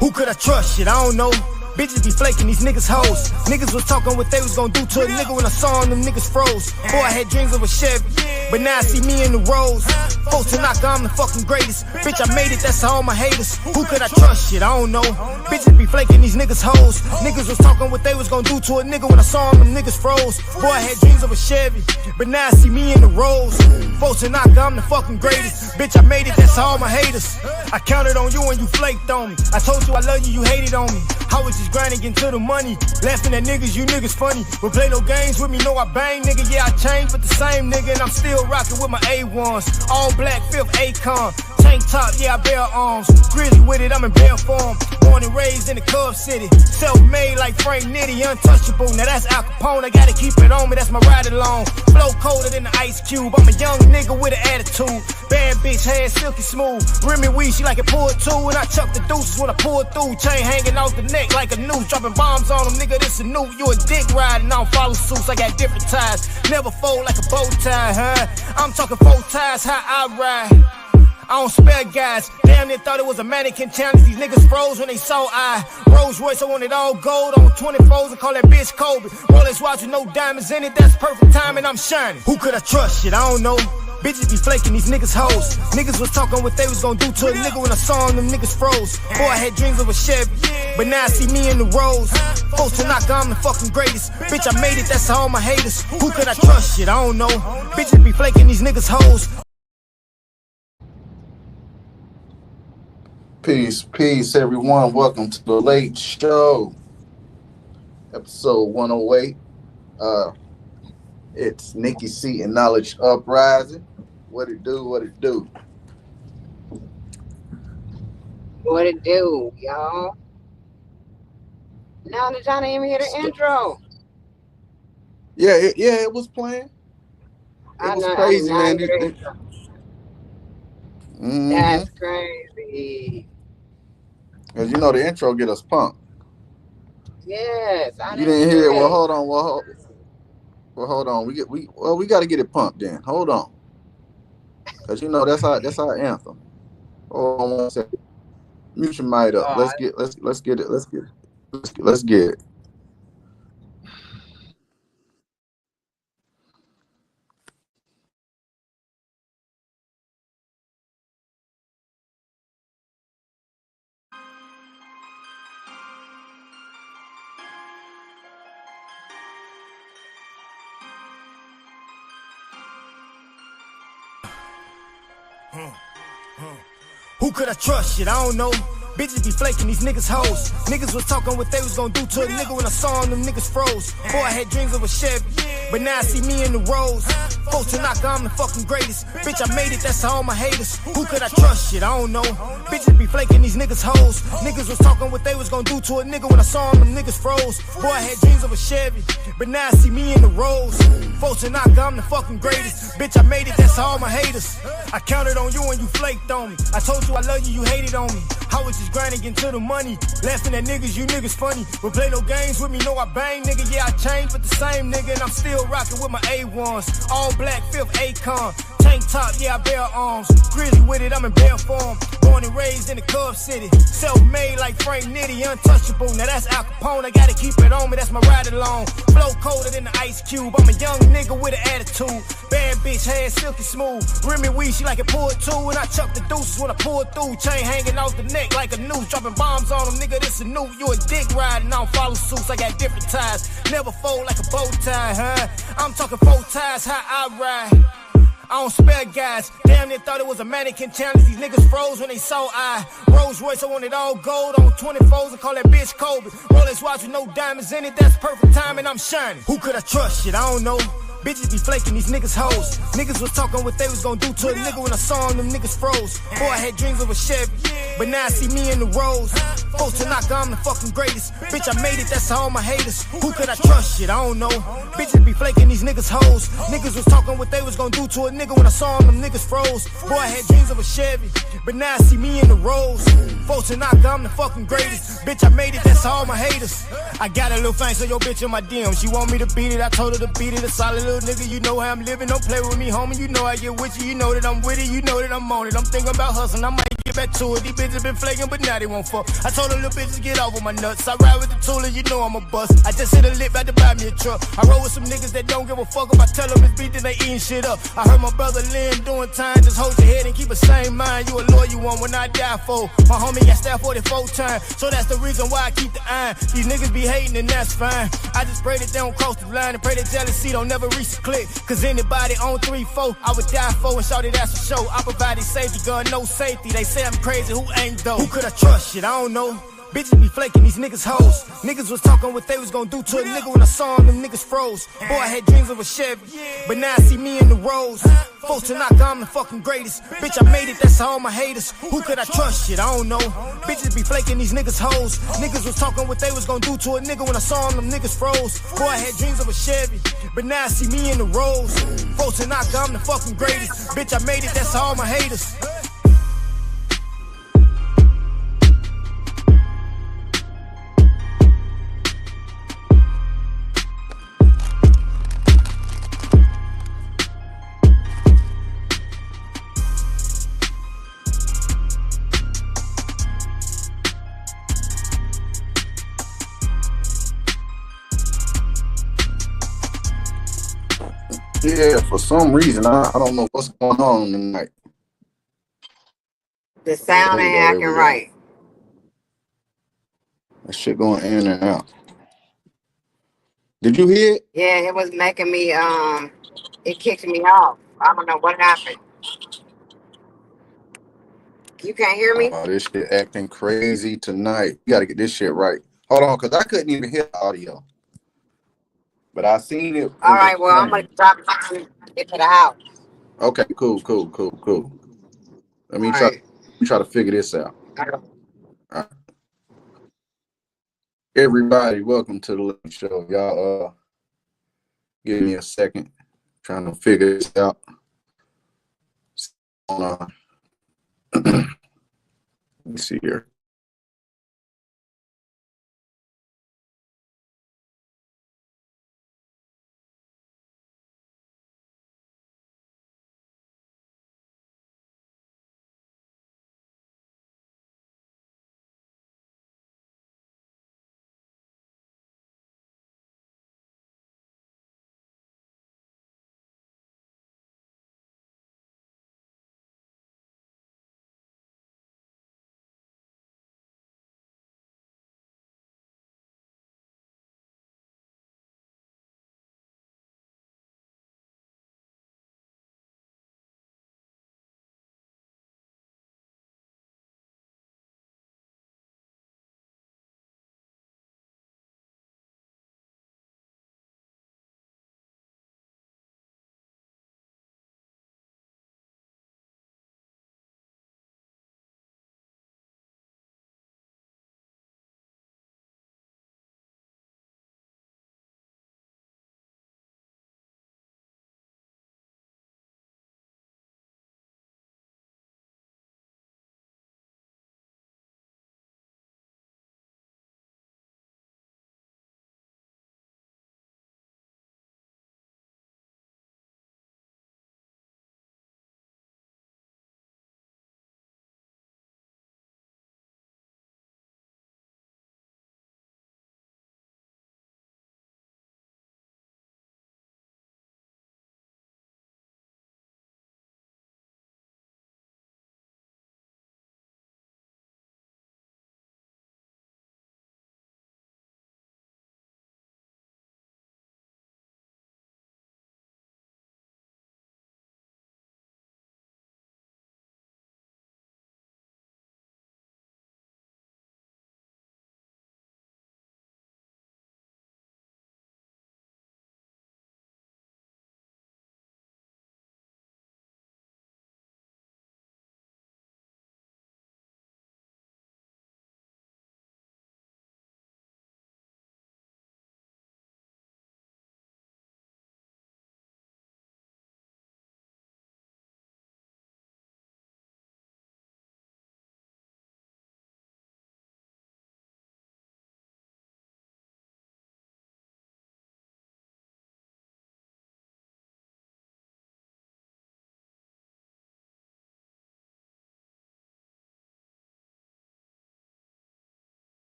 Who could I trust? Shit, I don't know. Bitches be flaking, these niggas hoes. Niggas was talking what they was gonna do to a nigga when I saw them niggas froze. Boy, I had dreams of a Chevy, but now I see me in the Rolls. Folks to knock, I'm the fucking greatest. Bitch, I made it, that's all my haters. Who could I trust? Shit, I don't know. Bitches be flaking, these niggas hoes. Niggas was talking what they was gonna do to a nigga when I saw them niggas froze. Boy, I had dreams of a Chevy, but now I see me in the Rolls. Folks to knock, I'm the fucking greatest. Bitch, I made it, that's all my haters. I counted on you and you flaked on me. I told you I love you, you hated on me. I was just grinding, getting to the money. Laughing at niggas, you niggas funny. But play no games with me, know I bang, nigga. Yeah, I changed, but the same nigga, and I'm still rocking with my A1s. All black, fifth Akon. Tank top, yeah, I bear arms. Grizzly with it, I'm in bear form. Born and raised in the Cub City. Self-made like Frank Nitty, untouchable. Now that's Al Capone, I gotta keep it on me, that's my ride along. Flow colder than the Ice Cube. I'm a young nigga with an attitude. Bad bitch, hair silky smooth. Remy weed, she like it pulled too. And I chuck the deuces when I pull through. Chain hanging off the neck like a noose. Dropping bombs on them, nigga, this a nuke. You a dick riding, I don't follow suits. I got different ties. Never fold like a bow tie, huh? I'm talking 4 ties, how I ride. I don't spare guys. Damn, they thought it was a mannequin challenge. These niggas froze when they saw I. Rolls Royce, I want it all gold on 24s and call that bitch Kobe. Rolex watch with no diamonds in it, that's perfect time and I'm shining. Who could I trust? Shit, I don't know. Bitches be flaking, these niggas hoes. Niggas was talking what they was gonna do to a nigga when I saw them niggas froze. Boy, I had dreams of a Chevy, but now I see me in the Rolls. Folks to knock, I'm the fucking greatest. Bitch, I made it, that's all my haters. Who could I trust? Shit, I don't know. Bitches be flaking, these niggas hoes. Peace, peace, everyone. Welcome to the Late Show, episode 108. It's Nikki C and Knowledge Uprising. What it do, what it do? What it do, y'all? Now that y'all didn't even hear the intro. Yeah, it was playing. It was crazy, man. That's crazy. Cause you know the intro get us pumped. Yes, you didn't hear it. Well, hold on. Hold on. We got to get it pumped. Then hold on. Cause you know that's our anthem. Hold on 1 second. Mute your mic up. Let's get it. Let's get it. Who could I trust? Shit, I don't know. Bitches be flaking, these niggas hoes. Niggas was talking what they was gonna do to a nigga when I saw them niggas froze. Boy, I had dreams of a Chevy, but now I see me in the Rolls. Folks to knock, I'm the fucking greatest. Bitch, I made it, that's all my haters. Who could I trust? Shit, I don't know. Bitches be flaking, these niggas hoes. Niggas was talking what they was gonna do to a nigga when I saw them niggas froze. Boy, I had dreams of a Chevy, but now I see me in the Rolls. Folks to knock, I'm the fucking greatest. Bitch, I made it, that's all my haters. I counted on you and you flaked on me. I told you I love you, you hated on me. I was just grinding, getting to the money. Laughing at niggas, you niggas funny. But play no games with me, know I bang, nigga. Yeah, I changed, but the same nigga, and I'm still rocking with my A1s. All black, fifth Akon. Tank top, yeah, I bear arms. Grizzly with it, I'm in bear form. Born and raised in the Cub City. Self-made like Frank Nitty, untouchable. Now that's Al Capone, I gotta keep it on me, that's my ride along. Flow colder than the Ice Cube. I'm a young nigga with an attitude. Bad bitch, hair silky smooth. Remy weed, she like it pulled too. And I chuck the deuces when I pull through. Chain hanging off the neck like a noose. Dropping bombs on them, nigga, this a nuke. You a dick riding, I don't follow suits. I got different ties. Never fold like a bow tie, huh? I'm talking 4 ties, how I ride. I don't spare guys. Damn, they thought it was a mannequin challenge. These niggas froze when they saw I. Rolls Royce, I want it all gold on 24s and call that bitch Kobe. Rolex watch with no diamonds in it, that's perfect time and I'm shining. Who could I trust? Shit, I don't know. Bitches be flaking, these niggas hoes. Niggas was talking what they was gonna do to a nigga when I saw them niggas froze. Boy, I had dreams of a Chevy, but now I see me in the Rolls. Folks to knock, I'm the fucking greatest. Bitch, I made it, that's all my haters. Who could I trust? Shit, I don't know. Bitches be flaking, these niggas hoes. Niggas was talking what they was gonna do to a nigga when I saw them niggas froze. Boy, I had dreams of a Chevy, but now I see me in the Rolls. Folks to knock, I'm the fucking greatest. Bitch, I made it, that's all my haters. I got a little thing, so your bitch in my DM. She want me to beat it, I told her to beat it. A solid little nigga, you know how I'm living. Don't play with me, homie, you know I get with you. You know that I'm with it, you know that I'm on it. I'm thinking about hustling, I might get back to it. These bitches been flaking, but now they won't fuck. I told them little bitches get off of my nuts. I ride with the tool and you know I'm a bust. I just hit a lip, had to buy me a truck. I roll with some niggas that don't give a fuck if I tell them it's beat, then they eating shit up. I heard my brother Lynn doing time, just hold your head and keep a sane mind. You a lawyer one when I die for. My homie got stabbed 44 times, so that's the reason why I keep the iron. These niggas be hating and that's fine. I just pray that they don't cross the line and pray that jealousy don't never reach the click. Cause anybody on 3-4, I would die for and shout it that's for show. I provided safety, gun, no safety. They say I'm crazy, who ain't though? Who could I trust? Shit, I don't know. Bitches be flaking, these niggas hoes. Niggas was talking what they was gonna do to a nigga when I saw them niggas froze. Boy, I had dreams of a Chevy, but now I see me in the roads. Folks to knock, I'm the fucking greatest. Bitch, I made it, that's all my haters. Who could I trust? Shit, I don't know. Bitches be flaking, these niggas hoes. Niggas was talking what they was gonna do to a nigga when I saw them niggas froze. Boy, I had dreams of a Chevy, but now I see me in the roads. Folks to knock, I'm the fucking greatest. Bitch, I made it, that's all my haters. Yeah, for some reason, I don't know what's going on tonight. The sound ain't acting right. That shit going in and out. Did you hear it? Yeah, it was making me, it kicked me off. I don't know what happened. You can't hear me? Oh, this shit acting crazy tonight. You gotta get this shit right. Hold on, because I couldn't even hear the audio. But I seen it. All right, well, I'm going to drop it and get to the house. Okay, cool. Let me try to figure this out. All right. Everybody, welcome to the Late Show. Y'all give me a second. Trying to figure this out. Let me see here.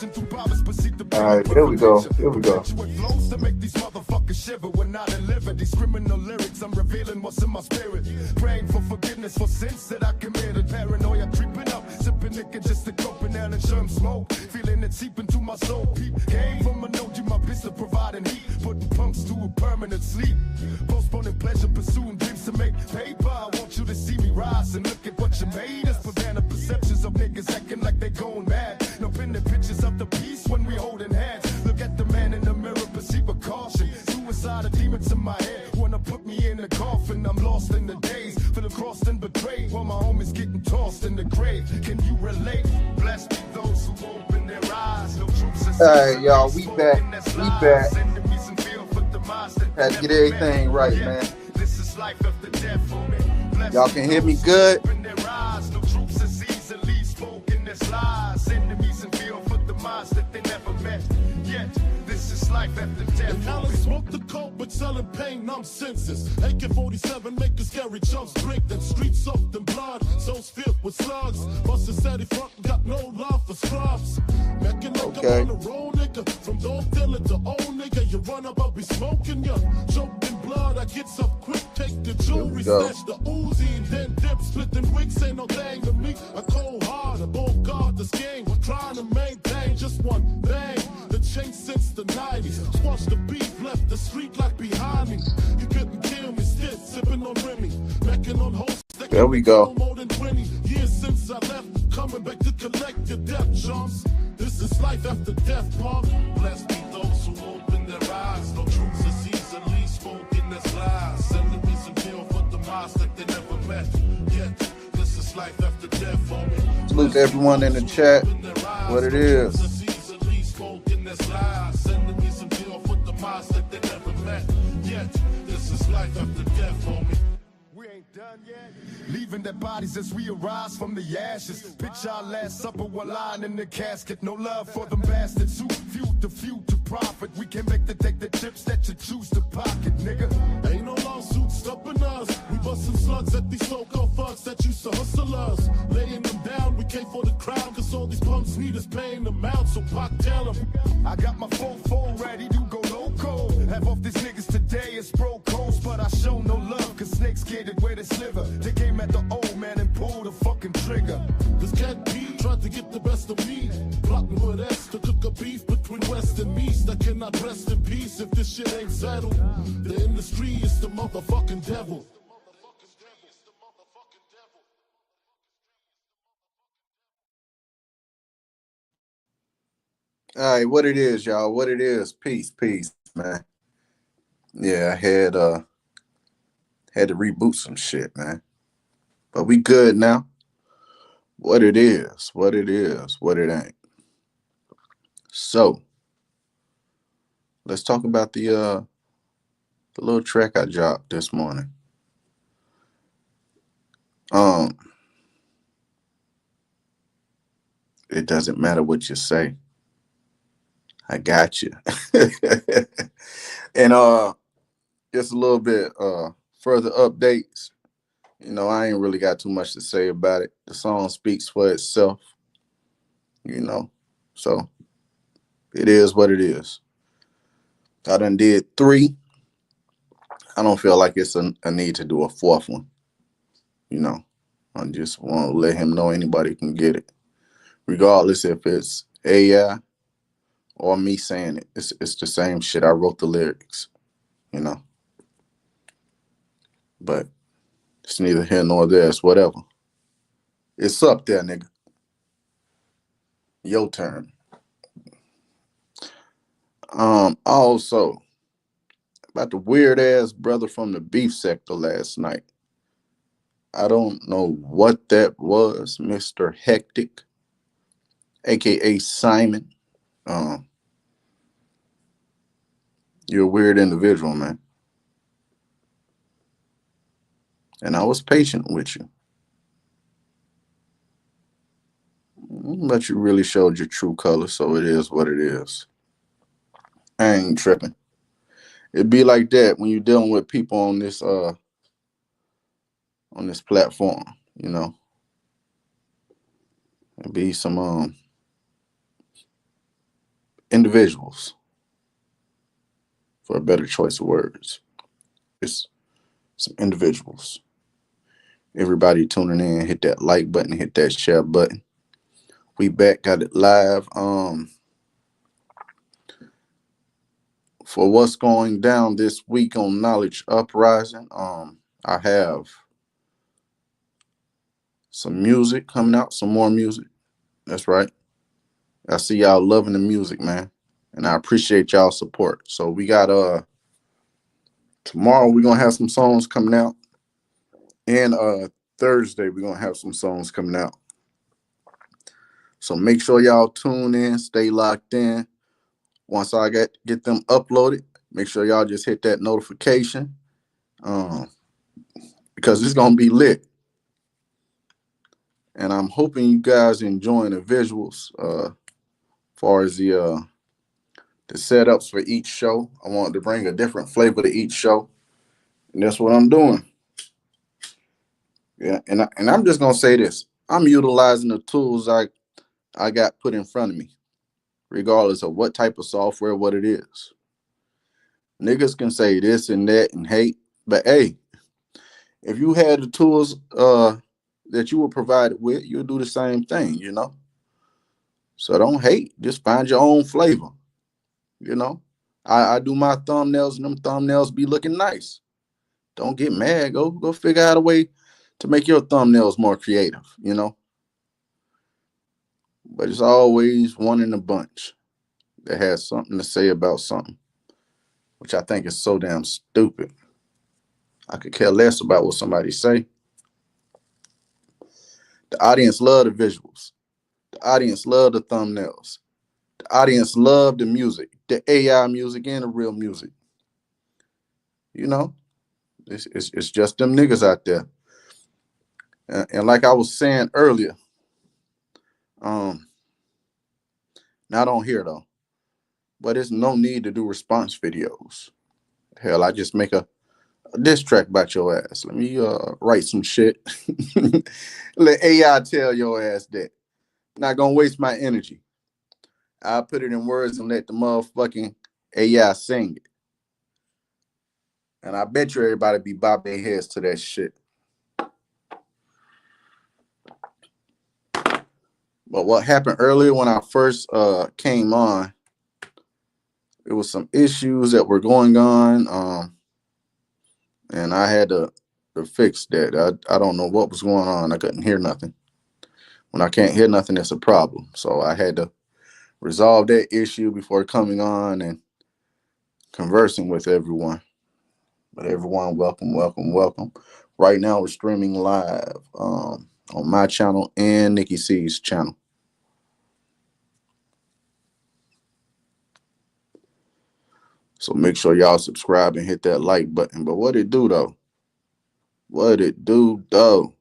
All right, here we go. Here we go. Flows to make these motherfuckers shiver when I deliver these criminal lyrics. I'm revealing what's in my spirit. Praying for forgiveness for sins that I committed. Paranoia creeping up, sipping liquor just to cope and down and germ smoke. Feeling it seep into my soul. Peep came from an OG, my business providing heat, putting punks to a permanent sleep. Postponing pleasure, pursuing dreams to make paper. I want you to see me rise and look at what you made us. Prevent perceptions of niggas acting like they going mad. No pinning pictures of the peace when we holding hands. Look at the man in the mirror, perceive a caution. Suicide, a demons in my head wanna put me in the coffin. I'm lost in the days, feeling crossed and betrayed while my homies getting tossed in the grave. Can you relate? Blessed be those who open their eyes. No troops. All right, y'all, we back. We back. Had to get everything right, man. This is life after death for me. Y'all can hear me good? No troops as easily spoken as lies. Enemies and feel for the minds that they never met. Yet, this is life after death. And now let's smoke the coke, but selling pain, numb senses. AK-47 make the scary chumps drink, then streets soaked in blood. Souls filled with slugs. Bustin' steady front, got no love for scrubs. Making like Okay. I'm on the road, nigga. From dog dealer to old nigga, you run up, I'll be smoking ya. Choked in blood, I get up quick, take the jewelry, Go. snatch the Uzi, and then dip, splitting wigs, ain't no thing to me. I cold hard, I both guard this game. We're trying to maintain just one thing. The change since the 90s. Squash the beef, left the street like behind me. You couldn't kill me, still sipping on Remy. Macking on hosts. There we go. More than 20 years since I left. Coming back to collect your death chumps. This is life after death, punk. Blessed be those who open their eyes. No truths as easily spoken as lies. Enemies and feel for the minds that they never met. Yet, this is life after death for me. Salute to everyone in the chat. What it is. Enemies and feel for the minds that they never met. Yet, this is life after death for me. We ain't done yet. Leaving their bodies as we arise from the ashes. Pitch our last supper while lying in the casket. No love for them bastards who feud the feud to profit. We can make take the chips that you choose to pocket, nigga. Ain't no lawsuit stopping us. We busting slugs at these so-called fucks that used to hustle us. Laying them down, we came for the crown, cause all these punks need us paying them out, so Pac tell them. I got my 4-4 ready to go loco. Have off these niggas today as pro codes, but I show no love, cause snakes get it where they sliver. They came at the old man and pulled the fucking trigger. This cat B tried to get the best of me. Plotting with S to cook a beef between West and East. I cannot rest in peace if this shit ain't settled. The industry is the motherfucking devil. All right, what it is, y'all. What it is. Peace, man. Yeah, I had to reboot some shit, man. But we good now. What it is, what it ain't. So let's talk about the little track I dropped this morning. It doesn't matter what you say. I got you. And just a little bit further updates. You know, I ain't really got too much to say about it. The song speaks for itself, you know. So it is what it is. I done did 3. I don't feel like it's a need to do a 4th one. You know, I just want to let him know anybody can get it. Regardless if it's AI or me saying it. It's the same shit. I wrote the lyrics, you know. But it's neither here nor there. It's whatever. It's up there, nigga. Your turn. Also, about the weird ass brother from the beef sector last night. I don't know what that was, Mr. Hectic, aka Simon. You're a weird individual, man. And I was patient with you. But you really showed your true color, so it is what it is. I ain't tripping. It'd be like that when you're dealing with people on this platform, you know. It'd be some individuals, for a better choice of words. It's some individuals. Everybody tuning in, hit that like button, hit that share button. We back, got it live. For what's going down this week on Knowledge Uprising, I have some music coming out, some more music. That's right. I see y'all loving the music, man. And I appreciate y'all support. So we got tomorrow we're gonna have some songs coming out. And Thursday we're gonna have some songs coming out. So make sure y'all tune in, stay locked in. Once I get them uploaded, make sure y'all just hit that notification. Because it's gonna be lit. And I'm hoping you guys enjoying the visuals. Far as the setups for each show, I wanted to bring a different flavor to each show, and that's what I'm doing. Yeah, and I'm just gonna say this: I'm utilizing the tools I got put in front of me, regardless of what type of software, what it is. Niggas can say this and that and hate, but hey, if you had the tools that you were provided with, you'll do the same thing, you know. So don't hate, just find your own flavor, you know. I do my thumbnails and them thumbnails be looking nice. Don't get mad. Go figure out a way to make your thumbnails more creative, you know. But it's always one in a bunch that has something to say about something, which I think is so damn stupid. I could care less about what somebody say. The audience love the visuals. The audience love the thumbnails. The audience love the music, the AI music and the real music. You know, it's just them niggas out there. And like I was saying earlier, not on here though, but there's no need to do response videos. Hell, I just make a diss track about your ass. Let me write some shit. Let AI tell your ass that. Not gonna waste my energy. I'll put it in words and let the motherfucking AI sing it. And I bet you everybody be bobbing their heads to that shit. But what happened earlier when I first came on, it was some issues that were going on, and I had to fix that. I don't know what was going on. I couldn't hear nothing. When I can't hear nothing, it's a problem. So I had to resolve that issue before coming on and conversing with everyone. But everyone, welcome, welcome, welcome. Right now, we're streaming live on my channel and Nikki C's channel. So make sure y'all subscribe and hit that like button. But what it do, though? What it do, though?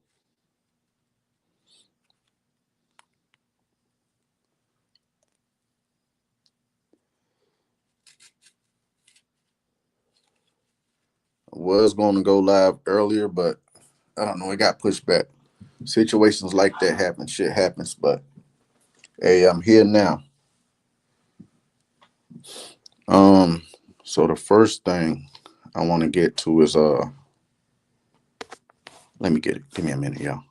I was going to go live earlier, but I don't know. It got pushed back. Situations like that happen. Shit happens. But hey, I'm here now. So the first thing I want to get to is let me get it. Give me a minute, y'all.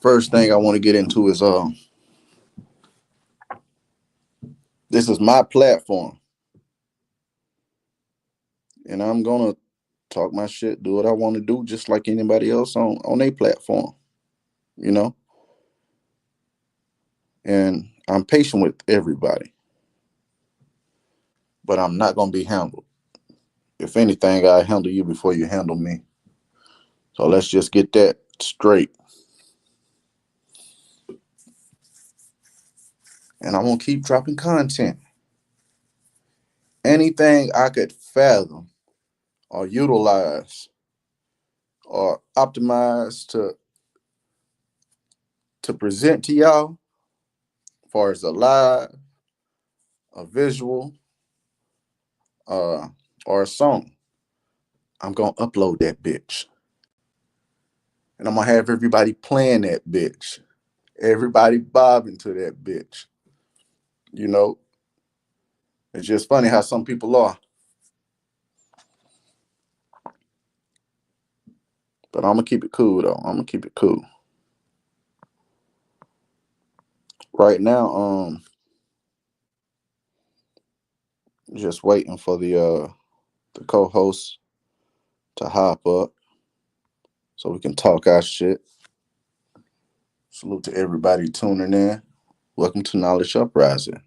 First thing I want to get into is this is my platform. And I'm gonna talk my shit, do what I want to do, just like anybody else on a platform, you know. And I'm patient with everybody, but I'm not gonna be handled. If anything, I handle you before you handle me. So let's just get that straight. And I'm gonna keep dropping content. Anything I could fathom or utilize or optimize to present to y'all far as a live, a visual, or a song, I'm gonna upload that bitch. And I'm gonna have everybody playing that bitch. Everybody bobbing to that bitch. You know? It's just funny how some people are. But I'm gonna keep it cool though. I'm gonna keep it cool. Right now, just waiting for the co-host to hop up so we can talk our shit. Salute to everybody tuning in. Welcome to Knowledge Uprising.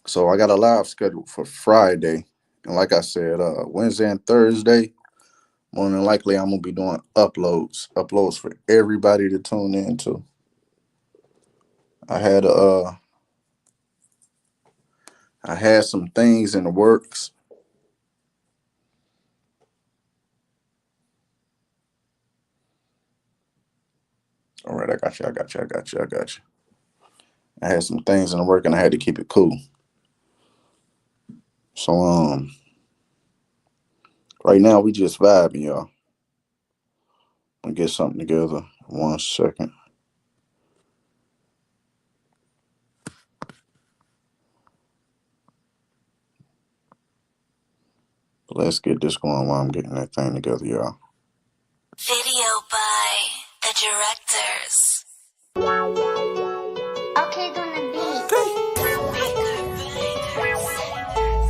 So I got a live scheduled for Friday. And like I said, Wednesday and Thursday, more than likely I'm gonna be doing uploads for everybody to tune into. I had some things in the works. All right, I got you. I had some things in the work and I had to keep it cool. So right now we just vibing, y'all. I'll get something together. 1 second. Let's get this going while I'm getting that thing together, y'all. Video by the directors. Okay, gonna beat.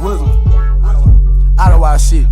Wiggle. Out of our shit.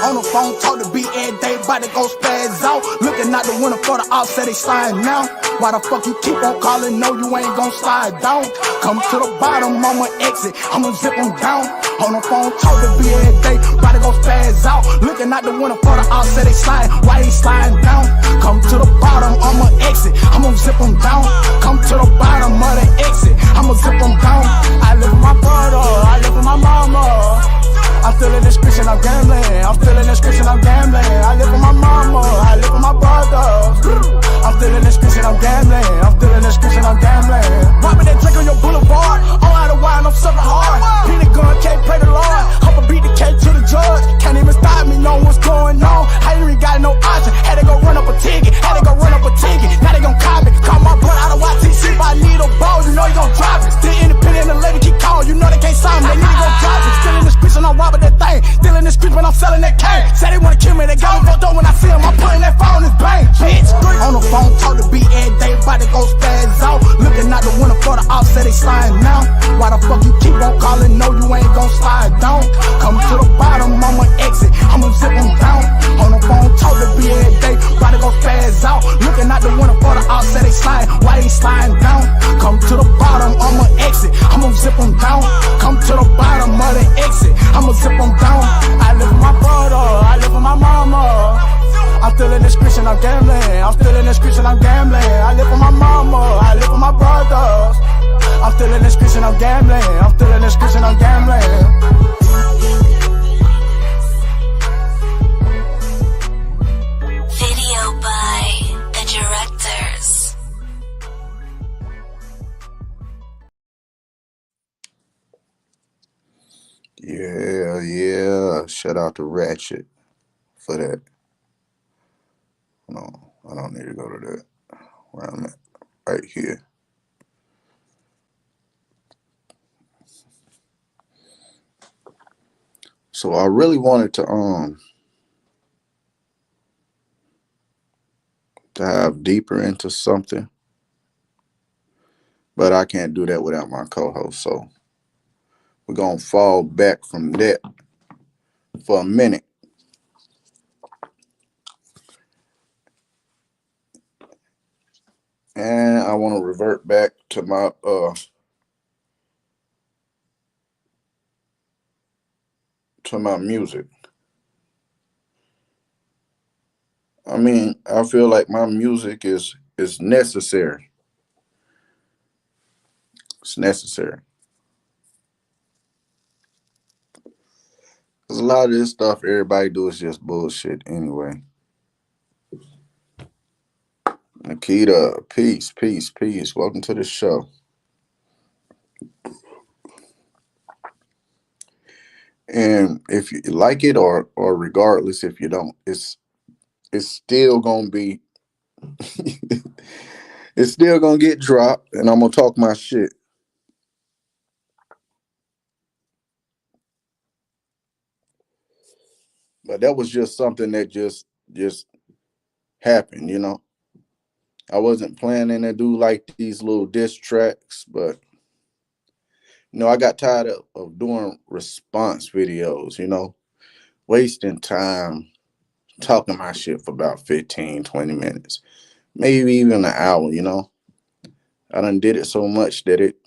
On the phone, talk to beat every day, bout to go spaz out. Looking out the window for the offset, they sliding now. Why the fuck you keep on calling? No, you ain't gon' slide down. Come to the bottom, I'ma exit, I'ma zip them down. On the phone, talk to beat every day, bout to go spaz out. Looking out the window for the offset, they sliding. Why they sliding down? Come to the bottom, I'ma exit, I'ma zip them down. Come to the bottom of the exit, I'ma zip them down. I live with my brother, I live with my mama. I'm feeling this Christian, I'm gambling. I'm feeling this Christian, I'm gambling. I live with my mama, I live with my brother. I'm feeling this Christian, I'm gambling. I'm feeling this Christian, I'm gambling. Robbing that drink on your boulevard. All out of wine, I'm suffering hard. Beat the gun, can't pray the Lord. I'ma beat the cake to the judge. Can't even stop me, know what's going on. I ain't even got no option. Had to go run up a ticket. Now they gon' call me. Call my brother out of H.O.T.C. If I need a ball, you know you gon' drop it. Still independent and let me keep calling. You know they can't sign me, they need to go drop it. Still in this Christian, I'm robbing that thing. Still in the streets when I'm selling that cane. Say they wanna kill me, they got me fucked up when I see them. I'm putting that phone in his bank, bitch. On the phone, talk to beat every day, bout to go spaz out. Looking out the window for the offset, they sliding now. Why the fuck you keep on calling? No, you ain't gon' slide down. Come to the bottom, I'ma exit, I'ma zip them down. On the phone, talk to beat every day, bout to go spaz out. Looking out the window for the offset, they sliding. Why they sliding down? Come to the bottom, I'ma exit, I'ma zip them down. Come to the bottom of the exit, I'ma zip them down. I live with my brother, I live with my mama. I'm feeling this Christian, I'm gambling. I'm feeling this Christian, I'm gambling. I live with my mama, I live with my brothers. I'm feeling this Christian, I'm gambling. I'm feeling this Christian, I'm gambling. Video by the directors. Yeah. Shout out to Ratchet for that. No, I don't need to go to that. Where I'm at, right here. So I really wanted to dive deeper into something, but I can't do that without my co-host. So we're gonna fall back from that for a minute. And I want to revert back to my music. I mean, I feel like my music is necessary. It's necessary. Cause a lot of this stuff everybody do is just bullshit anyway. Nikita, peace, peace, peace. Welcome to the show. And if you like it or regardless if you don't, it's still gonna be it's still gonna get dropped and I'm gonna talk my shit. But that was just something that just happened, you know. I wasn't planning to do like these little diss tracks, but I got tired of doing response videos, wasting time talking my shit for about 15, 20 minutes, maybe even an hour. I done did it so much that it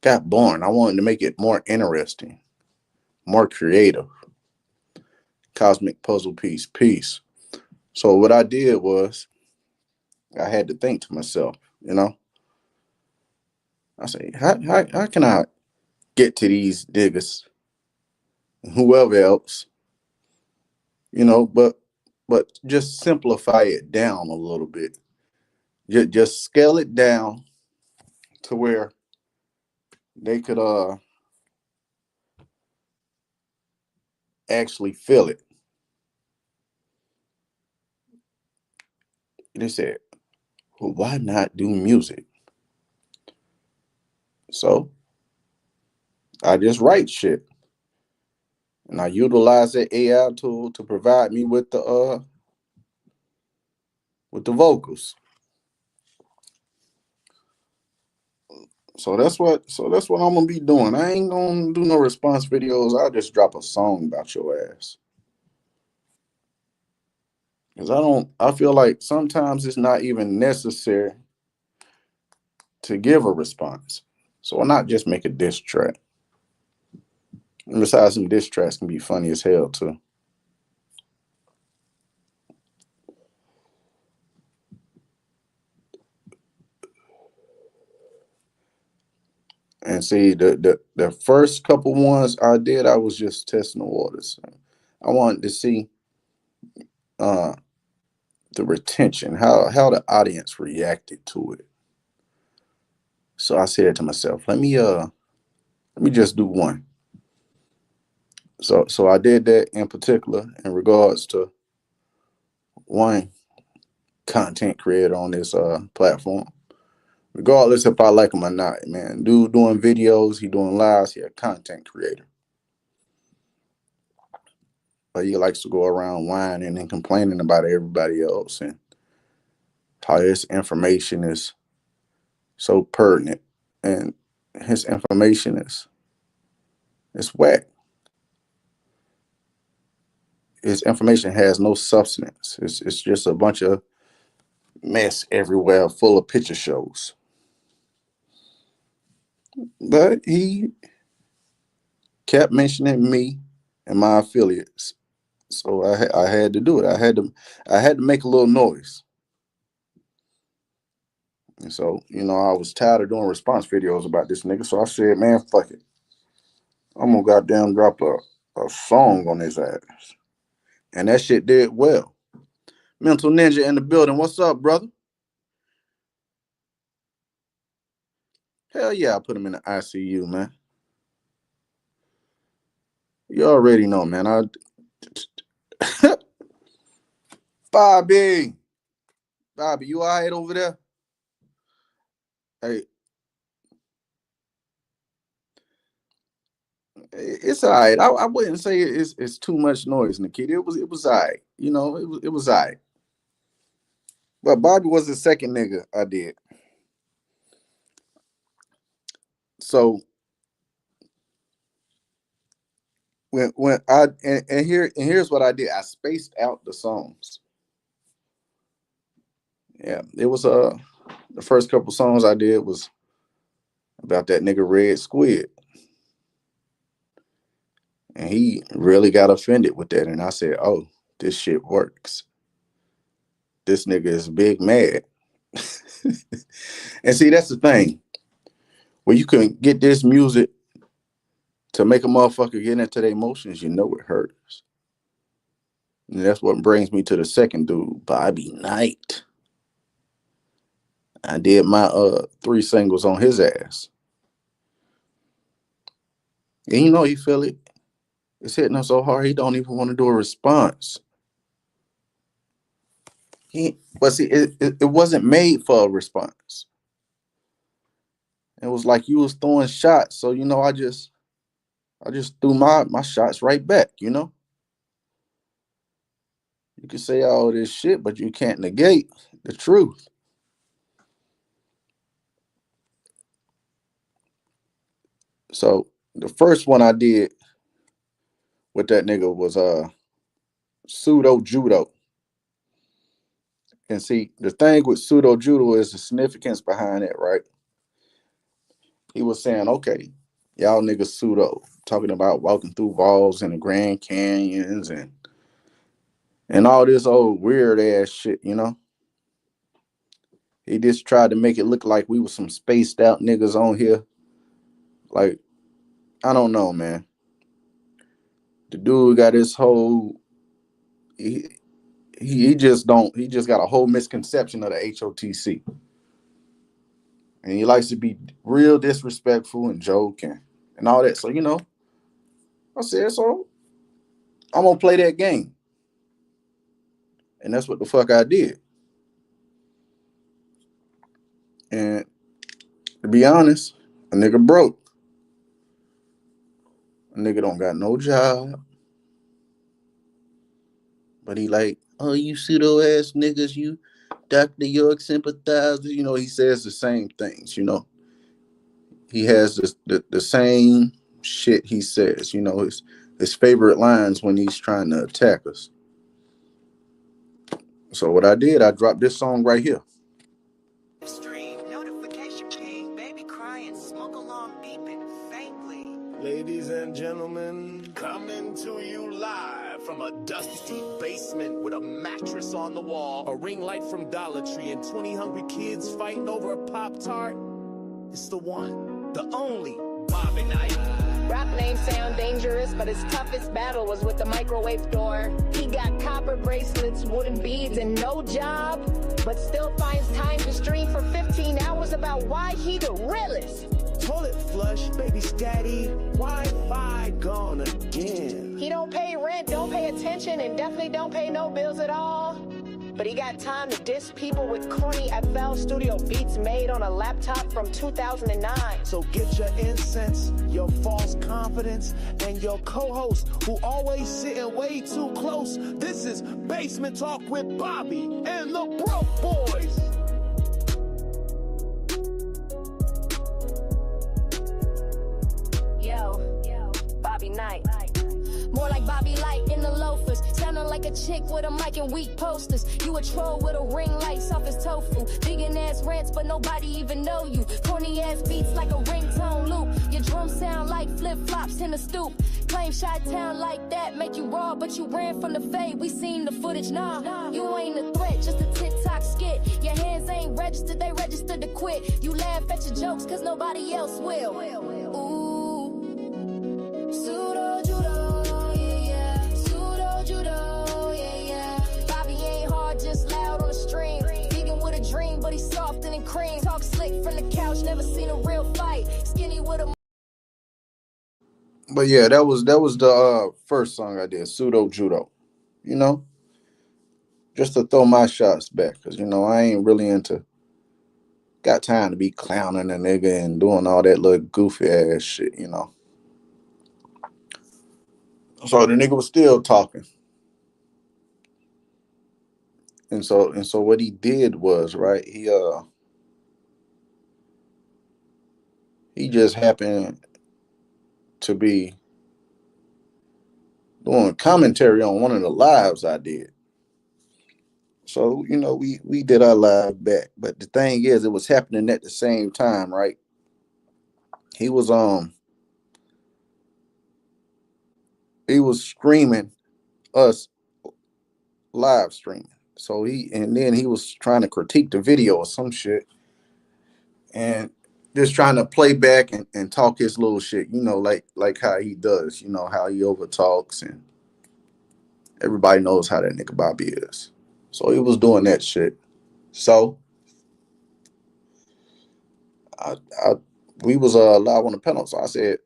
got boring. I wanted to make it more interesting, more creative. Cosmic puzzle piece, peace. So what I did was I had to think to myself. I say, how can I get to these diggers, whoever else, but just simplify it down a little bit. Just scale it down to where they could actually feel it. They said, well, why not do music? So I just write shit. And I utilize that AI tool to provide me with the vocals. So that's what I'm gonna be doing. I ain't gonna do no response videos. I'll just drop a song about your ass. Cause I feel like sometimes it's not even necessary to give a response. So why not just make a diss track? And besides, some diss tracks can be funny as hell too. And see, the first couple ones I did, I was just testing the waters. I wanted to see uh the retention, how the audience reacted to it. So I said to myself, let me just do one. So I did that in particular in regards to one content creator on this platform. Regardless if I like him or not, man. Dude doing videos, he doing lives, he a content creator. But he likes to go around whining and complaining about everybody else and how his information is so pertinent and his information is whack. His information has no substance. It's just a bunch of mess everywhere full of picture shows. But he kept mentioning me and my affiliates. So I had to do it. I had to make a little noise. And so, I was tired of doing response videos about this nigga. So I said, man, fuck it. I'm gonna goddamn drop a song on his ass. And that shit did well. Mental Ninja in the building. What's up, brother? Hell yeah, I put him in the ICU, man. You already know, man. Bobby, you all right over there? Hey, it's all right. I wouldn't say it's too much noise, Nikita. It was all right. It was all right. But Bobby was the second nigga I did. So when I and here's what I did. I spaced out the songs. Yeah, it was the first couple songs I did was about that nigga Red Squid. And he really got offended with that. And I said, oh, this shit works. This nigga is big mad. And see, that's the thing. When you can get this music To make a motherfucker get into their emotions, you know it hurts. And that's what brings me to the second dude, Bobby Knight. I did my 3 singles on his ass. And you know he feel it. It's hitting him so hard he don't even want to do a response. But see, it wasn't made for a response. It was like you was throwing shots, so you know I just threw my shots right back. You know, you can say all this shit, but you can't negate the truth. So the first one I did with that nigga was pseudo judo. And see, the thing with pseudo judo is the significance behind it, right? He was saying, okay, y'all niggas pseudo, talking about walking through walls in the Grand Canyons and all this old weird ass shit, you know? He just tried to make it look like we was some spaced out niggas on here. Like, I don't know, man. The dude got his whole he just got a whole misconception of the H.O.T.C. And he likes to be real disrespectful and joking and all that. So, you know, I said, so I'm gonna play that game. And that's what the fuck I did. And to be honest, a nigga broke. A nigga don't got no job. But he like, oh, you pseudo ass niggas, you Dr. York sympathizers. You know, he says the same things, you know. He has the same shit he says, you know, his favorite lines when he's trying to attack us. So what I did, I dropped this song right here. Ladies and gentlemen, coming to you live from a dusty basement with a mattress on the wall, a ring light from Dollar Tree, and 20 hungry kids fighting over a Pop-Tart. It's the one, the only Bobby Knight. Rap names sound dangerous, but his toughest battle was with the microwave door. He got copper bracelets, wooden beads, and no job, but still finds time to stream for 15 hours about why he the realest. Toilet flush, baby daddy, Wi-Fi gone again. He don't pay rent, don't pay attention, and definitely don't pay no bills at all. But he got time to diss people with corny FL Studio beats made on a laptop from 2009. So get your incense, your false confidence, and your co-host who always sitting way too close. This is Basement Talk with Bobby and the Broke Boys. Bobby Knight. More like Bobby Light in the loafers. Sounding like a chick with a mic and weak posters. You a troll with a ring light, soft as tofu. Vegan ass rants, but nobody even know you. Corny ass beats like a ringtone loop. Your drums sound like flip flops in the stoop. Claim shot town like that, make you raw, but you ran from the fade. We seen the footage, nah. You ain't a threat, just a TikTok skit. Your hands ain't registered, they registered to quit. You laugh at your jokes, cause nobody else will. Ooh, pseudo judo, yeah. Pseudo judo, yeah. Bobby ain't hard, just loud on the stream. Vegan with a dream, but he's softer than cream. Talk slick from the couch, never seen a real fight. Skinny with a. But yeah, that was the first song I did, pseudo judo. You know, just to throw my shots back, cause you know I ain't really got time to be clowning a nigga and doing all that little goofy ass shit, you know. So the nigga was still talking, and so what he did was, right, he just happened to be doing commentary on one of the lives I did. So, you know, we did our live back. But the thing is, it was happening at the same time, right? He was screaming us live streaming. So then he was trying to critique the video or some shit. And just trying to play back and talk his little shit, like how he does, how he over talks, and everybody knows how that nigga Bobby is. So he was doing that shit. So I, I we was live on the panel. So I said,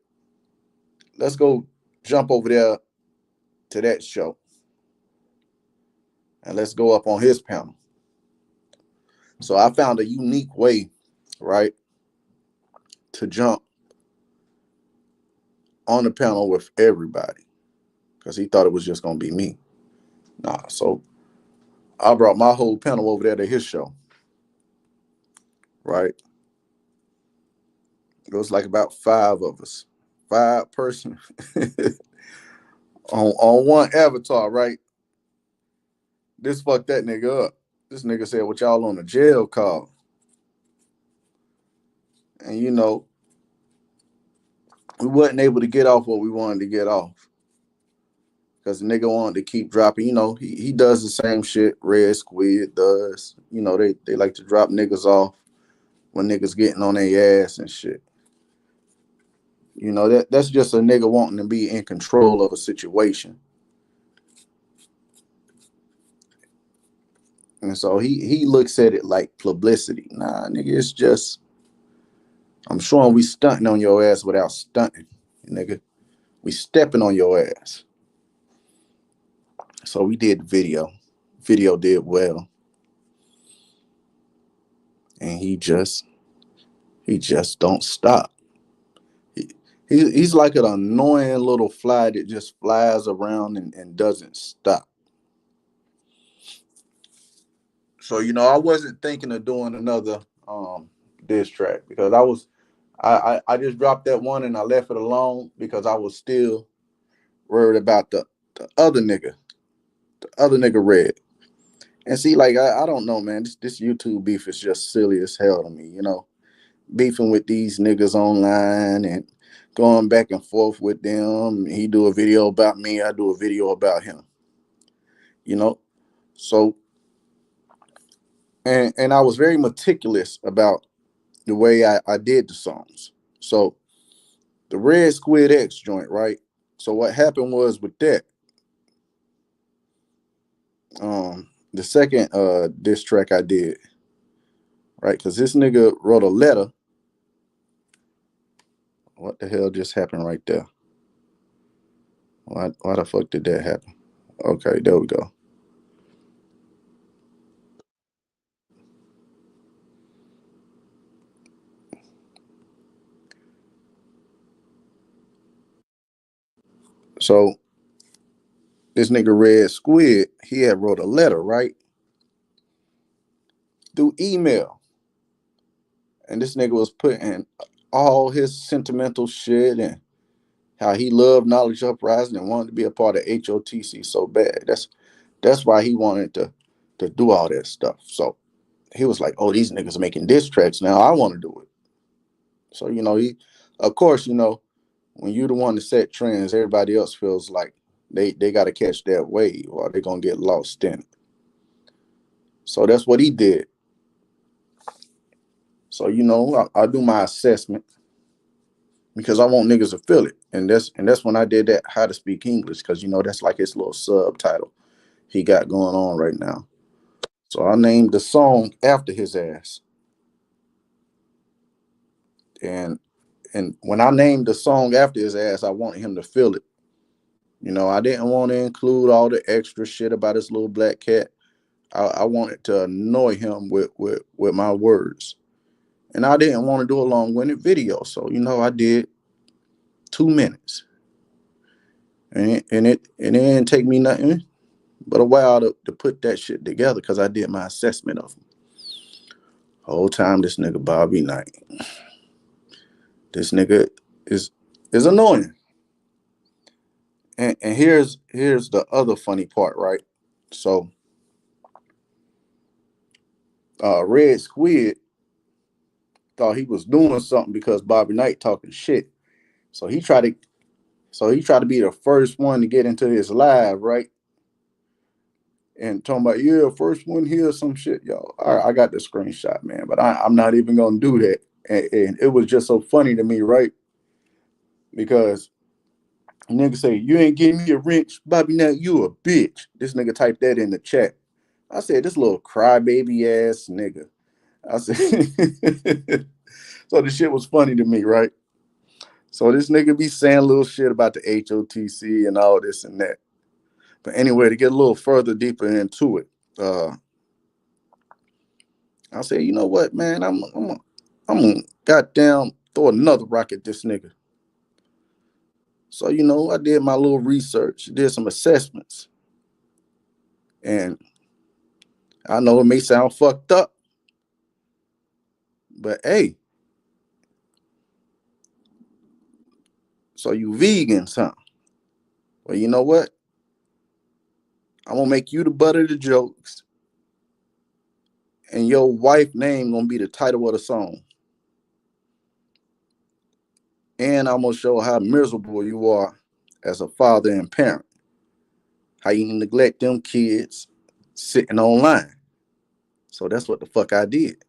let's go jump over there to that show and let's go up on his panel. So I found a unique way, right, to jump on the panel with everybody because he thought it was just gonna be me. Nah, so I brought my whole panel over there to his show, right? It was like about 5 of us, 5 person on one avatar, right? This fucked that nigga up. This nigga said, "What y'all on a jail call?" And we wasn't able to get off what we wanted to get off because the nigga wanted to keep dropping. He does the same shit Red Squid does. They like to drop niggas off when niggas getting on their ass and shit. That's just a nigga wanting to be in control of a situation. And so he looks at it like publicity. Nah, nigga, it's just, I'm showing we stunting on your ass without stunting, nigga. We stepping on your ass. So we did the video. Video did well. And he just don't stop. He's like an annoying little fly that just flies around and doesn't stop. So, I wasn't thinking of doing another diss track because I just dropped that one and I left it alone because I was still worried about the other nigga, Red. And see, like, I don't know, man, this YouTube beef is just silly as hell to me, beefing with these niggas online and going back and forth with them. He do a video about me, I do a video about him, so and I was very meticulous about the way I did the songs. So the Red Squid X joint, right? So what happened was with that, the second diss track I did, right? Because this nigga wrote a letter. What the hell just happened right there? Why the fuck did that happen? Okay, there we go. So this nigga Red Squid, he had wrote a letter, right? Through email. And this nigga was putting all his sentimental shit and how he loved Knowledge Uprising and wanted to be a part of H.O.T.C. so bad. That's why he wanted to do all that stuff. So he was like, "Oh, these niggas are making diss tracks now. I want to do it." So he, of course, when you're the one to set trends, everybody else feels like they got to catch that wave or they're gonna get lost in it. So that's what he did. So I do my assessment because I want niggas to feel it, and that's when I did that How to Speak English, because that's like his little subtitle he got going on right now. So I named the song after his ass, and when I named the song after his ass, I wanted him to feel it. I didn't want to include all the extra shit about his little black cat. I wanted to annoy him with my words, and I didn't want to do a long-winded video. So I did 2 minutes, and it didn't take me nothing but a while to put that shit together because I did my assessment of him. Whole time this nigga Bobby Knight, this nigga is annoying. And here's the other funny part, right? So Red Squid thought he was doing something because Bobby Knight talking shit. So he tried to be the first one to get into his live, right? And talking about, yeah, first one here, some shit, y'all. All right, I got the screenshot, man, but I'm not even gonna do that. And it was just so funny to me, right? Because nigga say, you ain't giving me a wrench, Bobby, now you a bitch. This nigga typed that in the chat. I said, this little crybaby ass nigga. I said, so the shit was funny to me, right? So this nigga be saying little shit about the H.O.T.C and all this and that. But anyway, to get a little further deeper into it, I said, you know what, man, I'm gonna goddamn throw another rock at this nigga. So, you know, I did my little research, did some assessments. And I know it may sound fucked up, but hey, so you vegans, huh? Well, you know what? I'm gonna make you the butt of the jokes, and your wife name gonna be the title of the song. And I'm gonna show how miserable you are as a father and parent. How you neglect them kids sitting online. So that's what the fuck I did.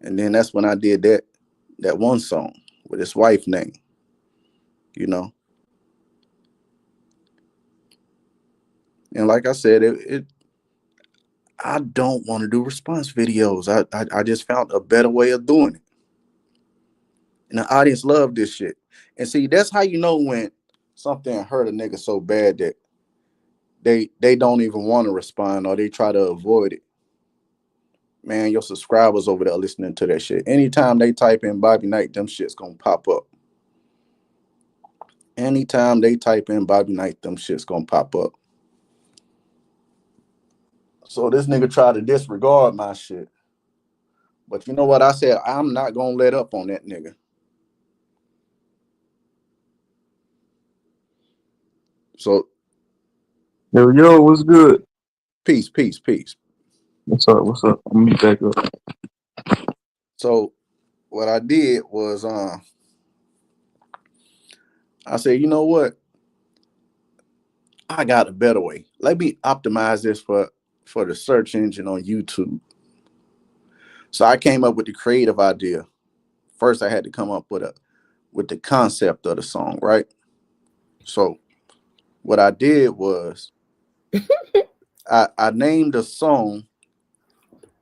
And then that's when I did that one song with his wife name, you know. And like I said, I don't want to do response videos. I just found a better way of doing it. And the audience loved this shit. And see, that's how you know when something hurt a nigga so bad that they don't even want to respond or they try to avoid it. Man, your subscribers over there listening to that shit. Anytime they type in Bobby Knight, them shit's gonna pop up. Anytime they type in Bobby Knight, them shit's gonna pop up. So this nigga tried to disregard my shit. But you know what I said? I'm not gonna let up on that nigga. So Yo, what's good? peace. What's up? I'm gonna back up. So what I did was I said, you know what? I got a better way. Let me optimize this for the search engine on YouTube. So I came up with the creative idea. First, I had to come up with the concept of the song, right? So what I did was I named the song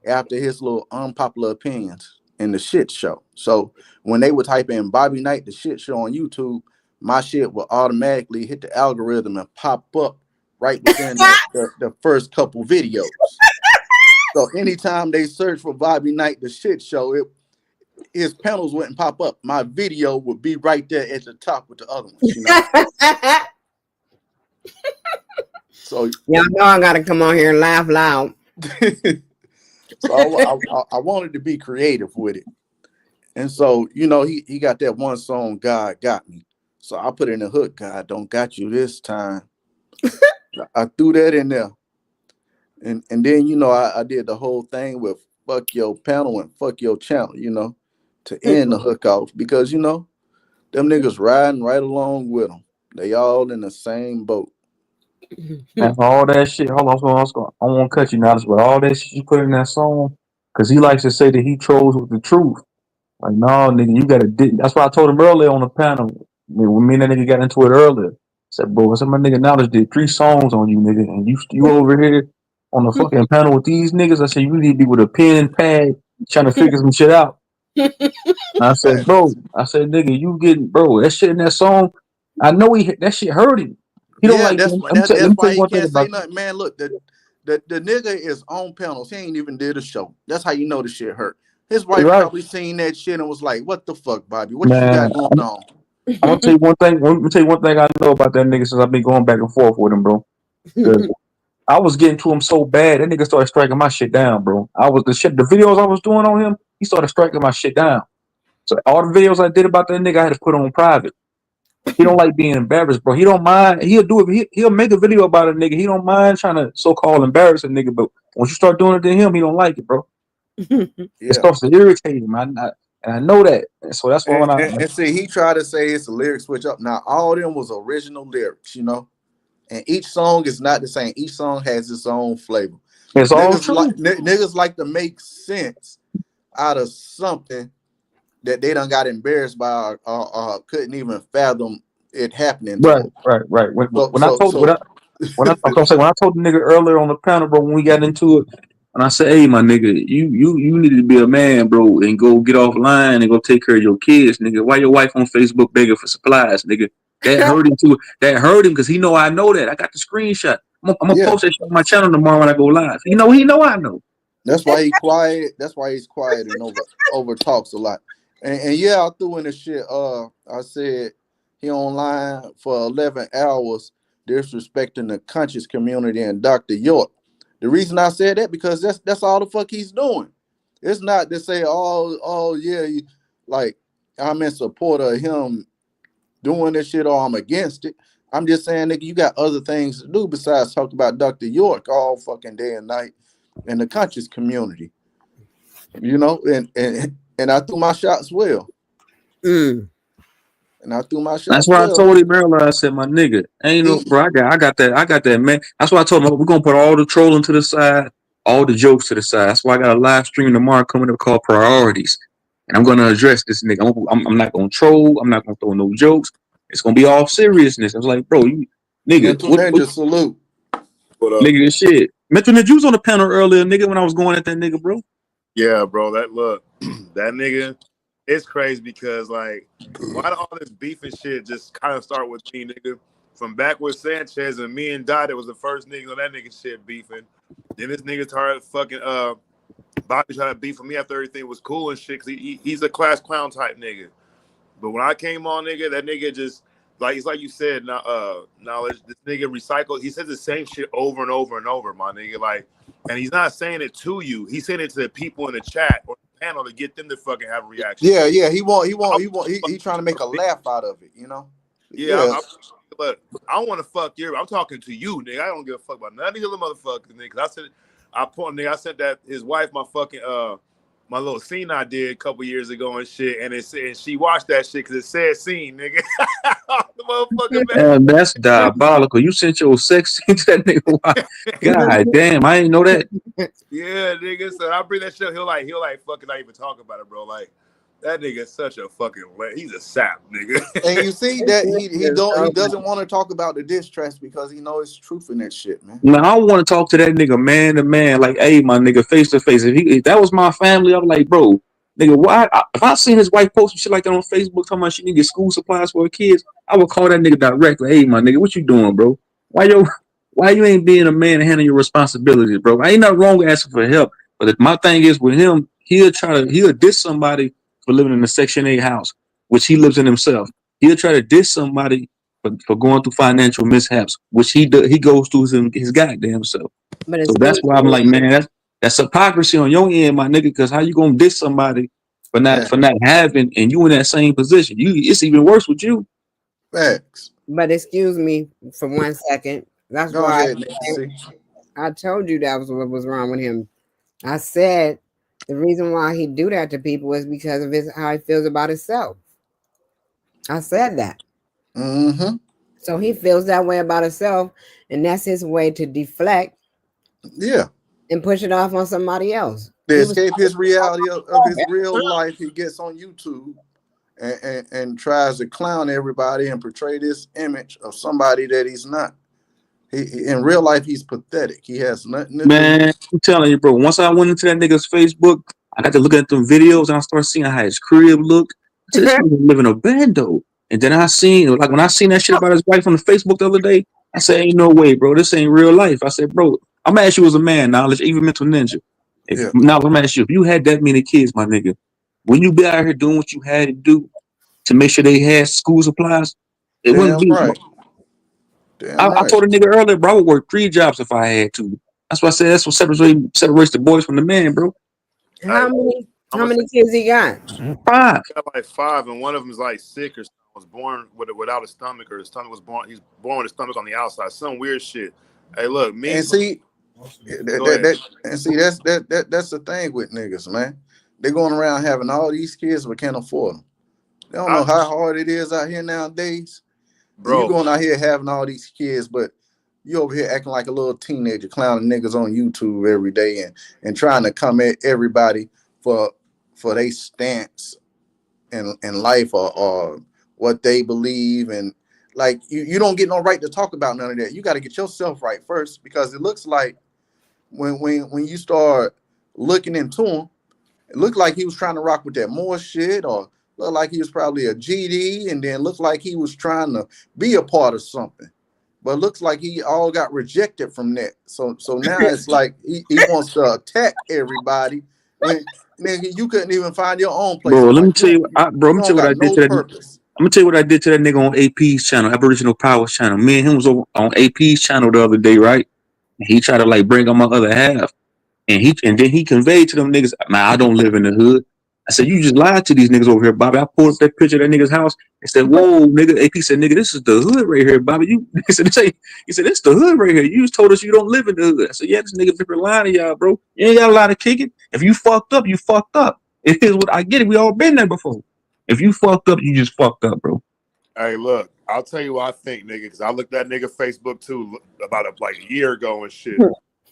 after his little unpopular opinions in the shit show. So when they would type in Bobby Knight, the shit show on YouTube, my shit would automatically hit the algorithm and pop up right within the first couple videos. So anytime they search for Bobby Knight, the shit show, his panels wouldn't pop up. My video would be right there at the top with the other ones, you know. So y'all know I gotta come on here and laugh loud. So I wanted to be creative with it. And so, you know, he got that one song, God Got Me. So I put in the hook, God Don't Got You This Time. I threw that in there. And then, you know, I did the whole thing with fuck your panel and fuck your channel, you know, to end the hook off. Because, you know, them niggas riding right along with them. They all in the same boat. And for all that shit, hold on, I won't cut you now, but all that shit you put in that song, because he likes to say that he trolls with the truth. Like, no, nigga, you gotta. That's why I told him earlier on the panel. When me and that nigga got into it earlier, I said, bro, some of my nigga knowledge did 3 songs on you, nigga, and you over here on the fucking panel with these niggas. I said, you need to be with a pen and pad trying to figure some shit out. I said, bro, nigga, you getting, bro, that shit in that song, I know that shit hurt him. He don't like. That's Let me tell why you he one thing can't say about nothing, man. Look, the nigga is on panels. He ain't even did a show. That's how you know the shit hurt. His wife right, probably seen that shit and was like, "What the fuck, Bobby? What you man. got going on?" I'm gonna tell you one thing. Let me tell you one thing I know about that nigga since I've been going back and forth with him, bro. I was getting to him so bad, that nigga started striking my shit down, bro. The videos I was doing on him, he started striking my shit down. So all the videos I did about that nigga, I had to put on private. He don't like being embarrassed, bro. He don't mind. He'll do it. He'll make a video about a nigga. He don't mind trying to so-called embarrass a nigga, but once you start doing it to him, he don't like it, bro. It starts to irritate him. And I know that. And so that's why And see, he tried to say it's a lyric switch up. Now all of them was original lyrics, you know. And each song is not the same. Each song has its own flavor. It's all true. Niggas like to make sense out of something that they done got embarrassed by couldn't even fathom it happening to Right, them. right. When I So told when I was gonna say when I told the nigga earlier on the panel, bro, when we got into it, and I said, "Hey, my nigga, you need to be a man, bro, and go get offline and go take care of your kids, nigga. Why your wife on Facebook begging for supplies, nigga? That hurt him too. That hurt him because he know I know that. I got the screenshot. I'm gonna yeah, post that shit on my channel tomorrow when I go live. He know I know. that's why he quiet. That's why he's quiet and over talks a lot. And yeah, I threw in the shit. I said he online for 11 hours disrespecting the conscious community and Dr. York. The reason I said that because that's all the fuck he's doing. It's not to say oh yeah, like I'm in support of him doing this shit or I'm against it. I'm just saying, nigga, you got other things to do besides talk about Dr. York all fucking day and night in the conscious community. You know, and I threw my shots well. And I threw my That's shots why I well. told him earlier. I said, my nigga, ain't no He, bro. I got that, man. That's why I told him we're gonna put all the trolling to the side, all the jokes to the side. That's why I got a live stream tomorrow coming up called Priorities, and I'm gonna address this nigga. I'm not gonna troll. I'm not gonna throw no jokes. It's gonna be all seriousness. I was like, bro, you nigga, Mental what Ninja salute. What up? nigga? This shit. Mental Ninja, you was on the panel earlier, nigga, when I was going at that nigga, bro. Yeah, bro. That look, that nigga, it's crazy because like, why did all this beef and shit just kind of start with me, nigga? From back with Sanchez and me and Dot, it was the first nigga on that nigga shit beefing. Then this nigga started fucking Bobby trying to beef with me after everything was cool and shit. Cause he's a class clown type nigga. But when I came on, nigga, that nigga just like it's like you said, knowledge. This nigga recycled. He says the same shit over and over and over, my nigga. Like, and he's not saying it to you. He's saying it to the people in the chat or the panel to get them to fucking have a reaction. Yeah, he trying to make a laugh out of it, you know? Yeah, Yeah. but I want to fuck you. I'm talking to you, nigga. I don't give a fuck about none of these other motherfuckers, nigga. I sent that his wife my fucking my little scene I did a couple years ago and shit, and she watched that shit because it said scene, nigga. The motherfucker, And that's diabolical. You sent your sex scene to that nigga. God damn, I ain't know that. Yeah, nigga. So I bring that shit. He'll like fucking not even talk about it, bro. Like that nigga's such a fucking. He's a sap, nigga. And you see that he doesn't want to talk about the diss tracks because he knows it's truth in that shit, man. Now I want to talk to that nigga man to man, like, hey, my nigga, face to face. If that was my family, I'm like, bro, nigga, why? If I seen his wife post some shit like that on Facebook, talking about she need to get school supplies for her kids, I would call that nigga directly. Hey, my nigga, what you doing, bro? Why you ain't being a man and handling your responsibilities, bro? Ain't nothing wrong with asking for help, but my thing is with him, he'll diss somebody for living in a Section 8 house, which he lives in himself. He'll try to diss somebody for going through financial mishaps, which he goes through his goddamn self. But So that's why I'm like, man, that's hypocrisy on your end, my nigga. Because how you gonna diss somebody for not having, and you in that same position? It's even worse with you. Facts. But excuse me for 1 second. That's Go why ahead, Nancy. I told you that was what was wrong with him. I said the reason why he do that to people is because of how he feels about himself. I said that. Mm-hmm. So he feels that way about himself, and that's his way to deflect. Yeah. And push it off on somebody else. To escape his reality of his real life, he gets on YouTube and tries to clown everybody and portray this image of somebody that he's not. He in real life, he's pathetic. He has nothing to Man, do. I'm telling you, bro. Once I went into that nigga's Facebook, I got to look at them videos and I started seeing how his crib looked. I said, this nigga live in a bando. And then I seen, like, when I seen that shit about his wife on the Facebook the other day, I said, ain't no way, bro. This ain't real life. I said, bro, I'm gonna ask you as a man, knowledge, even mental ninja. Now I'm gonna ask you, if you had that many kids, my nigga, wouldn't you be out here doing what you had to do to make sure they had school supplies? It wouldn't be. Right. I told a nigga earlier, bro, I would work 3 jobs if I had to. That's why I said that's what separates the boys from the man, bro. How many kids he got? 5. He got like 5, and one of them is like sick or something. Was born without a stomach, or his stomach was born. He's born with his stomach on the outside. Some weird shit. Hey, look, me. And see, that's the thing with niggas, man. They're going around having all these kids but can't afford them. They don't know how hard it is out here nowadays. Bro, you going out here having all these kids, but you over here acting like a little teenager, clowning niggas on YouTube every day and trying to come at everybody for their stance in life or what they believe, and like you don't get no right to talk about none of that. You got to get yourself right first, because it looks like when you start looking into him, it looked like he was trying to rock with that more shit, or looked like he was probably a GD, and then looked like he was trying to be a part of something. But looks like he all got rejected from that. So now it's like he wants to attack everybody when nigga, you couldn't even find your own place Bro, in let life. me tell you, bro. Let You me tell don't you what I got did no to that. purpose. I'm gonna tell you what I did to that nigga on AP's channel, Aboriginal Powers channel. Me and him was over on AP's channel the other day, right? And he tried to like bring on my other half. And then he conveyed to them niggas, man, I don't live in the hood. I said, you just lied to these niggas over here, Bobby. I pulled up that picture of that nigga's house and said, whoa, nigga. AP said, nigga, this is the hood right here, Bobby. He said, it's the hood right here. You just told us you don't live in the hood. I said, yeah, this nigga been lying to y'all, bro. You ain't got a lot of kicking. If you fucked up, you fucked up. It is what I get it. We all been there before. If you fucked up, you just fucked up, bro. Hey, look, I'll tell you what I think, nigga, because I looked at nigga Facebook too about like a year ago and shit.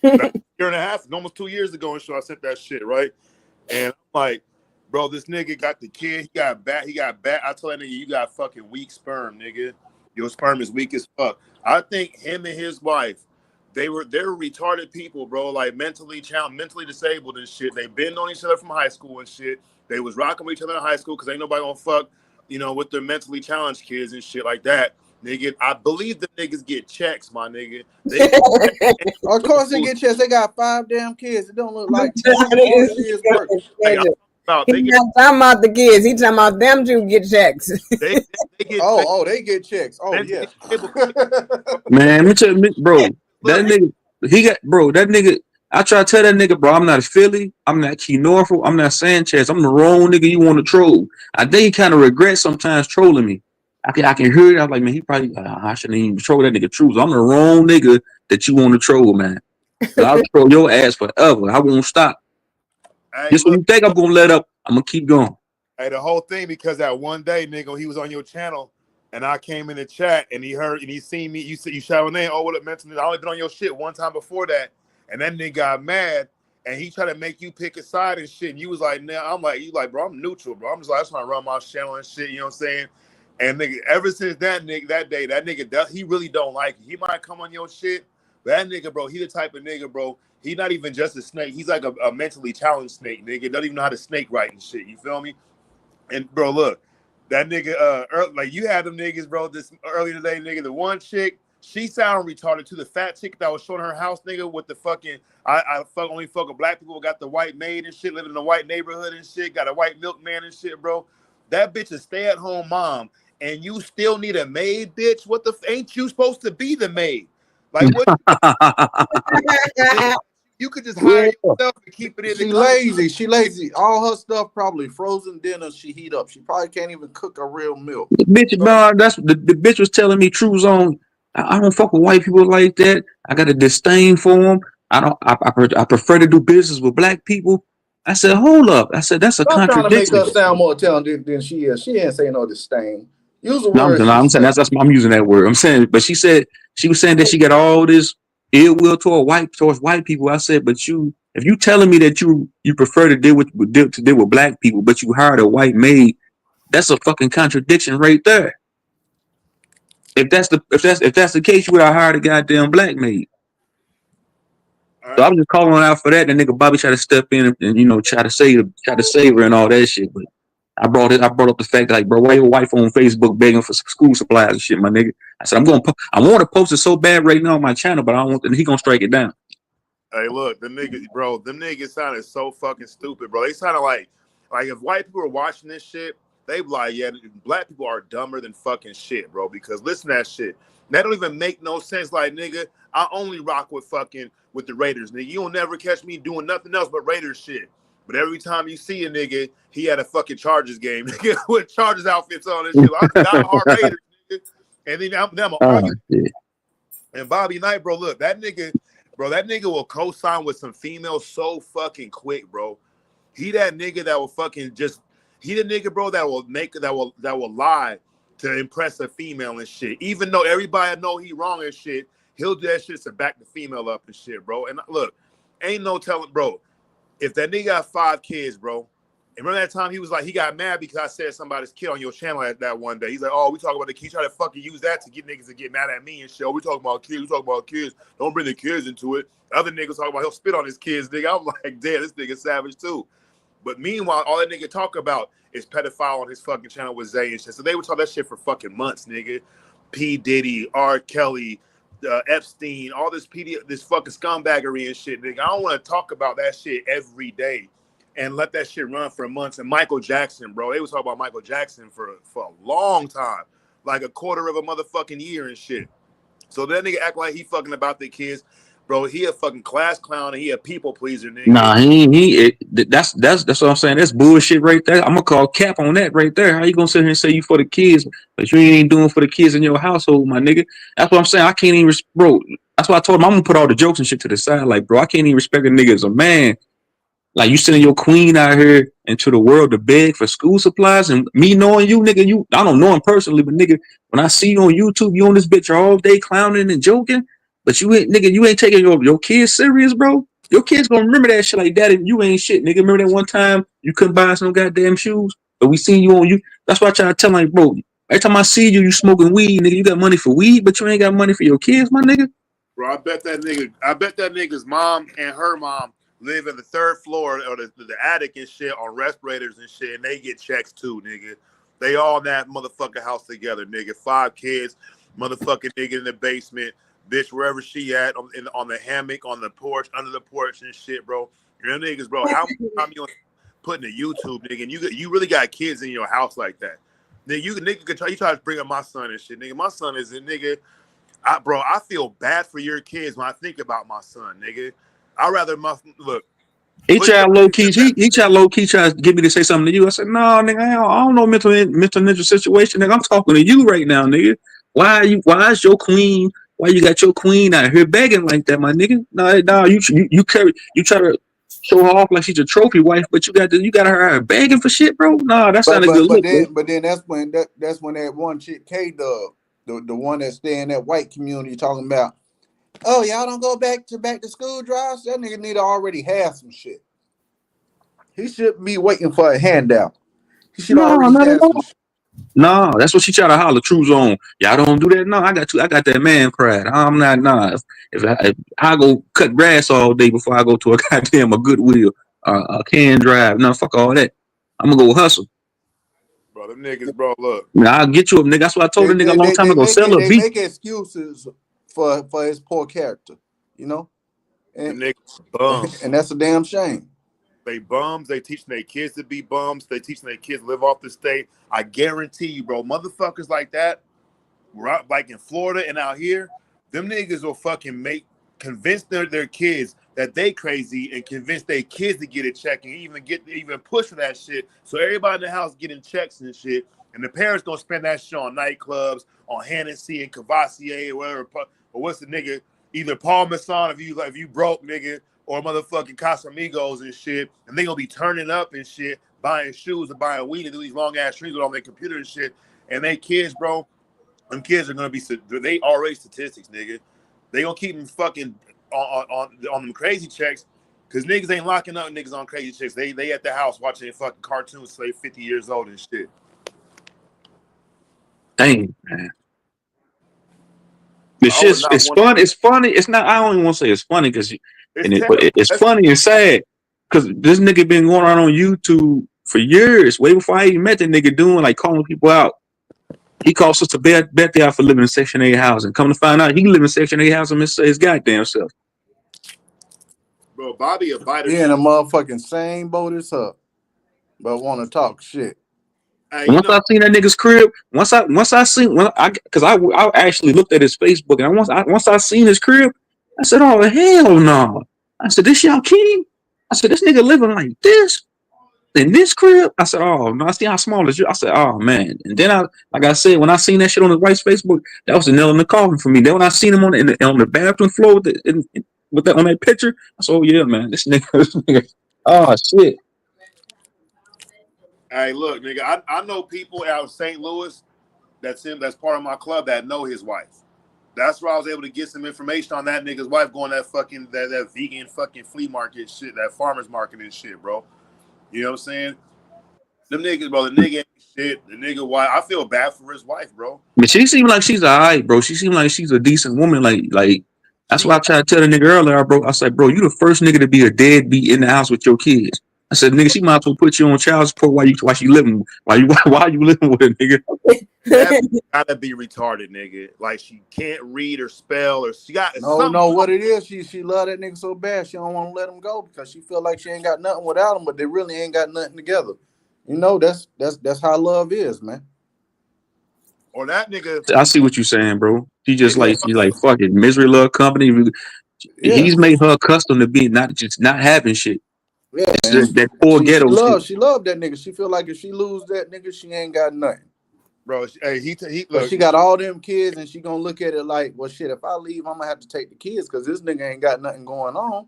About a year and a half, almost 2 years ago and so I sent that shit, right? And I'm like, bro, this nigga got the kid, he got bat. I told that nigga, you got fucking weak sperm, nigga. Your sperm is weak as fuck. I think him and his wife, they're retarded people, bro, like mentally challenged, mentally disabled and shit. They've been on each other from high school and shit. They was rocking with each other in high school because ain't nobody gonna fuck, with their mentally challenged kids and shit like that. Nigga, I believe the niggas get checks, my nigga. They Of course they get checks. They got 5 damn kids. It don't look like all she is work. like, He's not talking about the kids. He's talking about them two get checks. They get they get checks. Oh yeah. Man, let me tell you, bro, that nigga, that nigga, I try to tell that nigga, bro, I'm not a Philly, I'm not Key Norfolk, I'm not Sanchez, I'm the wrong nigga you want to troll. I think he kind of regrets sometimes trolling me. I can hear it. I was like, man, he probably, I shouldn't even troll that nigga Truth. I'm the wrong nigga that you want to troll, man. I'll troll your ass forever. I won't stop. Hey, Just when you think I'm gonna let up, I'm gonna keep going. Hey, the whole thing because that one day, nigga, he was on your channel and I came in the chat and he heard and he seen me. You said you shout my name. Oh, what up, mentioned? I only been on your shit one time before that, and that nigga got mad and he tried to make you pick a side and shit. And you was like, nah, I'm like, you like, bro, I'm neutral, bro. I'm just like, I just want to run my channel and shit. You know what I'm saying? And nigga, ever since that nigga, that day, that nigga, he really don't like it. He might come on your shit, but that nigga, bro, he the type of nigga, bro. He not even just a snake. He's like a mentally challenged snake, nigga. Doesn't even know how to snake right and shit. You feel me? And bro, look, that nigga, like you had them niggas, bro. This earlier today, nigga. The one chick, she sounded retarded too. The fat chick that was showing her house, nigga, with the fucking, I only fuck with black people. Got the white maid and shit, living in a white neighborhood and shit. Got a white milkman and shit, bro. That bitch is stay-at-home mom, and you still need a maid, bitch. What the? Ain't you supposed to be the maid? Like what? You could just hire yourself and keep it in. She lazy. She lazy. All her stuff probably frozen dinner. She heat up. She probably can't even cook a real milk. The bitch, no, that's the bitch was telling me True Zone. I don't fuck with white people like that. I got a disdain for them. I prefer to do business with black people. I said, hold up. I said, that's a contradiction. Trying to make her sound more talented than she is. She ain't saying no disdain. Use the no, word. I'm saying I'm using that word. I'm saying, but she was saying that she got all this ill will towards white people. I said, but if you telling me that you prefer to deal with black people, but you hired a white maid, that's a fucking contradiction right there. If that's the case, you would have hired a goddamn black maid. Right. So I'm just calling out for that. The nigga Bobby tried to step in and try to save her and all that shit. But I brought up the fact that, like, bro, why your wife on Facebook begging for school supplies and shit, my nigga? I said I want to post it so bad right now on my channel, but I don't want. And he gonna strike it down. Hey, look, them niggas sounded so fucking stupid, bro. They sounded like if white people are watching this shit, they be like, yeah, black people are dumber than fucking shit, bro. Because listen to that shit. That don't even make no sense. Like, nigga, I only rock with the Raiders, nigga. You'll never catch me doing nothing else but Raiders shit. But every time you see a nigga, he had a fucking Chargers game, nigga, with Chargers outfits on and shit. I'm not hard Raiders, nigga. And then I'm argue. And Bobby Knight, bro, look, that nigga will co-sign with some females so fucking quick, bro. He that nigga that will fucking he the nigga, bro, that will lie to impress a female and shit. Even though everybody know he wrong and shit, he'll do that shit to back the female up and shit, bro. And look, ain't no telling, bro. If that nigga got 5 kids, bro, And remember that time he was like, he got mad because I said somebody's kid on your channel at that one day. He's like, oh, we talking about the kids. Try to fucking use that to get niggas to get mad at me and shit. Oh, we talking about kids. We talking about kids. Don't bring the kids into it. Other niggas talking about he'll spit on his kids, nigga. I'm like, damn, this nigga savage too. But meanwhile, all that nigga talk about is pedophile on his fucking channel with Zay and shit. So they would talk that shit for fucking months, nigga. P. Diddy, R. Kelly, Epstein, all this fucking scumbaggery and shit, nigga. I don't want to talk about that shit every day and let that shit run for months. And Michael Jackson, bro, they was talking about Michael Jackson for a long time, like a quarter of a motherfucking year and shit. So that nigga act like he fucking about the kids. Bro, he a fucking class clown and he a people pleaser, nigga. Nah, that's what I'm saying. That's bullshit right there. I'm gonna call cap on that right there. How you gonna sit here and say you for the kids, but you ain't doing for the kids in your household, my nigga? That's what I'm saying. I can't even, bro. That's why I told him I'm gonna put all the jokes and shit to the side. Like, bro, I can't even respect a nigga as a man. Like, you sending your queen out here into the world to beg for school supplies, and me knowing you, nigga, I don't know him personally, but nigga, when I see you on YouTube, you on this bitch all day clowning and joking, but you ain't taking your kids serious, bro. Your kids gonna remember that shit like that, and you ain't shit, nigga. Remember that one time you couldn't buy some goddamn shoes, but we seen you on you. That's why I try to tell like, bro, every time I see you, you smoking weed, nigga. You got money for weed, but you ain't got money for your kids, my nigga. Bro, I bet that nigga's mom and her mom live in the third floor or the attic and shit on respirators and shit, and they get checks too, nigga. They all in that motherfucking house together, nigga. 5 kids, motherfucking nigga in the basement, bitch, wherever she at, on the hammock, on the porch, under the porch and shit, bro. You know, niggas, bro, how much time you putting to YouTube, nigga, and you really got kids in your house like that? Nigga, you try to bring up my son and shit, nigga. My son is a nigga. Bro, I feel bad for your kids when I think about my son, nigga. I'd rather look. He tried low key. He tried low key. Tried to get me to say something to you. I said, no, nigga, I don't know mental ninja situation, nigga. I'm talking to you right now, nigga. Why is your queen? Why you got your queen out here begging like that, my nigga? No, you try to show her off like she's a trophy wife, but you got her begging for shit, bro. No, that's not a good look. But then that's when that one chick K-Dub, the one that stay in that white community talking about, oh, y'all don't go back to school drives? That nigga need to already have some shit. He shouldn't be waiting for a handout. He should already have some shit. No, that's what she try to holler truths on. Y'all don't do that. No, I got that man pride. I'm not. Nah, if I go cut grass all day before I go to a Goodwill, a Can Drive. No, fuck all that. I'm gonna go hustle. Bro, them niggas, bro, look. Now, I'll get you a nigga. That's what I told the nigga a long time ago. Sell a beat. They make excuses for his poor character, you know? And, niggas bums. And that's a damn shame. They bums. They teaching their kids to be bums. They teaching their kids to live off the state. I guarantee you, bro, motherfuckers like that, like in Florida and out here, them niggas will fucking convince their kids that they crazy and convince their kids to get a check and even push for that shit. So everybody in the house getting checks and shit, and the parents gonna spend that shit on nightclubs, on Hennessy and Cavassier or whatever. Or what's the nigga? Either Paul Masson if you broke, nigga, or motherfucking Casamigos and shit, and they gonna be turning up and shit, buying shoes and buying weed and do these long ass streams on their computer and shit. And they kids, bro, them kids are gonna be they already statistics, nigga. They gonna keep them fucking on them crazy checks, cause niggas ain't locking up niggas on crazy checks. They at the house watching fucking cartoons till they 50 years old and shit. Dang, man. It's fun. It's funny. It's not. I don't even want to say it's funny because it's funny and sad because this nigga been going on YouTube for years, way before I even met that nigga, doing like calling people out. He called Sister Betty out for living in Section 8 housing. Come to find out, he live in Section 8 housing his goddamn self. Bro, Bobby a biter. He in a motherfucking same boat as her, but want to talk shit. Once I seen that nigga's crib, once I seen because I actually looked at his Facebook, and once I seen his crib, I said, oh hell no. I said, this y'all king? I said, this nigga living like this in this crib? I said, oh no, I see how small is you. I said, oh man. And then like I said, when I seen that shit on his wife's Facebook, that was the nail in the coffin for me. Then when I seen him on the bathroom floor on that picture, I said, oh yeah, man, this nigga, oh shit. Hey, look, nigga, I know people out of St. Louis that's part of my club that know his wife. That's where I was able to get some information on that nigga's wife going that fucking that vegan fucking flea market shit, that farmer's market and shit, bro. You know what I'm saying? Them niggas, bro. The nigga ain't shit. The nigga, why? I feel bad for his wife, bro. But she seemed like she's alright, bro. She seemed like she's a decent woman. Like that's why I tried to tell the nigga earlier, bro. I said, bro, you the first nigga to be a deadbeat in the house with your kids. I said, nigga, she might as well put you on child support while she living while you living with a nigga. That gotta be retarded, nigga. Like she can't read or spell or she got no. What it is? She love that nigga so bad she don't want to let him go because she feel like she ain't got nothing without him, but they really ain't got nothing together. You know, that's how love is, man. Or that nigga. I see what you're saying, bro. She just she's like fucking misery love company. Yeah. He's made her accustomed to being not having shit. Yeah, that poor ghetto shit. She love that nigga. She feel like if she lose that nigga, she ain't got nothing. Bro, he look. She got all them kids, and she gonna look at it like, well, shit. If I leave, I'm gonna have to take the kids because this nigga ain't got nothing going on.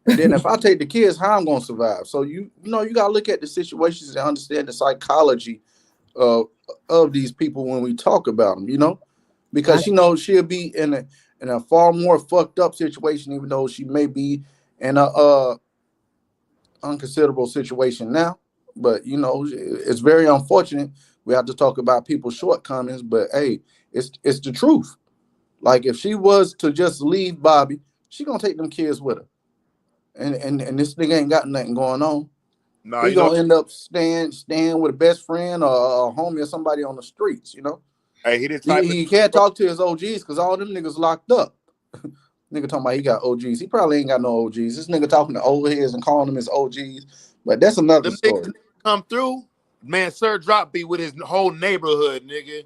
And then if I take the kids, how I'm gonna survive? So you gotta look at the situations and understand the psychology of these people when we talk about them. You know, because she knows she'll be in a far more fucked up situation, even though she may be in a unconsiderable situation now. But you know, it's very unfortunate. We have to talk about people's shortcomings, but hey, it's the truth. Like if she was to just leave Bobby, she gonna take them kids with her, and this nigga ain't got nothing going on. Nah, he gonna end up staying with a best friend or a homie or somebody on the streets. You know, hey, he can't talk to his OGs because all them niggas locked up. Nigga talking about he got OGs. He probably ain't got no OGs. This nigga talking to old heads and calling them his OGs, but that's another story. Niggas come through. Man, Sir Drop be with his whole neighborhood, nigga.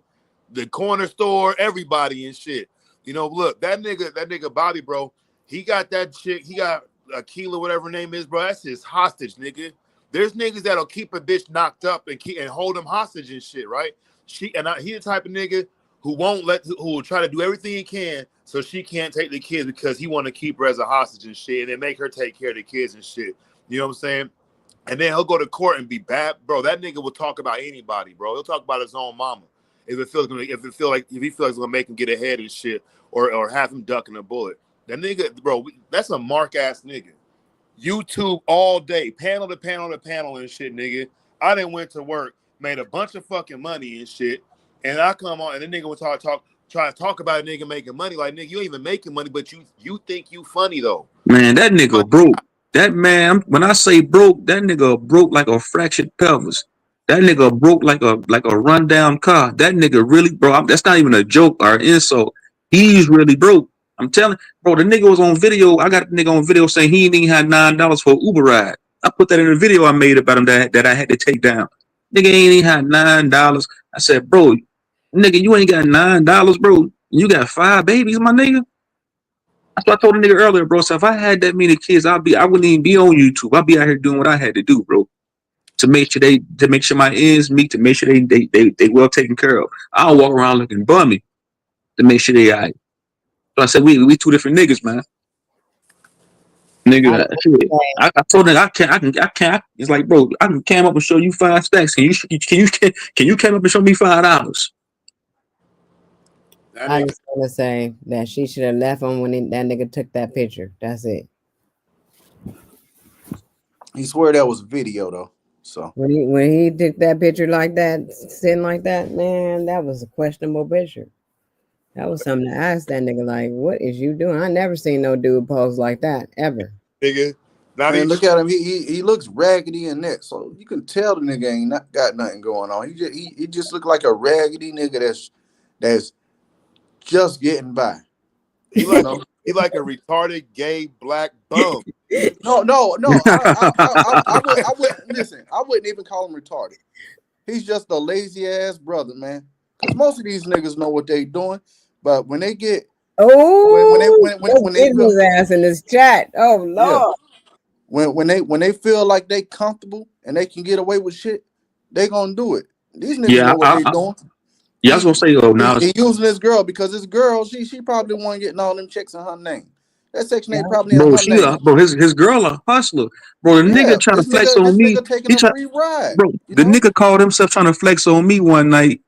The corner store, everybody and shit. You know, look, that nigga Bobby, bro, he got that chick, he got Akila, whatever her name is, bro. That's his hostage, nigga. There's niggas that'll keep a bitch knocked up and hold them hostage and shit, right? He the type of nigga who will try to do everything he can so she can't take the kids because he want to keep her as a hostage and shit, and then make her take care of the kids and shit. You know what I'm saying? And then he'll go to court and be bad, bro. That nigga will talk about anybody, bro. He'll talk about his own mama if he feels like it's gonna make him get ahead and shit, or have him ducking a bullet. That nigga, bro, that's a mark ass nigga. YouTube all day, panel to panel to panel and shit, nigga. I done went to work, made a bunch of fucking money and shit, and I come on and the nigga will try to talk about a nigga making money. Like, nigga, you ain't even making money, but you think you funny though. Man, that nigga broke. That man, when I say broke, that nigga broke like a fractured pelvis. That nigga broke like a rundown car. That nigga really, bro. That's not even a joke or insult. He's really broke. I'm telling, bro. The nigga was on video. I got the nigga on video saying he ain't even had $9 for an Uber ride. I put that in a video I made about him that I had to take down. Nigga ain't even had $9. I said, bro, nigga, you ain't got $9, bro. You got 5 babies, my nigga. That's what I told the nigga earlier, bro. So if I had that many kids, I wouldn't even be on YouTube. I'd be out here doing what I had to do, bro, to make sure my ends meet, to make sure they well taken care of. I don't walk around looking bummy to make sure they all right. So I said we two different niggas, man. Nigga, I told him I can't. It's like, bro, I can come up and show you 5 stacks. Can you come up and show me $5? I just want to say that she should have left him when that nigga took that picture. That's it. He swear that was video though. So when he took that picture like that, sitting like that, man, that was a questionable picture. That was something to ask that nigga. Like, what is you doing? I never seen no dude pose like that ever. Nigga, man, look at him. He looks raggedy in that, so you can tell the nigga ain't got nothing going on. He just look like a raggedy nigga that's just getting by. He like a retarded gay black bum. No. I wouldn't listen. I wouldn't even call him retarded. He's just a lazy ass brother, man. Because most of these niggas know what they doing, but when they get when they his ass in this chat, oh lord. Yeah. When they feel like they comfortable and they can get away with shit, they gonna do it. These niggas know what they doing. Yeah, I was gonna say, now he using this girl because this girl, she probably wasn't getting all them checks in her name. That Section 8 probably in her name. Bro, his girl a hustler. Bro, the nigga trying to flex on me. Taking a free ride. Bro, the nigga called himself trying to flex on me one night.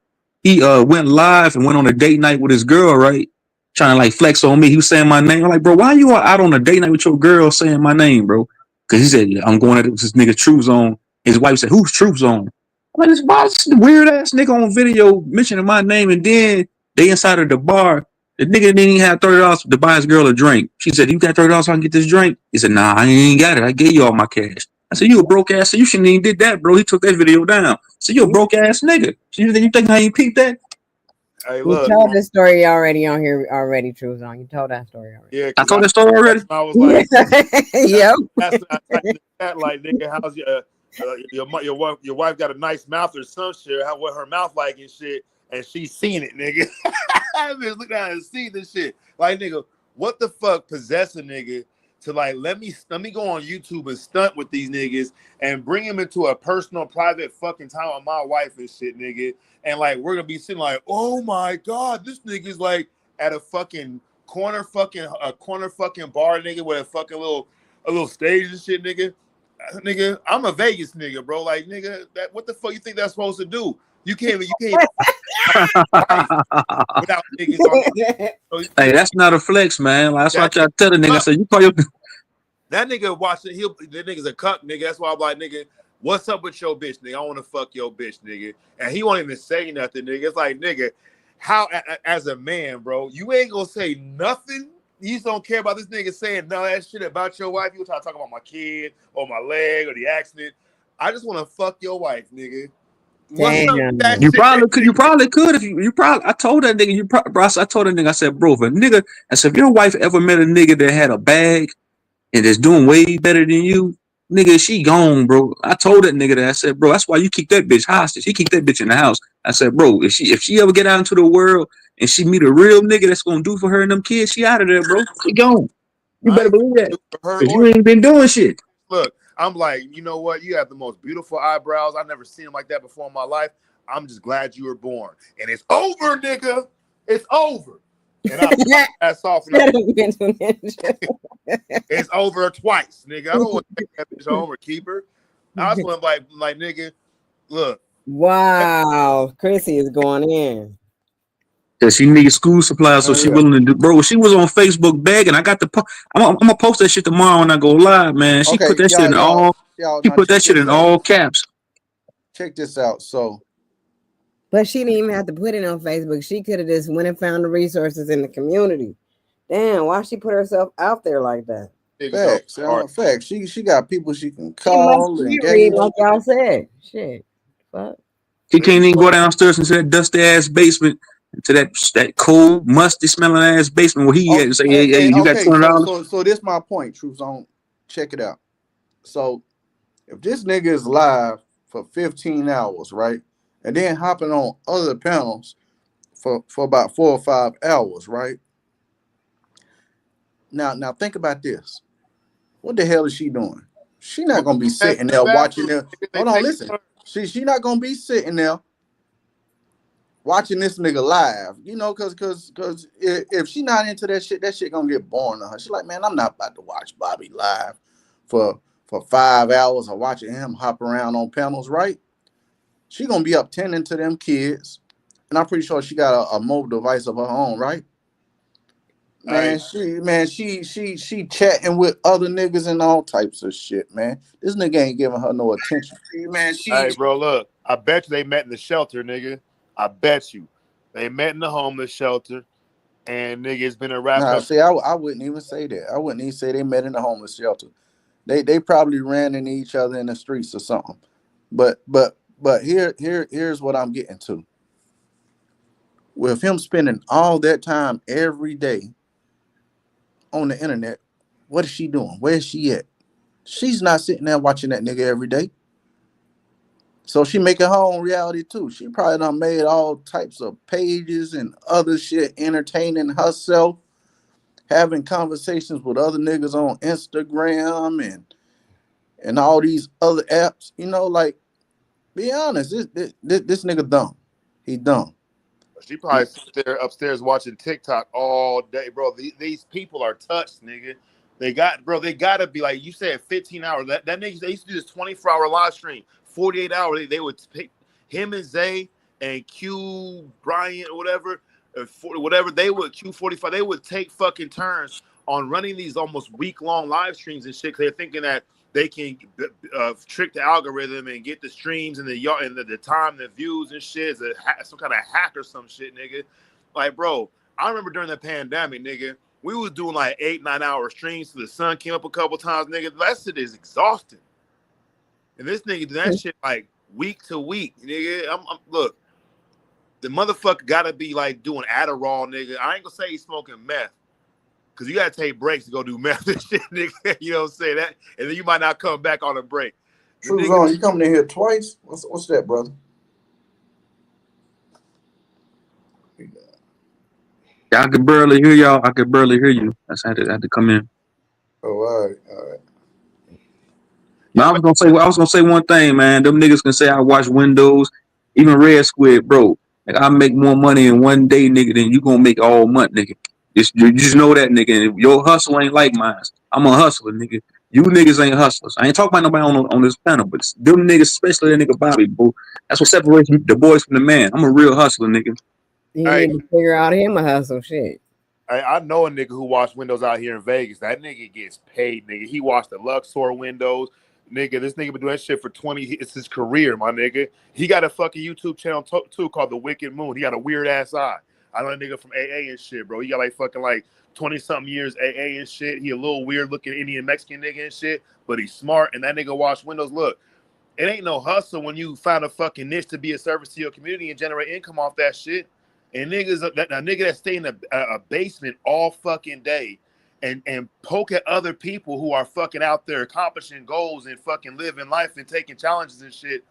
He went live and went on a date night with his girl, right? Trying to like flex on me. He was saying my name. I'm like, bro, why you out on a date night with your girl saying my name, bro? Because he said, I'm going at this nigga True Zone. His wife said, who's True Zone? Like, why is this weird ass nigga on video mentioning my name, and then they inside of the bar. The nigga didn't even have $30 to buy his girl a drink. She said, "You got $30 so I can get this drink?" He said, "Nah, I ain't got it. I gave you all my cash." I said, "You a broke ass, so you shouldn't even did that, bro." He took that video down. So you a broke ass nigga. So you think how you peep that? Hey, You look. told this story already on here already, True Zone. You told that story already. Yeah, I because told that story already. I was like, Yep. I typed in the chat like, nigga, how's your wife got a nice mouth or some shit? How what her mouth like and shit? And she's seen it, nigga. I just look down and see this shit. Like, nigga, what the fuck possess a nigga to like let me go on YouTube and stunt with these niggas and bring him into a personal, private fucking time with my wife and shit, nigga. And like we're gonna be sitting like, oh my god, this nigga's like at a fucking corner fucking bar, nigga, with a little stage and shit, nigga. Nigga, I'm a Vegas nigga, bro. Like, nigga, that what the fuck you think that's supposed to do? You can't wife without niggas on. So, Hey, that's not a flex, man. Like, that's why I try to tell the nigga. I said, "You call your." That nigga watching, that nigga's a cuck, nigga. That's why I'm like, nigga, what's up with your bitch, nigga? I want to fuck your bitch, nigga. And he won't even say nothing, nigga. It's like, nigga, how as a man, bro, you ain't gonna say nothing. You just don't care about this nigga saying none of that shit about your wife. You try to talk about my kid or my leg or the accident. I just want to fuck your wife, nigga. What's up with that You shit? probably could if you probably. I told that nigga bro. I told that nigga. I said, bro, if a nigga, I said, if your wife ever met a nigga that had a bag and is doing way better than you, nigga, she gone, bro. I told that nigga that. I said, bro, that's why you keep that bitch hostage. He keep that bitch in the house. I said, bro, if she ever get out into the world and she meet a real nigga that's gonna do for her and them kids, she out of there, bro. She gone. You better believe that. Cause you ain't been doing shit. Look, I'm like, you know what? You have the most beautiful eyebrows. I've never seen them like that before in my life. I'm just glad you were born. And it's over, nigga. It's over. And I ass off. It's over twice, nigga. I don't want to take that bitch home or keep her. I just want to like, nigga, look. Wow, Chrissy is going in. Cause she needs school supplies, so she willing to do. Bro, she was on Facebook begging. I got the. I'm gonna post that shit tomorrow when I go live, man. She put that shit in all. She put that shit in all caps. Check this out. So, but she didn't even have to put it on Facebook. She could have just went and found the resources in the community. Damn, why she put herself out there like that? Facts, facts. She got people she can call and read like y'all said. Shit, fuck. She can't even go downstairs into that dusty ass basement, to that cold, musty smelling ass basement where he had and say, hey, you got $20. So this is my point, Truth Zone. Check it out. So if this nigga is live for 15 hours, right, and then hopping on other panels for about 4 or 5 hours, right? Now think about this. What the hell is she doing? She not gonna be sitting there watching them. Hold on, listen. She not gonna be sitting there watching this nigga live, you know, cause if she not into that shit gonna get boring to her. She's like, man, I'm not about to watch Bobby live for 5 hours or watching him hop around on panels, right? She gonna be up tending to them kids, and I'm pretty sure she got a mobile device of her own, right? Man, she chatting with other niggas and all types of shit, man. This nigga ain't giving her no attention. Man, hey, bro, look, I bet you they met in the shelter, nigga. I bet you they met in the homeless shelter, and nigga, it's been a wrap up. See, I wouldn't even say that. I wouldn't even say they met in the homeless shelter. They probably ran into each other in the streets or something. But here's what I'm getting to. With him spending all that time every day on the internet, what is she doing? Where is she at? She's not sitting there watching that nigga every day. So she making her own reality too. She probably done made all types of pages and other shit, entertaining herself, having conversations with other niggas on Instagram and all these other apps. You know, like, be honest, this nigga dumb. He dumb. She probably sit there upstairs watching TikTok all day, bro. These people are touched, nigga. They gotta be like you said, 15 hours. That niggas, they used to do this 24-hour live stream, 48 hours. They would pick him and Zay and Q Bryant or whatever. They would Q45. They would take fucking turns on running these almost week-long live streams and shit. Cause they're thinking that they can trick the algorithm and get the streams and the time, the views and shit. Some kind of hack or some shit, nigga. Like, bro, I remember during the pandemic, nigga, we was doing like 8-9 hour streams till the sun came up a couple times, nigga. That shit is exhausting. And this nigga do that shit like week to week, nigga. Look, the motherfucker gotta be like doing Adderall, nigga. I ain't gonna say he's smoking meth, cause you gotta take breaks to go do meth and shit, nigga. You know what I'm saying? That, and then you might not come back on a break. True Zone, you coming in here twice? What's that, brother? I could barely hear y'all. I could barely hear you. I had to come in. Oh, all right. But I was gonna say one thing, man. Them niggas can say I watch Windows, even Red Squid, bro. Like I make more money in one day, nigga, than you gonna make all month, nigga. You just know that, nigga. And your hustle ain't like mine. I'm a hustler, nigga. You niggas ain't hustlers. I ain't talking about nobody on this panel, but them niggas, especially that nigga Bobby, bro. That's what separates the boys from the man. I'm a real hustler, nigga. You need to figure out him a hustle shit. I know a nigga who washed windows out here in Vegas. That nigga gets paid, nigga. He washed the Luxor windows. Nigga, this nigga been doing that shit for 20. It's his career, my nigga. He got a fucking YouTube channel too called The Wicked Moon. He got a weird ass eye. I know a nigga from AA and shit, bro. He got like fucking like 20-something years AA and shit. He a little weird looking Indian Mexican nigga and shit, but he's smart. And that nigga washed windows. Look, it ain't no hustle when you find a fucking niche to be a service to your community and generate income off that shit. And niggas, a nigga that stay in a basement all fucking day and poke at other people who are fucking out there accomplishing goals and fucking living life and taking challenges and shit.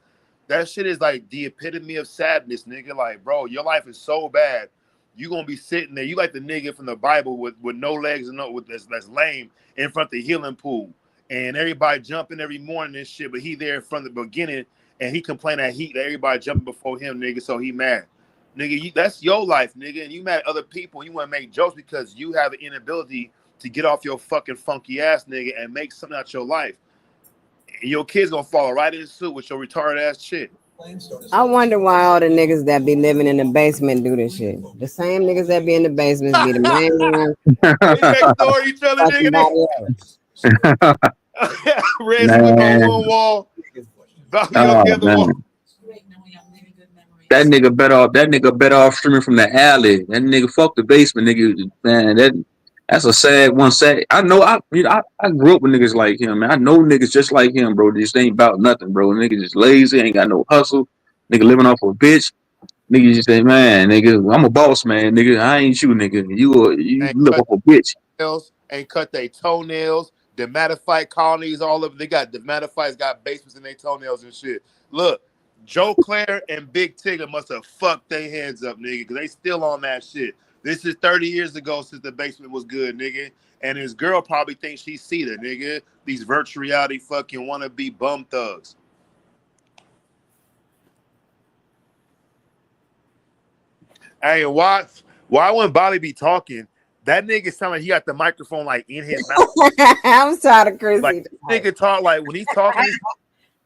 That shit is like the epitome of sadness, nigga. Like, bro, your life is so bad. You gonna be sitting there. You like the nigga from the Bible with no legs and that's lame in front of the healing pool. And everybody jumping every morning and shit, but he there from the beginning and he complain that everybody jumping before him, nigga, so he mad. Nigga, that's your life, nigga, and you mad at other people and you want to make jokes because you have an inability to get off your fucking funky ass, nigga, and make something out your life. And your kids gonna fall right in suit with your retarded ass shit. I wonder why all the niggas that be living in the basement do this shit. The same niggas that be in the basements be the main ones. They next door each other, nigga. Red Squid on one wall. Bobby on the other wall. That nigga better off streaming from the alley. That nigga fuck the basement, nigga. Man, that's a sad one. Sad. I know. I grew up with niggas like him, man. I know niggas just like him, bro. Just ain't about nothing, bro. Nigga just lazy, ain't got no hustle. Nigga living off a bitch. Nigga just say, man, nigga, I'm a boss, man. Nigga, I ain't you, nigga. You live off a bitch. Ain't cut their toenails. Dermatophyte colonies, all of them. They got dermatophytes, got basements in their toenails and shit. Look. Joe Claire and Big Tigger must have fucked their heads up, nigga, because they still on that shit. This is 30 years ago since the basement was good, nigga. And his girl probably thinks she's Cedar, nigga. These virtual reality fucking wannabe bum thugs. Hey, why when Bobby be talking, that nigga sound like he got the microphone like in his mouth. I'm tired of crazy. Like, nigga talk like when he's talking.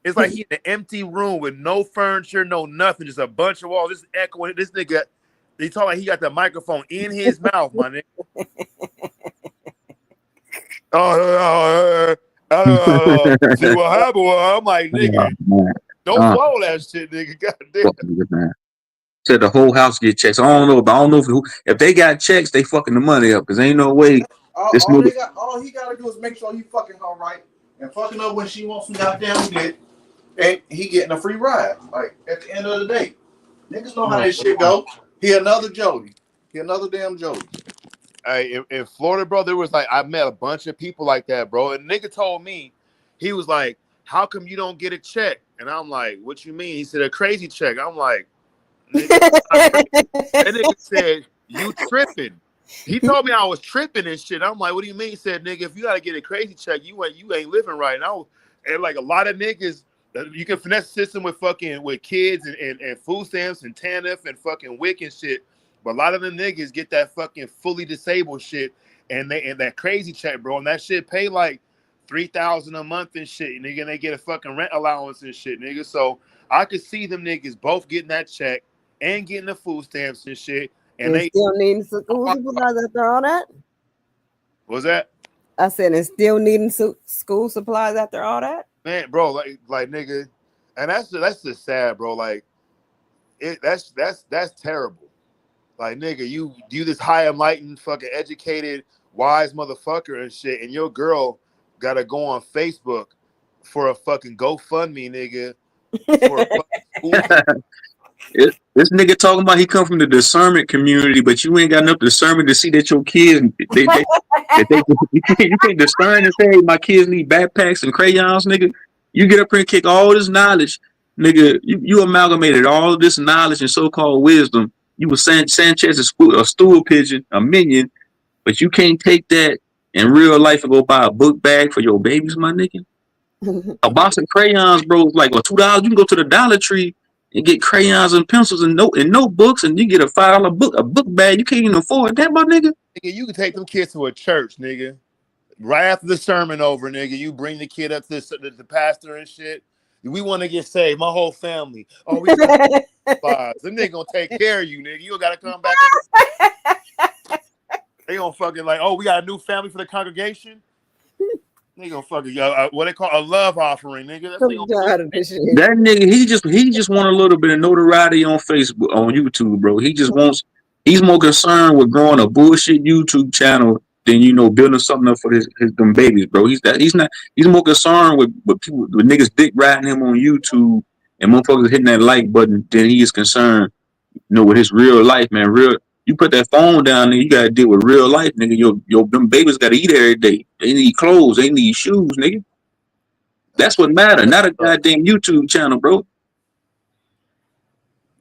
It's like he in an empty room with no furniture, no nothing, just a bunch of walls, just echoing. This nigga, they talk like he got the microphone in his mouth, my nigga. See what happened? Well, I'm like, nigga, don't follow that shit, nigga. Goddamn. Said the whole house get checks. I don't know if they got checks, they fucking the money up because ain't no way. All he gotta do is make sure he fucking her right and fucking up when she wants some goddamn dick. And he getting a free ride. Like at the end of the day, niggas know how this shit go. He another Jody. He another damn Jody. Hey, in Florida, bro, there was like I met a bunch of people like that, bro. And nigga told me, he was like, "How come you don't get a check?" And I'm like, "What you mean?" He said, "A crazy check." I'm like, nigga, that nigga said, "You tripping?" He told me I was tripping and shit. I'm like, "What do you mean?" He said, "Nigga, if you gotta get a crazy check, you ain't living right." And like a lot of niggas. You can finesse the system with kids and food stamps and TANF and fucking WIC and shit. But a lot of them niggas get that fucking fully disabled shit and that crazy check, bro. And that shit pay like $3,000 a month and shit. Nigga, and they get a fucking rent allowance and shit, nigga. So I could see them niggas both getting that check and getting the food stamps and shit. And they still need school supervisor after all that. What was that? I said, and still needing school supplies after all that. Man, bro, like nigga, and that's just sad, bro. Like that's terrible. Like nigga, you this high enlightened, fucking educated, wise motherfucker and shit, and your girl gotta go on Facebook for a fucking GoFundMe, nigga, for a fucking school. This nigga talking about he come from the discernment community, but you ain't got enough discernment to see that your kids you can't discern and say, hey, my kids need backpacks and crayons, nigga. You get up here and kick all this knowledge, nigga. You amalgamated all of this knowledge and so-called wisdom. You were Sanchez a stool pigeon, a minion, but you can't take that in real life and go buy a book bag for your babies, my nigga. A box of crayons, bro, is like $2. You can go to the Dollar Tree and get crayons and pencils and notebooks, and you get a $5 book bag. You can't even afford that, my nigga. Nigga, you can take them kids to a church, nigga. Right after the sermon over, nigga, you bring the kid up to the pastor and shit. We want to get saved, my whole family. Oh, we got them nigga gonna take care of you, nigga. You gotta come back. They gonna fucking like, oh, we got a new family for the congregation. They gonna fucking what they call a love offering, nigga. That's that nigga, he just want a little bit of notoriety on Facebook, on YouTube, bro. He's more concerned with growing a bullshit YouTube channel than building something up for his them babies, bro. He's more concerned with people with niggas dick riding him on YouTube and motherfuckers hitting that like button than he is concerned, with his real life, man. You put that phone down there, you gotta deal with real life, nigga. Them babies gotta eat every day. They need clothes, they need shoes, nigga. That's what matters, not a goddamn YouTube channel, bro.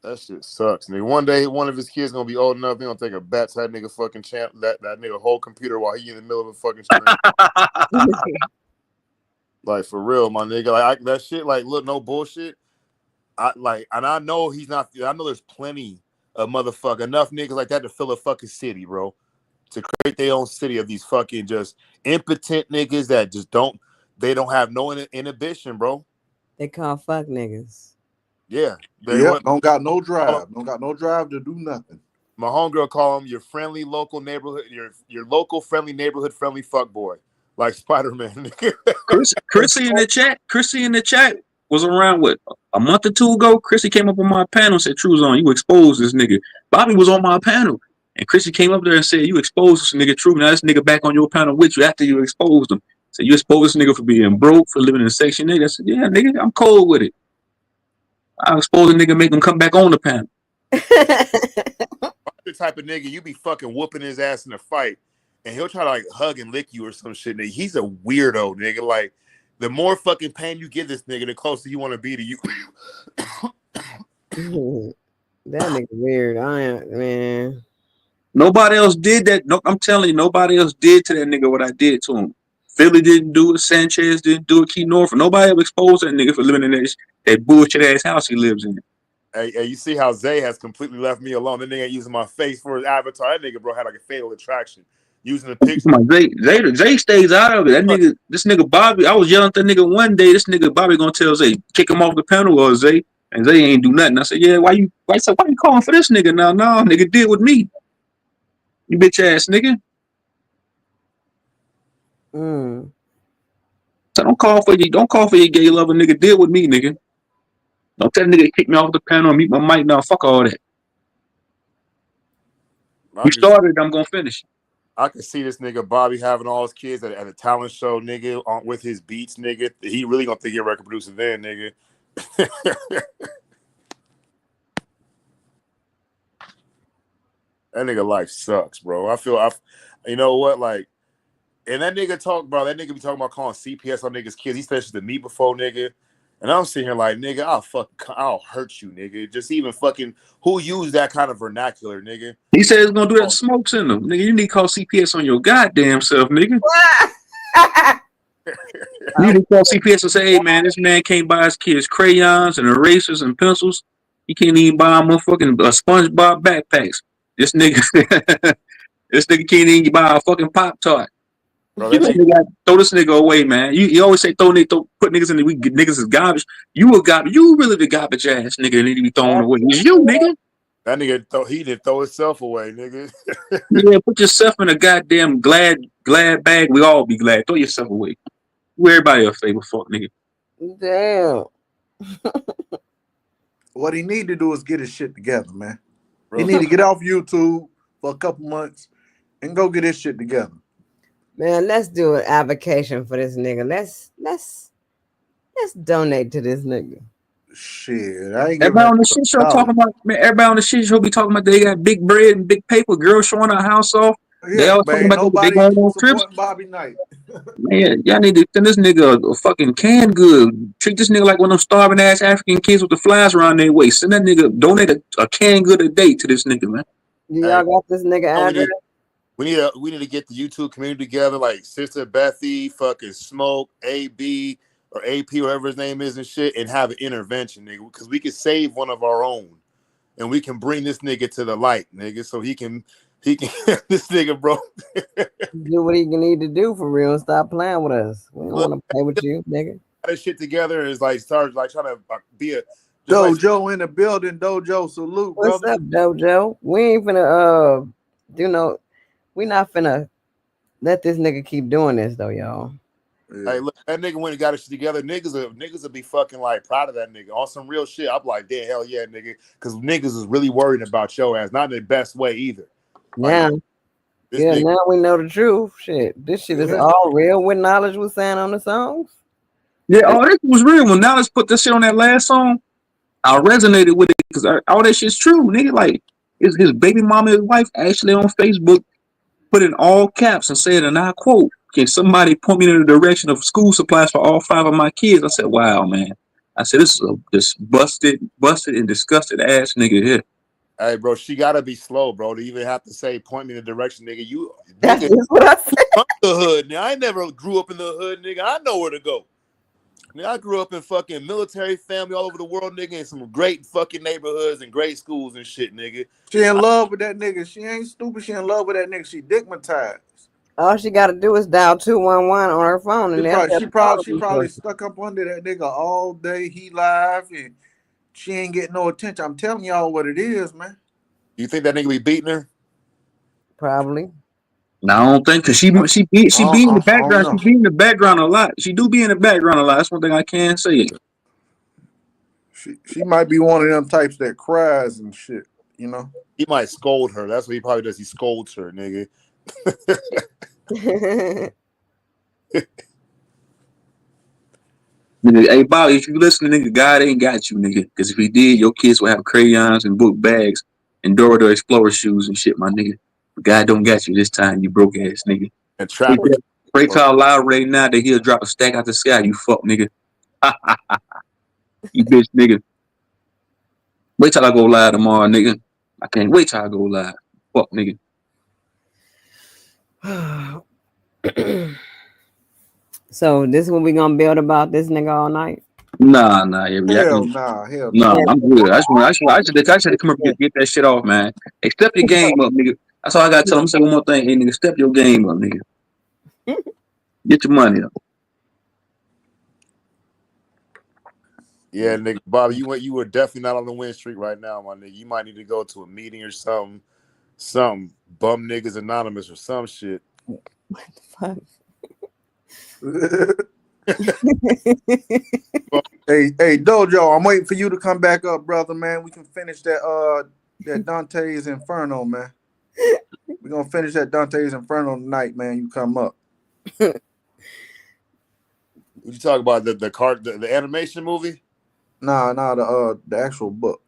That shit sucks, nigga. One day, one of his kids gonna be old enough, he gonna take a bat to that nigga fucking that nigga whole computer while he in the middle of a fucking stream. Like for real, my nigga. Like that shit, like look, no bullshit. And I know he's not. I know there's plenty of motherfucker enough niggas like that to fill a fucking city, bro. To create their own city of these fucking just impotent niggas that just don't have no inhibition, bro. They call fuck niggas. Yeah. Don't got no drive. Don't got no drive to do nothing. My homegirl call him your friendly local neighborhood, your local friendly neighborhood friendly fuck boy. Like Spider-Man. Chrissy in the chat was around a month or two ago. Chrissy came up on my panel and said, True's on, you exposed this nigga. Bobby was on my panel. And Chrissy came up there and said, you exposed this nigga True. Now this nigga back on your panel with you after you exposed him. So you exposed this nigga for being broke, for living in Section 8. I said, yeah, nigga, I'm cold with it. I expose a nigga, make him come back on the panel. The type of nigga, you be fucking whooping his ass in a fight, and he'll try to like hug and lick you or some shit. Nigga. He's a weirdo, nigga. Like, the more fucking pain you give this nigga, the closer you want to be to you. That nigga weird. Man. Nobody else did that. No, I'm telling you, nobody else did to that nigga what I did to him. Philly didn't do it. Sanchez didn't do it. Key Norfolk. Nobody ever exposed that nigga for living in that bullshit ass house he lives in. Hey, you see how Zay has completely left me alone. That nigga ain't using my face for his avatar. That nigga, bro, had like a fatal attraction. Using the picture. Zay stays out of it. This nigga Bobby, I was yelling at that nigga one day. This nigga Bobby gonna tell Zay, kick him off the panel or Zay. And Zay ain't do nothing. I said, yeah, why you calling for this nigga now? No, nigga, deal with me. You bitch ass nigga. So don't call for your gay lover, nigga. Deal with me, nigga. Don't tell nigga kick me off the panel and mute my mic now. Fuck all that. We started, I'm gonna finish. I can see this nigga Bobby having all his kids at a talent show, nigga, with his beats, nigga. He really gonna think he a record producer then, nigga. That nigga life sucks, bro. You know what, like, and that nigga be talking about calling CPS on niggas' kids. He said shit to me before, nigga. And I'm sitting here like, nigga, I'll hurt you, nigga. Just even fucking, who used that kind of vernacular, nigga? He said he's gonna do that smokes in them. Nigga, you need to call CPS on your goddamn self, nigga. You need to call CPS and say, hey, man, this man can't buy his kids crayons and erasers and pencils. He can't even buy them motherfucking SpongeBob backpacks. This nigga can't even buy a fucking Pop-Tart. Bro, throw this nigga away, man. You always say put niggas in niggas is garbage. You really the garbage ass nigga that need to be thrown away. It's you, nigga. That nigga he didn't throw himself away, nigga. Yeah, put yourself in a goddamn glad bag. We all be glad. Throw yourself away. Do everybody a favor, fuck nigga. Damn. What he need to do is get his shit together, man. Bro. He need to get off YouTube for a couple months and go get his shit together. Man, let's do an application for this nigga. Let's donate to this nigga. Shit, I ain't giving Everybody on the that shit show $1. talking about, man, everybody on the shit show be talking about they got big bread and big paper, girls showing our house off. They Yeah, all but talking ain't about they nobody going on trips. supporting Bobby Knight. Man, y'all need to send this nigga a fucking canned good. Treat this nigga like one of them starving ass African kids with the flies around their waist. Send that nigga, donate a canned good a day to this nigga, man. Do y'all got this nigga address? We need to get the YouTube community together, like Sister Bethy, fucking Smoke, AB or AP, whatever his name is and shit, and have an intervention, nigga, because we could save one of our own, and we can bring this nigga to the light, nigga, so he can this nigga, bro. Do what he need to do for real and stop playing with us. We don't want to play with you, nigga. That shit together is like start like trying to be a Dojo in the building. Dojo, salute, What's brother. up, Dojo? We ain't finna we not finna let this nigga keep doing this though, y'all. Yeah. Hey, look, that nigga went and got his shit together. Niggas will be fucking like proud of that nigga on some real shit. I'm like, damn, hell yeah, nigga, because niggas is really worried about your ass, not in the best way either. Yeah. Like, Yeah, now we know the truth. Shit. This shit is all real. What Knowledge was saying on the songs. Yeah, all this was real. When Knowledge put this shit on that last song, I resonated with it because all that shit's true, nigga. Like, his baby mama, his wife, actually on Facebook put in all caps and said, and I quote, "Can somebody point me in the direction of school supplies for all 5 of my kids?" I said, "Wow, man." I said, "This is this busted and disgusted ass nigga here." Hey, bro, she gotta be slow, bro, to even have to say, point me in the direction, nigga. That's Nigga, what I said. from the hood, nigga. I never grew up in the hood, nigga. I know where to go. Nigga, I grew up in fucking military family all over the world, nigga, in some great fucking neighborhoods and great schools and shit, nigga. She in love with that nigga. She ain't stupid. She in love with that nigga. She digmatized. All she got to do is dial 211 on her phone, and She probably stuck up under that nigga all day. He live and she ain't getting no attention. I'm telling y'all what it is, man. You think that nigga be beating her? Probably. No, I don't think because she be in the I don't background. know. She be in the background a lot. She do be in the background a lot. That's one thing I can say. She might be one of them types that cries and shit, you know. He might scold her. That's what he probably does. He scolds her, nigga. Nigga, hey Bobby, if you listen, nigga, God ain't got you, nigga. Because if he did, your kids will have crayons and book bags and Dora the Explorer shoes and shit, my nigga. But God don't got you this time, you broke ass nigga. And Trapper. Pray call loud right now that he'll drop a stack out the sky, you fuck nigga. You bitch nigga. Wait till I go live tomorrow, nigga. I can't wait till I go live. Fuck nigga. So this is what we gonna build about this nigga all night. Nah, Hell nah. I'm good. I just had to come up and get that shit off, man. Hey, step your game up, nigga. That's all I gotta tell him. Say one more thing, hey nigga, step your game up, nigga. Get your money up. Yeah, nigga, Bobby, you were definitely not on the win streak right now, my nigga. You might need to go to a meeting or something. Bum niggas anonymous or some shit. What the fuck? Hey, Dojo, I'm waiting for you to come back up, brother, man. We can finish that Dante's Inferno, man. We're gonna finish that Dante's Inferno tonight, man. You come up. What you talk about? The animation movie? Nah, the actual book.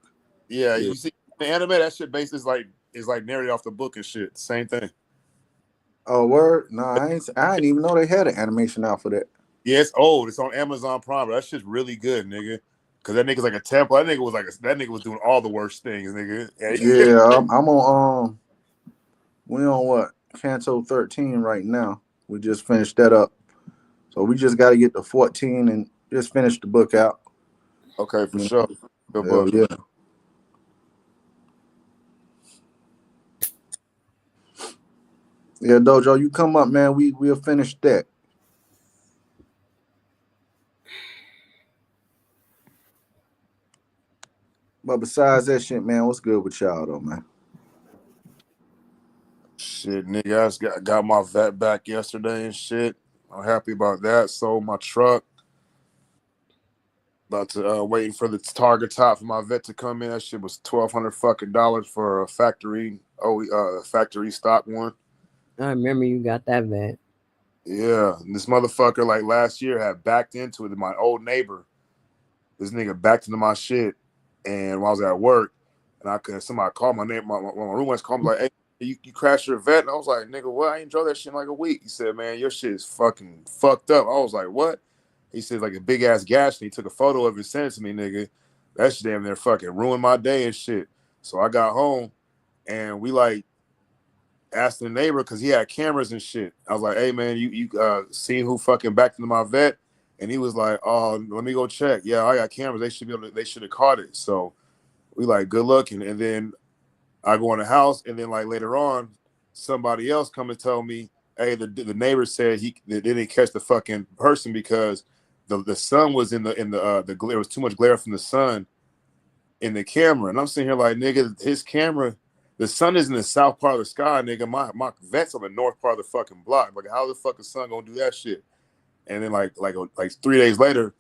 Yeah, you see the anime, that shit based is like narrated off the book and shit. Same thing. Oh, word? Nah, I didn't even know they had an animation out for that. Yeah, it's old. It's on Amazon Prime. But that shit's really good, nigga. Cause that nigga's like a temple. That nigga was doing all the worst things, nigga. Yeah, I'm on we on what? Canto 13 right now. We just finished that up. So we just gotta get to 14 and just finish the book out. Okay, for sure. Good Hell book. yeah. Yeah, Dojo, you come up, man. We'll finish that. But besides that shit, man, what's good with y'all though, man? Shit, nigga, I just got my vet back yesterday and shit. I'm happy about that. Sold my truck. About to waiting for the target top for my vet to come in. That shit was $1,200 fucking dollars for a factory factory stock one. I remember you got that vet. Yeah, and this motherfucker like last year had backed into it. My old neighbor, this nigga backed into my shit, and while I was at work, and somebody called my name. My roommates called me like, "Hey, you crashed your vet?" And I was like, "Nigga, what? I ain't drove that shit in like a week." He said, "Man, your shit is fucking fucked up." I was like, "What?" He said, "Like a big ass gash." And he took a photo of it and sent it to me, nigga. That shit damn near fucking ruined my day and shit. So I got home, and we like asked the neighbor because he had cameras and shit. I was like, "Hey man, you seen who fucking backed into my vet?" And he was like, "Oh, let me go check. Yeah, I got cameras. They should have caught it." So we like good looking. And then I go in the house, and then like later on, somebody else come and tell me, "Hey, the neighbor said they didn't catch the fucking person because the sun was in the glare. There was too much glare from the sun in the camera." And I'm sitting here like, nigga, his camera, the sun is in the south part of the sky, nigga. My vet's on the north part of the fucking block. Like, how the fuck is sun gonna do that shit? And then like 3 days later,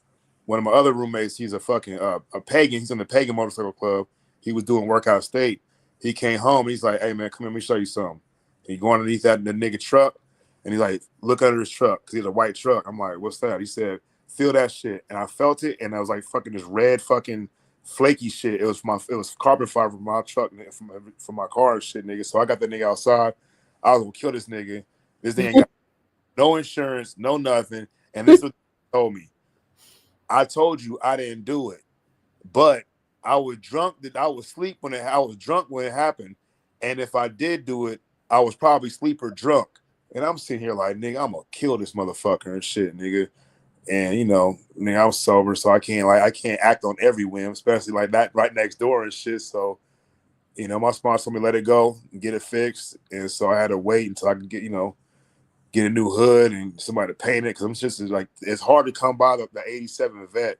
one of my other roommates, he's a fucking a pagan. He's in the pagan motorcycle club. He was doing work out of state. He came home and he's like, "Hey man, come here, let me show you something." And he go underneath the nigga truck, and he's like, "Look under his truck," because he had a white truck. I'm like, "What's that?" He said, "Feel that shit." And I felt it, and I was like, fucking this red fucking flaky shit. It was carbon fiber from my truck, from my car and shit, nigga. So I got that nigga outside. I was gonna kill this nigga. This nigga ain't got no insurance, no nothing. And this was told me. I told you I didn't do it, but I was drunk. That I was asleep when I was drunk when it happened. And if I did do it, I was probably sleep or drunk. And I'm sitting here like, nigga, I'm gonna kill this motherfucker and shit, nigga. And you know, nigga, I'm sober, so I can't act on every whim, especially like that right next door and shit. So, you know, my sponsor told me let it go and get it fixed. And so I had to wait until I could get a new hood and somebody to paint it, because I'm just like, it's hard to come by the 87 vet,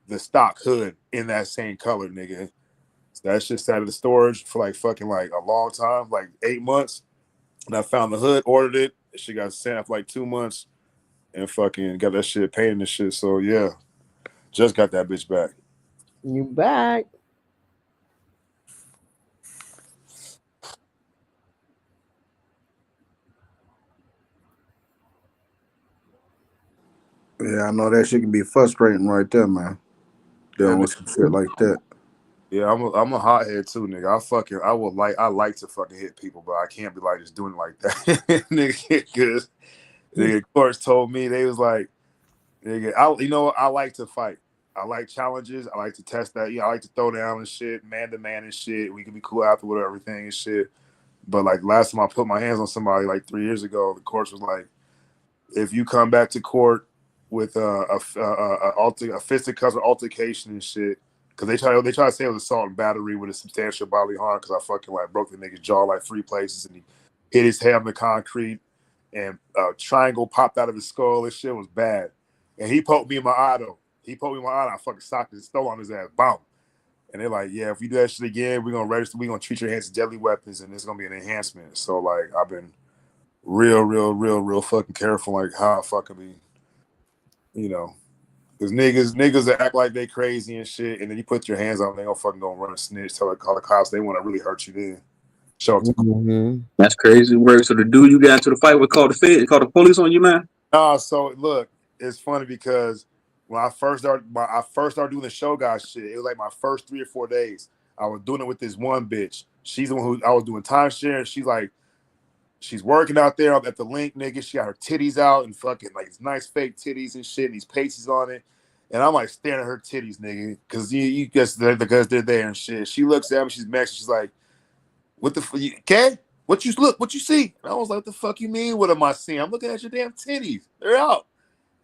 the stock hood in that same color, nigga. So that shit sat at the storage for like fucking like a long time, like 8 months. And I found the hood, ordered it. She got sent after like 2 months, and fucking got that shit painted and shit. So yeah, just got that bitch back. You back? Yeah, I know that shit can be frustrating right there, man. Yeah, Dealing with some shit like that. yeah, I'm a hothead too, nigga. I like to fucking hit people, but I can't be like just doing it like that, nigga. Because nigga, of course, told me they was like, nigga, I like to fight. I like challenges. I like to test that. I like to throw down and shit, man to man and shit. We can be cool after with everything and shit. But like last time I put my hands on somebody like 3 years ago, the court was like, if you come back to court with a fisticuffs or altercation and shit, because they try to say it was assault and battery with a substantial bodily harm, because I fucking like broke the nigga's jaw like 3 places, and he hit his head on the concrete, and a triangle popped out of his skull. This shit was bad. And he poked me in my eye though. He poked me in my eye, and I fucking socked his stole on his ass. Boom. And they're like, yeah, if you do that shit again, we're gonna register, we're gonna treat your hands as deadly weapons, and it's gonna be an enhancement. So like I've been real fucking careful, like how I fucking be, because niggas that act like they crazy and shit, and then you put your hands on them, they gonna run a snitch, call the cops. They want to really hurt you then. Show up to court. Mm-hmm. That's crazy work. So the dude you got into the fight with called the police on you, man? So look, it's funny because when I first started doing the show guy shit, it was like my first 3 or 4 days. I was doing it with this one bitch. She's the one who I was doing timeshare, and she's working out there at the link, nigga. She got her titties out and fucking like these nice fake titties and shit, and these pasties on it. And I'm like staring at her titties, nigga, because you guess because they're there and shit. She looks at me, she's mad. She's like, "What the fuck? Okay? What you see?" And I was like, "What the fuck you mean? What am I seeing? I'm looking at your damn titties. They're out."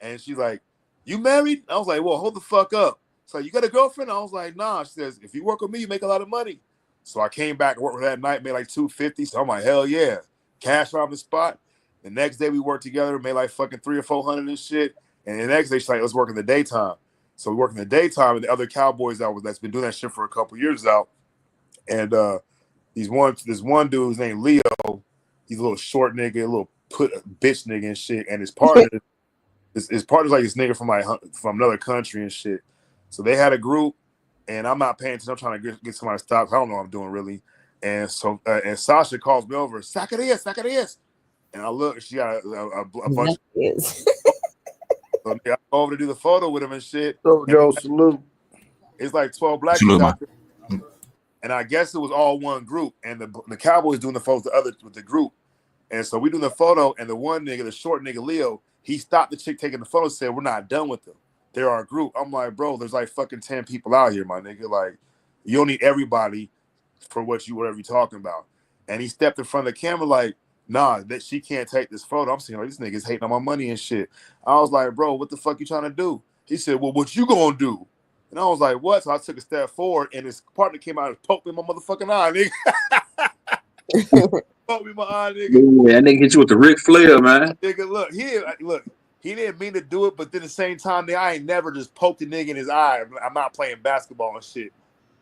And she's like, "You married?" I was like, "Well, hold the fuck up." So you got a girlfriend? I was like, "Nah." She says, "If you work with me, you make a lot of money." So I came back and worked with her that night, made like $250. So I'm like, hell yeah. Cash on the spot. The next day we worked together, made like fucking 300 or 400 and shit. And the next day she's like, let's work in the daytime. So we work in the daytime, and the other cowboys that's been doing that shit for a couple years out. And this one dude's named Leo. He's a little short nigga, a little bitch nigga and shit. And his partner's like this nigga from another country and shit. So they had a group, and I'm not paying attention. I'm trying to get somebody stopped. I don't know what I'm doing really. And so and Sasha calls me over, Zacarias. And I look, she got a bunch. So I go over to do the photo with him and shit. So Joe, salute. It's like 12 black kids out there. And I guess it was all one group. And the Cowboys doing the photos with the group. And so we doing the photo, and the one nigga, the short nigga Leo, he stopped the chick taking the photo and said, we're not done with them. They're our group. I'm like, bro, there's like fucking 10 people out here, my nigga. Like, you don't need everybody for whatever you're talking about. And he stepped in front of the camera like, nah, that she can't take this photo. I'm saying, like, this nigga's hating on my money and shit. I was like, bro, what the fuck you trying to do? He said, well, what you gonna do? And I was like, what? So I took a step forward, and his partner came out and poked me in my motherfucking eye, nigga. Poked me in my eye, nigga. Yeah, that nigga hit you with the Ric Flair, man. Nigga, look, he didn't mean to do it, but then at the same time, I ain't never just poked a nigga in his eye. I'm not playing basketball and shit.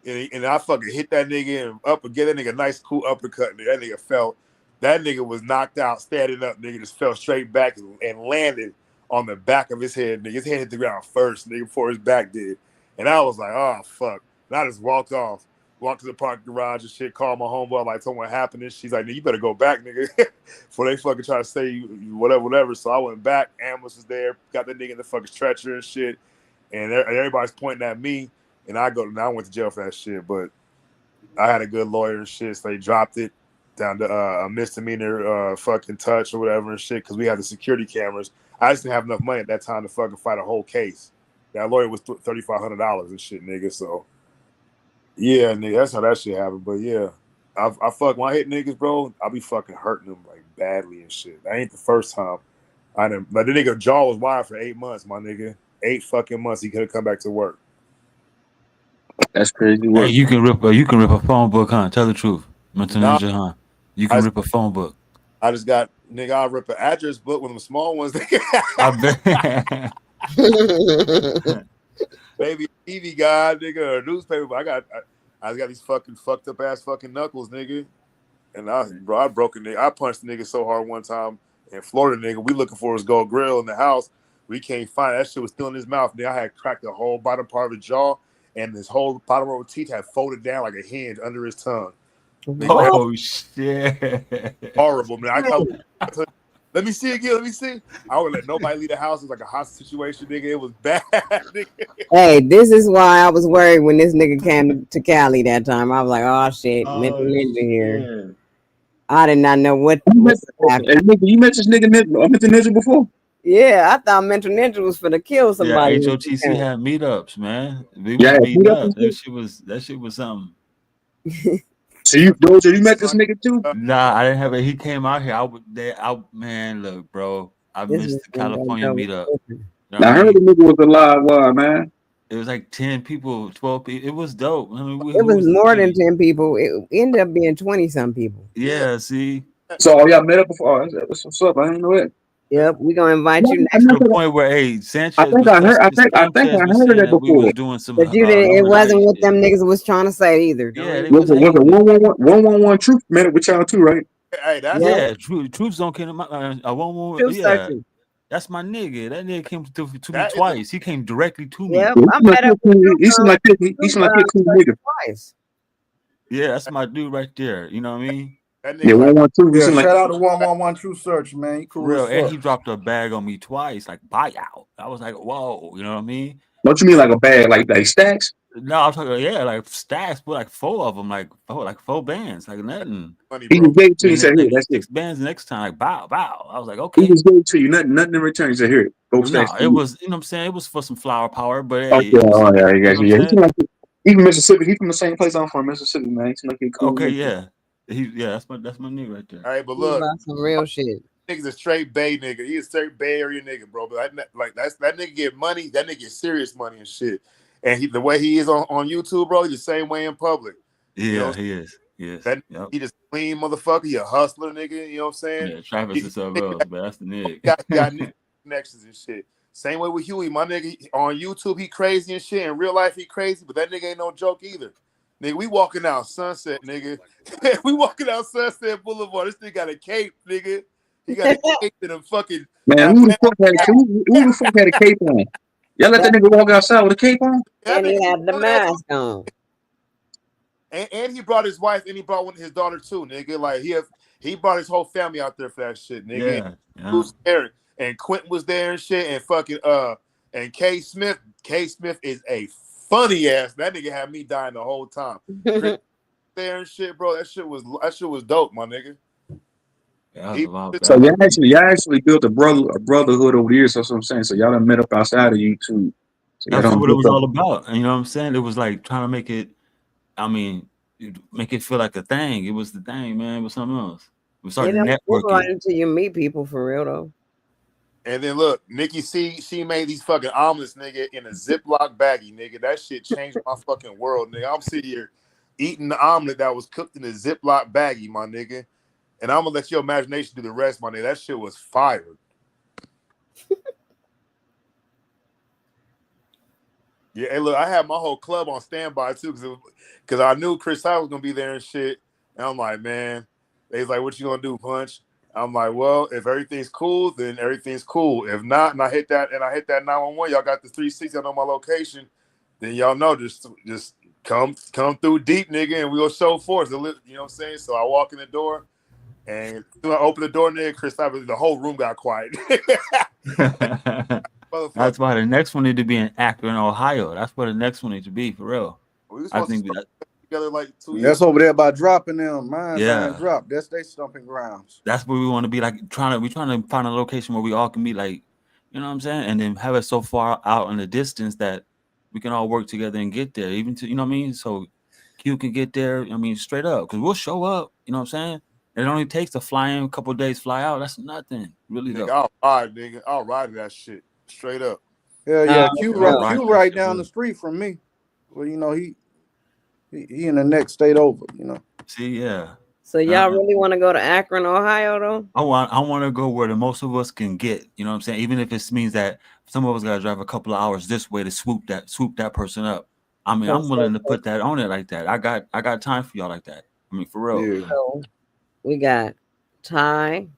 And I fucking hit that nigga and up and get that nigga a nice, cool uppercut. Nigga. That nigga fell. That nigga was knocked out, standing up. Nigga just fell straight back and landed on the back of his head. Nigga, his head hit the ground first, nigga, before his back did. And I was like, oh, fuck. And I just walked off. Walked to the parking garage and shit, called my homeboy, like, told me what happened. And she's like, you better go back, nigga, before they fucking try to say you whatever. So I went back. Ambulance was there. Got that nigga in the fucking stretcher and shit. And everybody's pointing at me. And I went to jail for that shit. But I had a good lawyer and shit, so they dropped it down to a misdemeanor fucking touch or whatever and shit, because we had the security cameras. I just didn't have enough money at that time to fucking fight a whole case. That lawyer was $3,500 and shit, nigga. So yeah, nigga, that's how that shit happened. But yeah, I fuck when I hit niggas, bro, I be fucking hurting them like badly and shit. That ain't the first time. Like the nigga jaw was wired for 8 months, my nigga. 8 fucking months. He could have come back to work. That's crazy work. Hey, you can rip a phone book, huh? Tell the truth, Mental Ninja, huh? You can rip a phone book. I just got, nigga, I'll rip an address book with them small ones. I bet. Maybe a TV guide, nigga, or a newspaper. But I got these fucking fucked up ass fucking knuckles, nigga. And I broke a nigga. I punched a nigga so hard one time in Florida, nigga. We looking for his gold grill in the house. We can't find it. That shit was still in his mouth. Nigga, I had cracked the whole bottom part of his jaw, and his whole bottom row of teeth had folded down like a hinge under his tongue. Oh shit! Horrible, man. Let me see again. Let me see. I would let nobody leave the house. It was like a hostage situation, nigga. It was bad, nigga. Hey, this is why I was worried when this nigga came to Cali that time. I was like, oh shit, Mental Ninja here. I did not know what happened. You met this nigga Mental Ninja before? Yeah, I thought Mental Ninja was for to kill somebody. Yeah, H.O.T.C had meetups, man. We meet up. That shit was something. So you met this nigga too? Nah, I didn't have it. He came out here. Man, look, bro. I missed the California meetup. You know I heard the nigga was a live wire, man. It was like 10 people, 12 people. It was dope. I mean, it was more than 10 people. It ended up being 20-some people. Yeah, see. So y'all met up before. What's up? I didn't know it. Yep, we're gonna invite you next. To the point where, Sanchez. I think I heard that before. We was doing some, but you didn't. It wasn't what them niggas was trying to say either. Yeah, was it 111 truth minute with y'all too, right? Hey, that's Truths don't kill him. I won't. Yeah, that's my nigga. That nigga came to me twice. He came directly to me. Yep, I met up. He seemed like a nigga. Twice. Yeah, that's my dude right there. You know what I mean? Yeah, 112. Yeah, shout out to 111 True Search, man. Cool. Real, and he dropped a bag on me twice, like buyout. I was like, whoa, you know what I mean? What you mean, like a bag, like stacks? No, I'm talking, like stacks, but like 4 of them, like 4 bands, like nothing. Funny, he just gave it to you. He said, "Here, that's 6 bands next time." Like bow. I was like, okay. He just gave it to you, nothing in return. He said, "Here, go stacks." No, it was, you know what I'm saying? It was for some flower power, but okay, hey, I got you. Yeah, he from Mississippi. He from the same place I'm from, Mississippi, man. He's like cool. Okay, yeah. That's my nigga right there. All right, but look, some real shit. Nigga's a straight Bay nigga. He's a straight Bay Area nigga, bro. But that nigga get money. That nigga get serious money and shit. And the way he is on YouTube, bro, he's the same way in public. Yeah, you know? He is. Yes. He just clean motherfucker. He a hustler, nigga. You know what I'm saying? Yeah, Travis is something else, but that's the nigga. got connections and shit. Same way with Huey, my nigga. On YouTube, he crazy and shit. In real life, he crazy, but that nigga ain't no joke either. Nigga, we walking out Sunset, nigga. We walking out Sunset Boulevard. This nigga got a cape, nigga. He got a cape and a fucking. Man, who the fuck had a cape on? Y'all let that nigga walk outside with a cape on? And he had the mask on. And he brought his wife and he brought his daughter too, nigga. Like he brought his whole family out there for that shit, nigga. Yeah. Who's there? And Quentin was there and shit, and fucking and K Smith. K Smith is a funny ass. That nigga had me dying the whole time. Chris there and shit, bro. That shit was dope, my nigga. So y'all actually built a brotherhood over the years. That's what I'm saying. So y'all done met up outside of YouTube. So that's what it was all about. And you know what I'm saying? It was like trying to make it. I mean, make it feel like a thing. It was the thing, man. It was something else. We started networking until you meet people for real though. And then look, Nikki C, she made these fucking omelets, nigga, in a Ziploc baggie, nigga. That shit changed my fucking world, nigga. I'm sitting here eating the omelet that was cooked in a Ziploc baggie, my nigga. And I'm gonna let your imagination do the rest, my nigga. That shit was fire. Yeah, hey, look, I had my whole club on standby too, because I knew Chris I was gonna be there and shit. And I'm like, man, they was like, "What you gonna do, Punch?" I'm like, "Well, if everything's cool, then everything's cool. If not, and I hit that 911, y'all got the 360 on my location, then y'all know just come through deep, nigga, and we'll show force." You know what I'm saying? So I walk in the door, and when I open the door, nigga, Chris, the whole room got quiet. That's why the next one need to be in Akron, Ohio. That's where the next one needs to be for real. I think together like 2 years. That's over there by dropping them. Mine drop. That's they stomping grounds. That's where we want to be. Like we're trying to find a location where we all can be, like, you know what I'm saying, and then have it so far out in the distance that we can all work together and get there. Even to, you know what I mean. So Q can get there. I mean, straight up, because we'll show up. You know what I'm saying. It only takes to fly in, a couple of days, fly out. That's nothing, really. Nigga, I'll ride that shit straight up. Yeah. Q right down the street from me. Well, you know he in the next state over. You know. See, yeah. So y'all really want to go to Akron, Ohio, though? I want to go where the most of us can get. You know what I'm saying? Even if it means that some of us got to drive a couple of hours this way to swoop that person up. I mean, I'm willing to put that on it like that. I got time for y'all like that. I mean, for real. Yeah. So we got Ty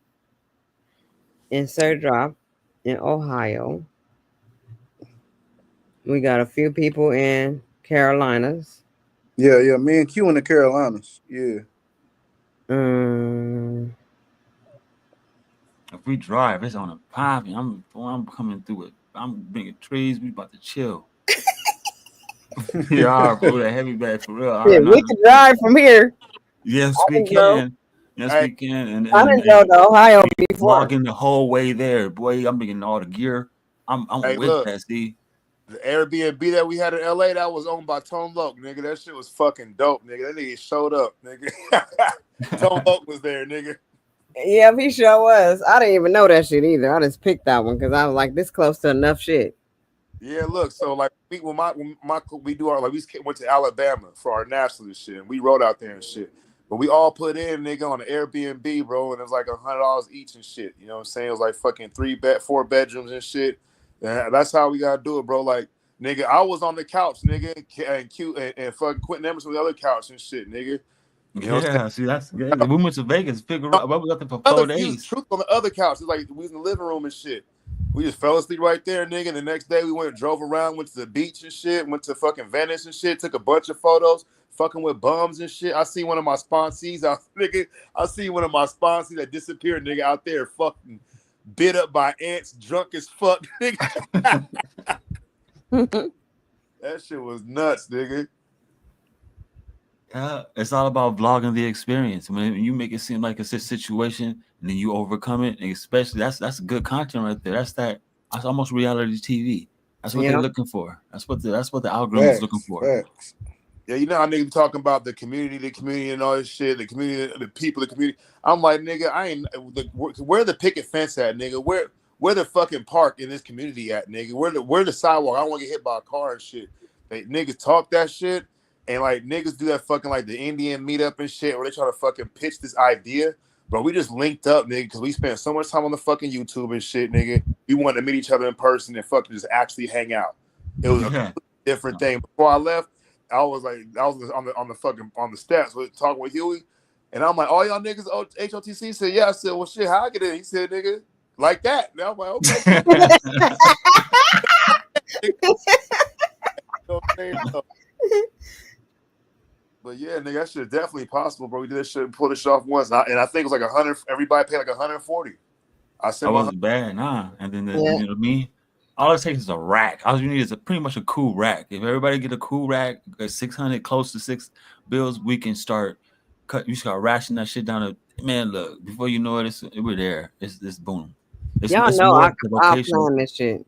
and Serdrop in Ohio. We got a few people in Carolinas. Yeah. Me and Q in the Carolinas. Yeah. If we drive, it's on a poppy. I'm coming through it. I'm bringing trees. We about to chill. Yeah, bro, that heavy bag for real. Yeah, we can drive from here. Yes, we can. Yes, we can. And I didn't go to Ohio before. Walking the whole way there, boy. I'm bringing all the gear. I'm with that. See, the Airbnb that we had in LA that was owned by Tone Loc, nigga. That shit was fucking dope, nigga. That nigga showed up, nigga. Tone Loc was there, nigga. Yeah, he sure was. I didn't even know that shit either. I just picked that one because I was like, this close to enough shit. Yeah, look, so like we do our, like, we went to Alabama for our national shit, and we rode out there and shit. But we all put in, nigga, on an Airbnb, bro, and it was like $100 each and shit. You know what I'm saying? It was like fucking 4 bedrooms and shit. And that's how we gotta do it, bro. Like, nigga, I was on the couch, nigga, and Q and fucking Quentin Emerson on the other couch and shit, nigga. You know see, that's good. We went to Vegas, figure out what was up there for 4 days. Truth on the other couch. It's like we was in the living room and shit. We just fell asleep right there, nigga. And the next day we drove around, went to the beach and shit, went to fucking Venice and shit, took a bunch of photos, fucking with bums and shit. I see one of my sponsees that disappeared, nigga, out there fucking bit up by ants, drunk as fuck, nigga. That shit was nuts, nigga. Yeah, it's all about vlogging the experience. When you make it seem like it's a situation and then you overcome it, and especially that's good content right there. That's almost reality TV. That's what they're looking for. That's what the algorithm is looking for. Facts. Yeah, you know how niggas talking about the community and all this shit, the community, the people, the community. I'm like, nigga, where the picket fence at, nigga? Where the fucking park in this community at, nigga? Where the sidewalk? I don't want to get hit by a car and shit. They niggas talk that shit. And like niggas do that fucking like the Indian meetup and shit where they try to fucking pitch this idea. Bro, we just linked up, nigga, because we spent so much time on the fucking YouTube and shit, nigga. We wanted to meet each other in person and fucking just actually hang out. It was a Yeah. different thing. Before I left, I was on the fucking on the steps with talking with Huey, and I'm like, all y'all niggas H.O.T.C? He said, yeah. I said, well, shit, how I get in? He said, nigga, like that. Now I'm like, okay, cool. You know what I'm saying? But yeah, nigga, that shit is definitely possible, bro. We did this shit and pulled this shit off once, and I think it was like 100. Everybody paid like 140. I That sent my wasn't bad, nah. And then Yeah. you know what I mean? All it takes is a rack. All you need is pretty much a cool rack. If everybody get a cool rack, 600, close to $6 we can start you start rationing that shit down to, man, look, before you know it, we're there. It's boom. Y'all It's know more I the location. plan this shit.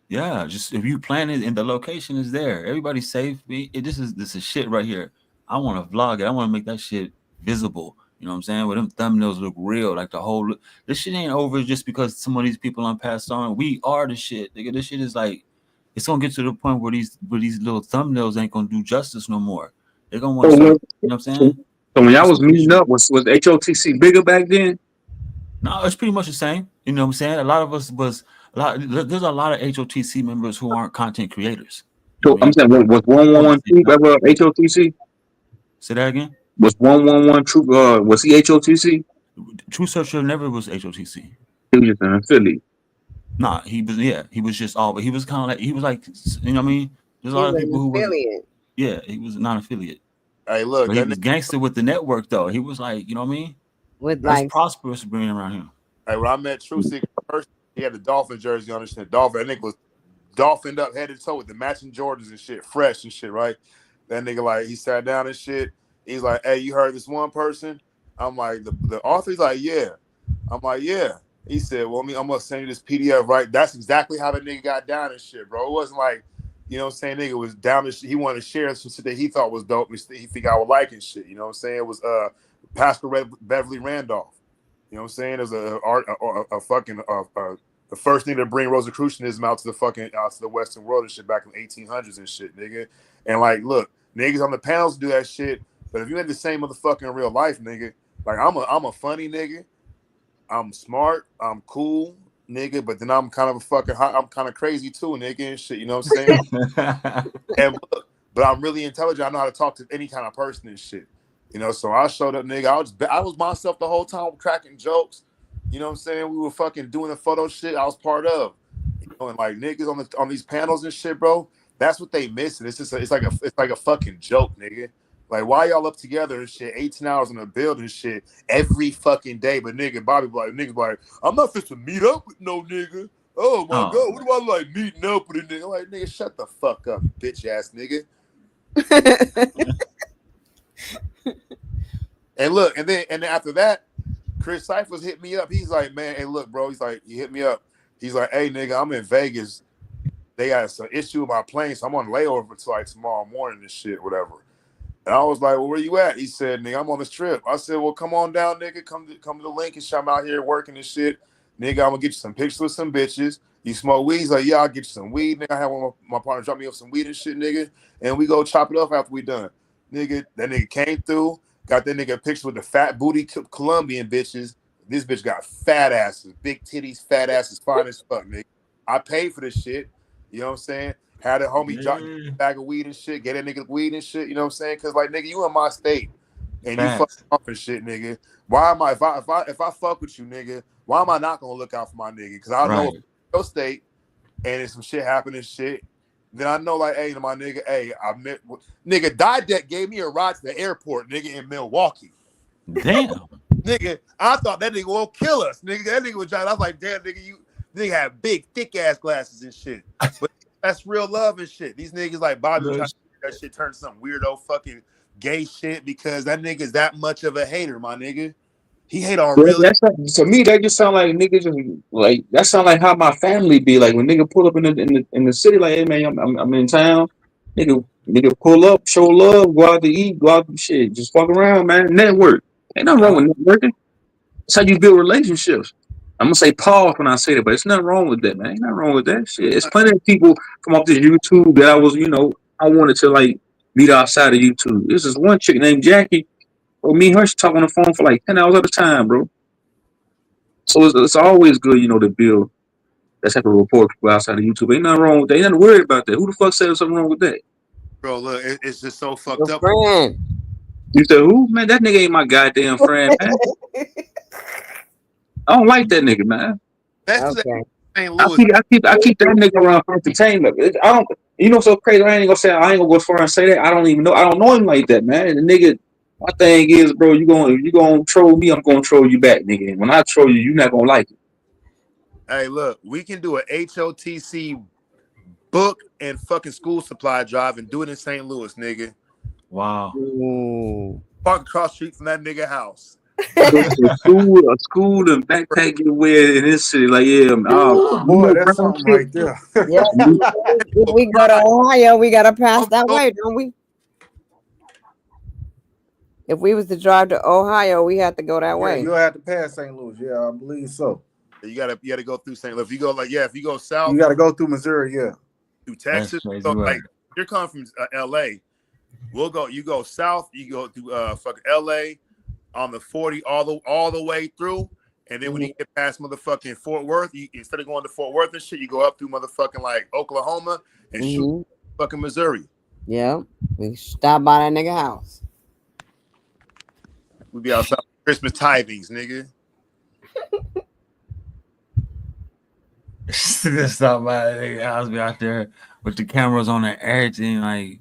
Yeah, just if you plan it and the location is there, everybody's safe. This is shit right here. I want to vlog it. I want to make that shit visible. You know what I'm saying? Where them thumbnails look real, like the whole. This shit ain't over just because some of these people on passed on. We are the shit, nigga. This shit is like, it's gonna get to the point where these little thumbnails ain't gonna do justice no more. They're gonna want to start. You know what I'm saying? So when y'all was meeting Visual. up, was H.O.T.C bigger back then? No, it's pretty much the same. You know what I'm saying? A lot of us was there's a lot of H.O.T.C members who aren't content creators. You know So what I I'm mean? saying, was On the 111 same Troop time. ever H.O.T.C? Say that again. Was 111 Troop? Was he H.O.T.C? True Searcher never was HOTC. He was just in Philly. Nah, he was just all, but he was kind of like, you know what I mean? There's a lot He's of an people who was, affiliate. yeah, he was a non-affiliate, Hey, look, but he that was nigga, gangster with the network though. He was like, you know what I mean? with That's like prosperous bringing around him. hey, when I met True Secret first, he had the Dolphin jersey on. This Dolphin, that nigga was dolphined up head to toe with the matching Jordans and shit, fresh and shit, right? That nigga, like, he sat down and shit. He's like, hey, you heard this one person? I'm like, the author? He's like, yeah. I'm like, yeah. He said, well, I'm gonna send you this PDF, right? That's exactly how the nigga got down and shit, bro. It wasn't like, you know what I'm saying, nigga was down and shit. He wanted to share some shit that he thought was dope and he think I would like and shit. You know what I'm saying? It was Pastor Beverly Randolph. You know what I'm saying? It was a fucking the first thing to bring Rosicrucianism out to the Western world and shit back in the 1800s and shit, nigga. And like, look, niggas on the panels do that shit, but if you ain't the same motherfucker in real life, nigga, like I'm a funny nigga, I'm smart, I'm cool, nigga, but then I'm kind of I'm kind of crazy too, nigga, and shit. You know what I'm saying? And look, but I'm really intelligent. I know how to talk to any kind of person and shit. You know, so I showed up, nigga. I was myself the whole time, cracking jokes. You know what I'm saying? We were fucking doing the photo shit I was part of. You know, and like niggas on these panels and shit, bro. That's what they missing. It's just it's like a fucking joke, nigga. Like, why y'all up together and shit, 18 hours in a building shit every fucking day? But nigga, Bobby niggas like, I'm not fit to meet up with no nigga. Oh my god, what do I like meeting up with a nigga? Like, nigga, shut the fuck up, bitch ass nigga. And look, and then after that, Chris Cyphers hit me up. He's like, man, hey, look, bro. He's like, he hit me up. He's like, hey, nigga, I'm in Vegas. They got some issue with my plane, so I'm on layover until like tomorrow morning and shit, whatever. And I was like, well, where you at? He said, nigga, I'm on this trip. I said, well, come on down, nigga. Come to the link and shit. I'm out here working and shit. Nigga, I'm gonna get you some pictures with some bitches. You smoke weed? He's like, yeah, I'll get you some weed. Nigga, I have one of my partner drop me off some weed and shit, nigga. And we go chop it up after we done. Nigga, that nigga came through, got that nigga a picture with the fat booty Colombian bitches. This bitch got fat asses, big titties, fat asses, fine as fuck, nigga. I paid for this shit. You know what I'm saying? Had a homie drop a bag of weed and shit, get that nigga weed and shit. You know what I'm saying? Because like, nigga, you in my state and you fucking off and shit, nigga. Why am I if I fuck with you, nigga? Why am I not gonna look out for my nigga? Because I know your state and if some shit happened and shit, then I know like, hey, my nigga, hey, I met nigga. Dideck gave me a ride to the airport, nigga, in Milwaukee. Damn, nigga, I thought that nigga will kill us, nigga. That nigga was driving. I was like, damn, nigga, you nigga have big, thick ass glasses and shit. But that's real love and shit. These niggas like Bobby trying to make that shit turn to some weirdo fucking gay shit because that nigga's that much of a hater, my nigga. He hate on really. To me, that just sound like niggas just like that sound like how my family be like when nigga pull up in the city like, hey man, I'm in town. Nigga pull up, show love, go out to eat, go out to shit, just fuck around, man. Network. Ain't nothing wrong with networking. That's how you build relationships. I'm gonna say pause when I say that, but it's nothing wrong with that, man. Ain't nothing wrong with that shit. It's plenty of people from off this YouTube that I was, I wanted to like meet outside of YouTube. This is one chick named Jackie. Or me and her talk on the phone for like 10 hours at a time, bro. So it's always good, to build that type of rapport with people outside of YouTube. Ain't nothing wrong with that. Ain't nothing worried about that. Who the fuck said something wrong with that? Bro, look, it's just so fucked Your up. friend. You said who? Man, that nigga ain't my goddamn friend, man. I don't like that nigga, man. That's Okay. St. I Louis. keep that nigga around for entertainment. I don't. So crazy. I ain't gonna go as far and say that. I don't even know. I don't know him like that, man. And the nigga, my thing is, bro, you gonna troll me, I'm gonna troll you back, nigga. And when I troll you, you're not gonna like it. Hey, look, we can do an H.O.T.C. book and fucking school supply drive and do it in St. Louis, nigga. Wow. Ooh. Park across the street from that nigga house. Go to a school and backpack getaway in this city, like Boy, that's something right there. Yeah. If we go to Ohio, we gotta pass that way, don't we? If we was to drive to Ohio, we had to go that way. You'll have to pass St. Louis. Yeah, I believe so. You gotta go through St. Louis. If you go if you go south, you gotta go through Missouri, through Texas. Crazy, So, right. like you're coming from LA. You go south, you go through fucking LA on the 40 all the way through. And then when you get past motherfucking Fort Worth, instead of going to Fort Worth and shit, you go up through motherfucking like Oklahoma and shoot fucking Missouri. Yeah. We stopped by that nigga house. We be outside Christmas tithings, nigga. Stop by that nigga house, be out there with the cameras on and everything, like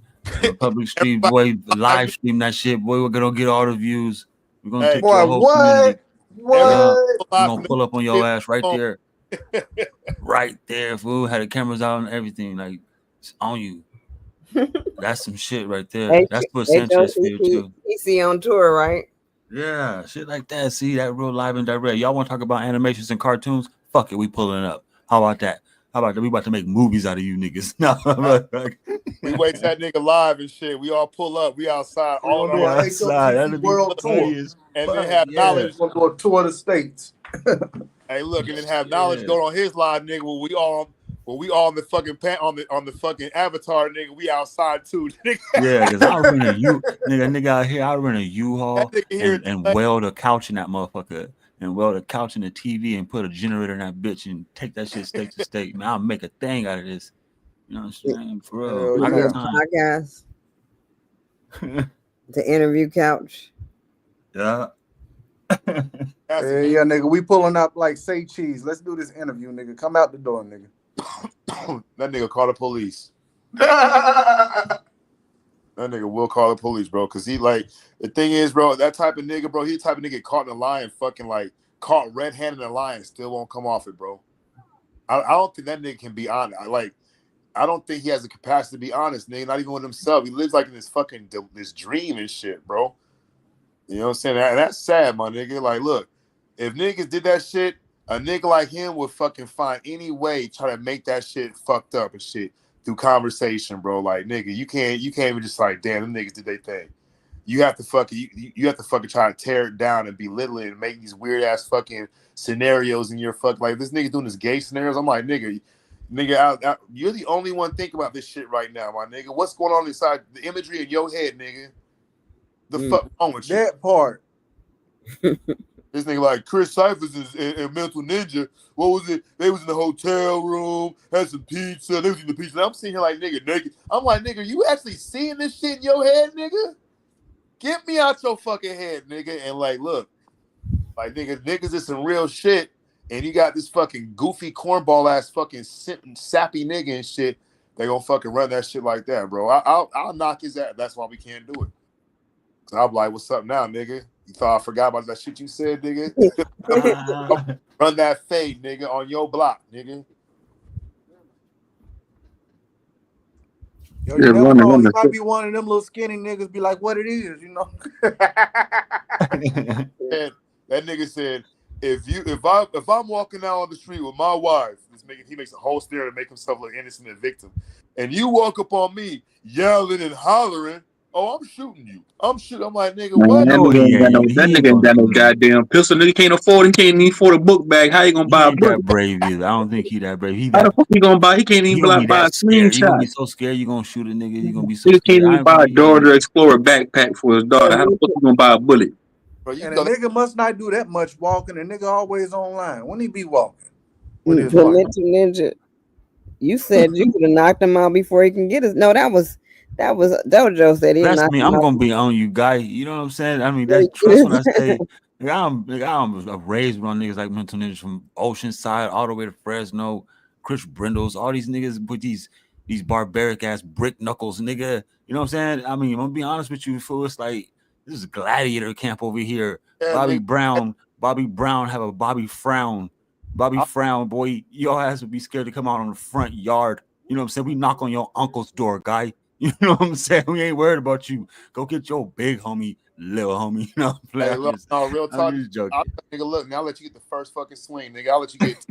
public street, boy, live stream that shit, boy. We're gonna get all the views. We're gonna take your whole community. We're gonna pull up on your ass right there. Right there, fool. Had the cameras out and everything, like it's on you. That's some shit right there. That's what Sanchez feel too. H.O.T.C on tour, right? Yeah, shit like that. See that real live and direct. Y'all want to talk about animations and cartoons? Fuck it, we pulling up. How about that? We about to make movies out of you niggas. No, we wait that nigga live and shit. We all pull up. We outside. All on outside. H.O.T.C world tour, and then have knowledge. We'll do a tour of the states. Hey, look, and then have knowledge go on his live, nigga. When we all on the fucking on the fucking avatar, nigga. We outside too, nigga. Yeah, because I rent a nigga out here. I rent a U-Haul and weld a couch in that motherfucker. And weld a couch in the TV and put a generator in that bitch and take that shit state to state. Man, I'll make a thing out of this. You know what I'm saying? For real. I got time. Podcast. The interview couch. Yeah. Yeah, nigga. We pulling up like say cheese. Let's do this interview, nigga. Come out the door, nigga. That nigga call the police. That nigga will call the police, bro. Cause he like the thing is, bro, that type of nigga, bro, he the type of nigga get caught in a lie and fucking like caught red-handed in a lie and still won't come off it, bro. I don't think that nigga can be honest. I don't think he has the capacity to be honest, nigga. Not even with himself. He lives like in this fucking this dream and shit, bro. You know what I'm saying? That's sad, my nigga. Like, look, if niggas did that shit, a nigga like him would fucking find any way try to make that shit fucked up and shit through conversation, bro. Like, nigga, you can't even just like, damn, them niggas did their thing. You have to fucking you have to fucking try to tear it down and belittle it and make these weird ass fucking scenarios in your fuck like this nigga doing this gay scenarios. I'm like, nigga, you're the only one thinking about this shit right now, my nigga. What's going on inside the imagery in your head, nigga? The fuck wrong with you? That part. This nigga like Chris Cyphers and Mental Ninja. What was it? They was in the hotel room, had some pizza. They was eating the pizza. And I'm sitting here like, nigga, naked. I'm like, nigga, you actually seeing this shit in your head, nigga? Get me out your fucking head, nigga. And like, look, like niggas is some real shit. And you got this fucking goofy cornball ass fucking sappy nigga and shit. They gonna fucking run that shit like that, bro. I'll knock his ass. That's why we can't do it. So I'm like, what's up now, nigga? You thought I forgot about that shit you said, nigga? Run that fade, nigga, on your block, nigga. Yo, you never know. He might be one of them little skinny niggas. Be like, what it is, you know? And that nigga said, if I'm walking out on the street with my wife, he makes a whole stare to make himself look innocent and victim, and you walk up on me yelling and hollering, oh, I'm shooting you. I'm like, nigga, what? That nigga ain't got no goddamn pistol. Nigga can't even afford a book bag. How you gonna buy a book? That brave either. I don't think he that brave. How the fuck he gonna buy? He can't even buy a slingshot. You gonna be so scared you gonna shoot a nigga. You gonna be so nigga scared. Can't even buy a Dora to Explorer backpack for his daughter. How the fuck you gonna buy a bullet? Bro, you know, nigga must not do that much walking. The nigga always online. When he be walking with his The wife? mental ninja. You said you could have knocked him out before he can get his. No, that was Dojo said he That's knocked me. him I'm out gonna be on you, guy. You know what I'm saying? I mean, before he that's could trust get when I his. say I'm raised on niggas like mental ninjas from Oceanside all the way to Fresno, Chris Brindles, all these niggas with these barbaric ass brick knuckles, nigga. You know what I'm saying? I mean, I'm gonna be honest with you, fool. It's like this is gladiator camp over here. Yeah, Bobby Brown have a Bobby Frown. Bobby Frown, boy, your ass would be scared to come out on the front yard. You know what I'm saying? We knock on your uncle's door, guy. You know what I'm saying? We ain't worried about you. Go get your big homie, little homie. You know, Hey, look, no, real I'm talk. just I'll joking. nigga, look, now I'll let you get the first fucking swing, nigga. I'll let you get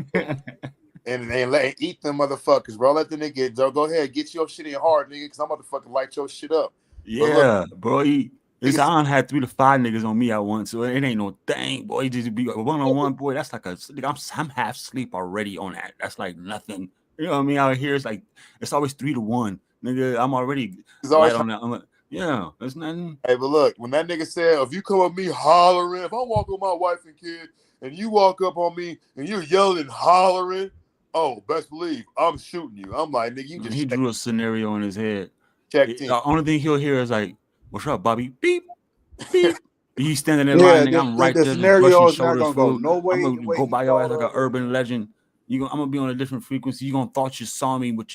and eat them motherfuckers, bro. Let the nigga go ahead, get your shit in hard, nigga, because I'm about to fucking light your shit up. But look, Yeah, bro. This niggas, on had 3 to 5 niggas on me at once, so it ain't no thing, boy. Just be one on one, boy. That's like I'm half sleep already on that. That's like nothing. You know what I mean? Out here, it's always 3 to 1, nigga. I'm already is light always on that. I'm like, yeah, there's nothing. hey, but look, when that nigga said, if you come up me hollering, if I walk with my wife and kid, and you walk up on me and you're yelling and hollering, oh, best believe I'm shooting you. I'm like, nigga, you He just drew a scenario in his head. checked in. The only thing he'll hear is like, "What's up, Bobby?" Beep, beep. He's standing in line, Yeah, nigga. I'm right the there, just brushing scenario is not shoulders, gonna go fool. no I'm way gonna the way go he by your ass thought like an of it. urban legend. I'm gonna be on a different frequency. You gonna thought you saw me, but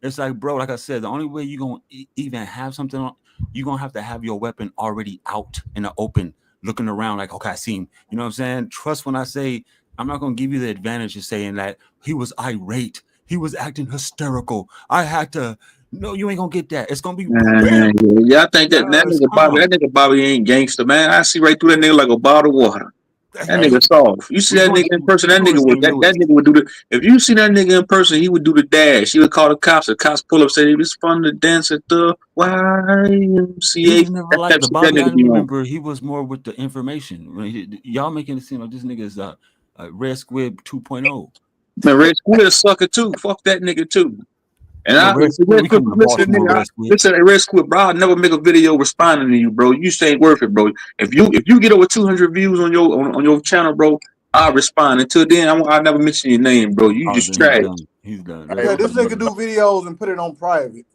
it's like, bro, like I said, the only way you gonna even have something on, you gonna have to have your weapon already out in the open, looking around like, okay, I see him. You know what I'm saying? Trust when I say I'm not gonna give you the advantage of saying that he was irate, he was acting hysterical. I had to. No, you ain't gonna get that. It's gonna be Man, bam. yeah, I think It's that calm. nigga Bobby ain't gangster, man. I see right through that nigga like a bottle of water. That Hey, nigga soft. You see we that going nigga in person, we that going to nigga would St. Louis. that nigga would do the if you see that nigga in person, he would do the dash. He would call the cops. The cops pull up, say it's fun to dance at the He YMCA. was never That type like of the shit that Bobby I nigga be on. remember. He was more with the information. Y'all making it seem like this nigga is Red Squid 2.0. Man, Red Squid a sucker too. Fuck that nigga too. And You know, I Red Squid, Red we Squid, coming to listen, Baltimore, nigga, Red Squid. listen, Red Squid, bro. I'll never make a video responding to you, bro. You just ain't worth it, bro. If you get over 200 views on your channel, bro, I'll respond. Until then, I'll never mention your name, bro. You Oh, just then he's trash. done. He's done. Hey, Yeah, Red this Squid, nigga brother. do videos and put it on private.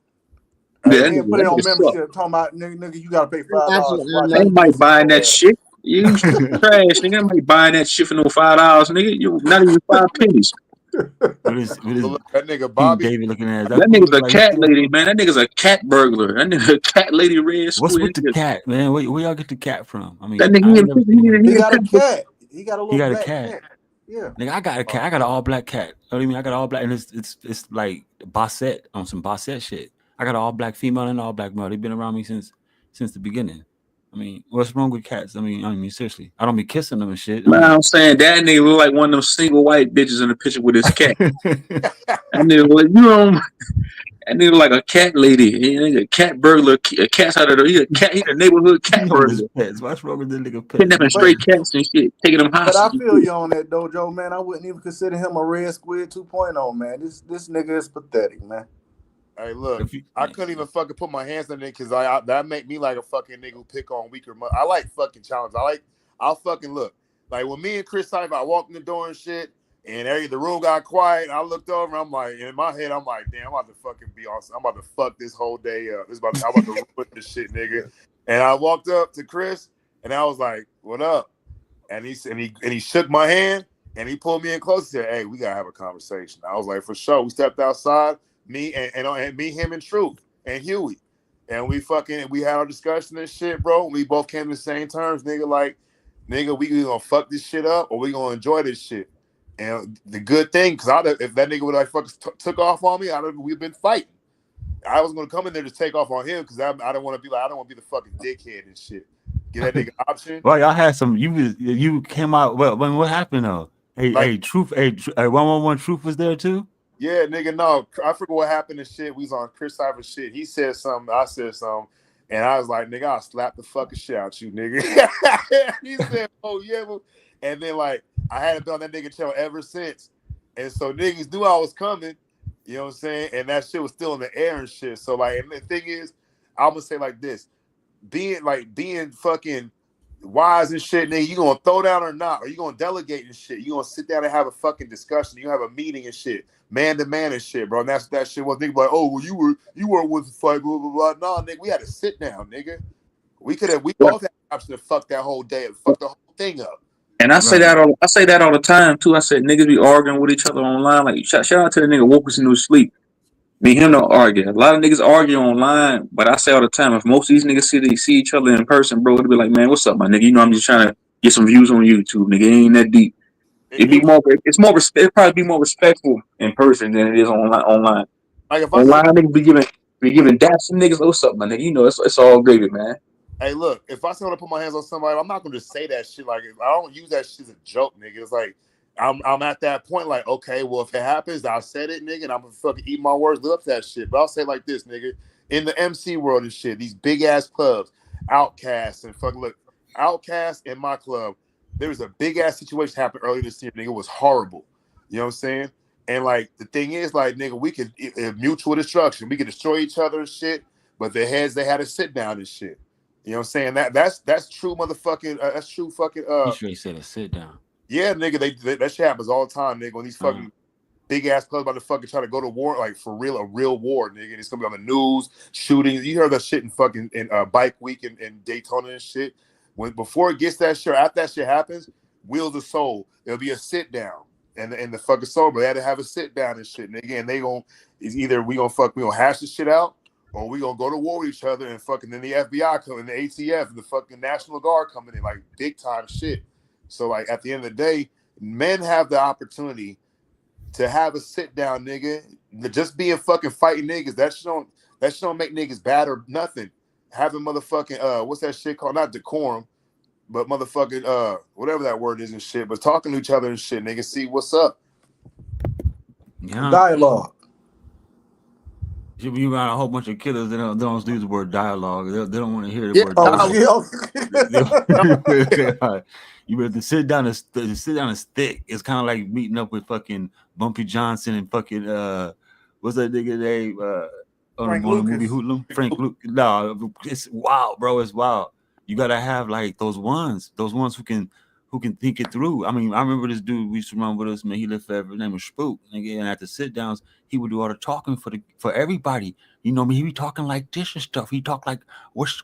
hey, Yeah, And then put it that on nigga suck. membership, talking about nigga, you gotta pay I got $5 you, to watch Amo. my Ain't videos nobody with buying your that ass. shit. You trash, nigga. Ain't nobody buying that shit for no $5, nigga. You not even 5 pennies. With his but look, that nigga King Bobby, David looking at that That fool nigga's look a like he cat still. lady, man. That nigga's a cat burglar. That nigga a cat lady Red What's Squid. with the cat, man? Where y'all get the cat from? I That mean, nigga I he ain't in never prison. seen him. He He in got a prison. cat. He got a He little got a black cat. cat. Yeah. Nigga, I got a cat. I got an all black cat. You know what I mean? I got all black, and it's like Bassett on some Bassett shit. I got an all black female and an all black male. They've been around me since the beginning. I mean, what's wrong with cats? I mean, seriously, I don't be kissing them and shit. I Man, mean, I'm saying that nigga look like one of them single white bitches in the picture with his cat. That nigga, like, that nigga like a cat lady. He ain't a cat burglar. A cat's out of the. He a cat. He a neighborhood cat you know his burglar. pets. What's wrong with the nigga pets, Kidnapping man? But stray cats and shit. Taking them but I hostage and feel shit. you on that Dojo, man. I wouldn't even consider him a Red Squid 2.0, man. This nigga is pathetic, man. hey, look, If you, I couldn't even fucking put my hands on it because I that make me like a fucking nigga who pick on weaker. I like fucking challenges. I'll fucking look. Like when me and Chris talked about walking the door and shit, and the room got quiet, and I looked over, I'm like, in my head, I'm like, damn, I'm about to fucking be awesome. I'm about to fuck this whole day up. I'm about to ruin this shit, nigga. And I walked up to Chris, and I was like, what up? And he shook my hand and he pulled me in close and said, hey, we gotta have a conversation. I was like, for sure. We stepped outside, me and me, him, and Truth and Huey. And we had our discussion and shit, bro. We both came to the same terms, nigga. Like, nigga, we gonna fuck this shit up or we gonna enjoy this shit. And the good thing, because if that nigga would like fucking took off on me, we've been fighting. I was gonna come in there to take off on him because I don't want to be like, I don't want to be the fucking dickhead and shit. Give that nigga option. well, y'all had some. You came out. Well, when what happened though? Like, Truth. 111 Truth was there too. yeah, nigga, no. I forget what happened and shit. We was on Chris Cypher's shit. He said something, I said something, and I was like, nigga, I'll slap the fucking shit out you, nigga. He said, oh, yeah. And then, like, I hadn't been on that nigga channel ever since. And so niggas knew I was coming, you know what I'm saying? And that shit was still in the air and shit. So, like, and the thing is, I'm going to say like this. Being fucking wise and shit, nigga. You gonna throw down or not? Or you gonna delegate and shit? You gonna sit down and have a fucking discussion? You have a meeting and shit, man to man and shit, bro. And that's that shit. Was nigga like, oh, well, you were with the fight, blah blah blah. Nah, nigga, we had to sit down, nigga. We both had the option to fuck that whole day and fuck the whole thing up. And I say that all the time too. I said niggas be arguing with each other online. Like shout out to the nigga woke us into his sleep. Me and him don't argue. A lot of niggas argue online, but I say all the time, if most of these niggas see each other in person, bro, it'll be like, man, what's up, my nigga? You know, I'm just trying to get some views on YouTube, nigga. It ain't that deep. It's more it'd probably be more respectful in person than it is online. Like if Online niggas be giving daps to niggas, what's up, my nigga? You know, it's all gravy, man. Hey, look, if I say I want to put my hands on somebody, I'm not gonna just say that shit. Like I don't use that shit as a joke, nigga. It's like I'm at that point, like, okay, well, if it happens, I said it, nigga, and I'm gonna fucking eat my words, live up to that shit. But I'll say it like this, nigga. In the MC world and shit, these big ass clubs, Outcasts and fucking look, Outcasts in my club, there was a big ass situation happened earlier this year, nigga. It was horrible. You know what I'm saying? And like the thing is, like, nigga, we could mutual destruction. We could destroy each other and shit. But their heads, they had to sit down and shit. You know what I'm saying? That's true motherfucking that's true fucking He straight said a sit down. Yeah, nigga, they that shit happens all the time, nigga. When these fucking big ass clubs about to fucking try to go to war, like for real, a real war, nigga. And it's gonna be on the news, shootings. You heard that shit in fucking Bike Week in Daytona and shit. Before it gets that shit, after that shit happens, Wheels of Soul, there'll be a sit down. And the fucking sober, they had to have a sit down and shit, nigga. And they we gonna hash this shit out, or we gonna go to war with each other and fucking then the FBI coming, the ATF, and the fucking National Guard coming in, like big time shit. So like at the end of the day, men have the opportunity to have a sit down, nigga. Just being fucking fighting niggas, that shit don't make niggas bad or nothing. Having motherfucking what's that shit called? Not decorum, but motherfucking whatever that word is and shit. But talking to each other and shit, nigga. See what's up. Yeah. Dialogue. You got a whole bunch of killers that don't use the word dialogue. They don't want to hear the word dialogue. You better sit down and stick. It's kind of like meeting up with fucking Bumpy Johnson and fucking what's that nigga name on the movie Hoodlum? Frank Lucas. No, it's wild, bro. It's wild. You gotta have like those ones who can think it through. I mean, I remember this dude we used to run with us, man. He lived forever. His name was Spook. And at the sit downs, he would do all the talking for everybody. You know, he be talking like this and stuff. He talked like, what's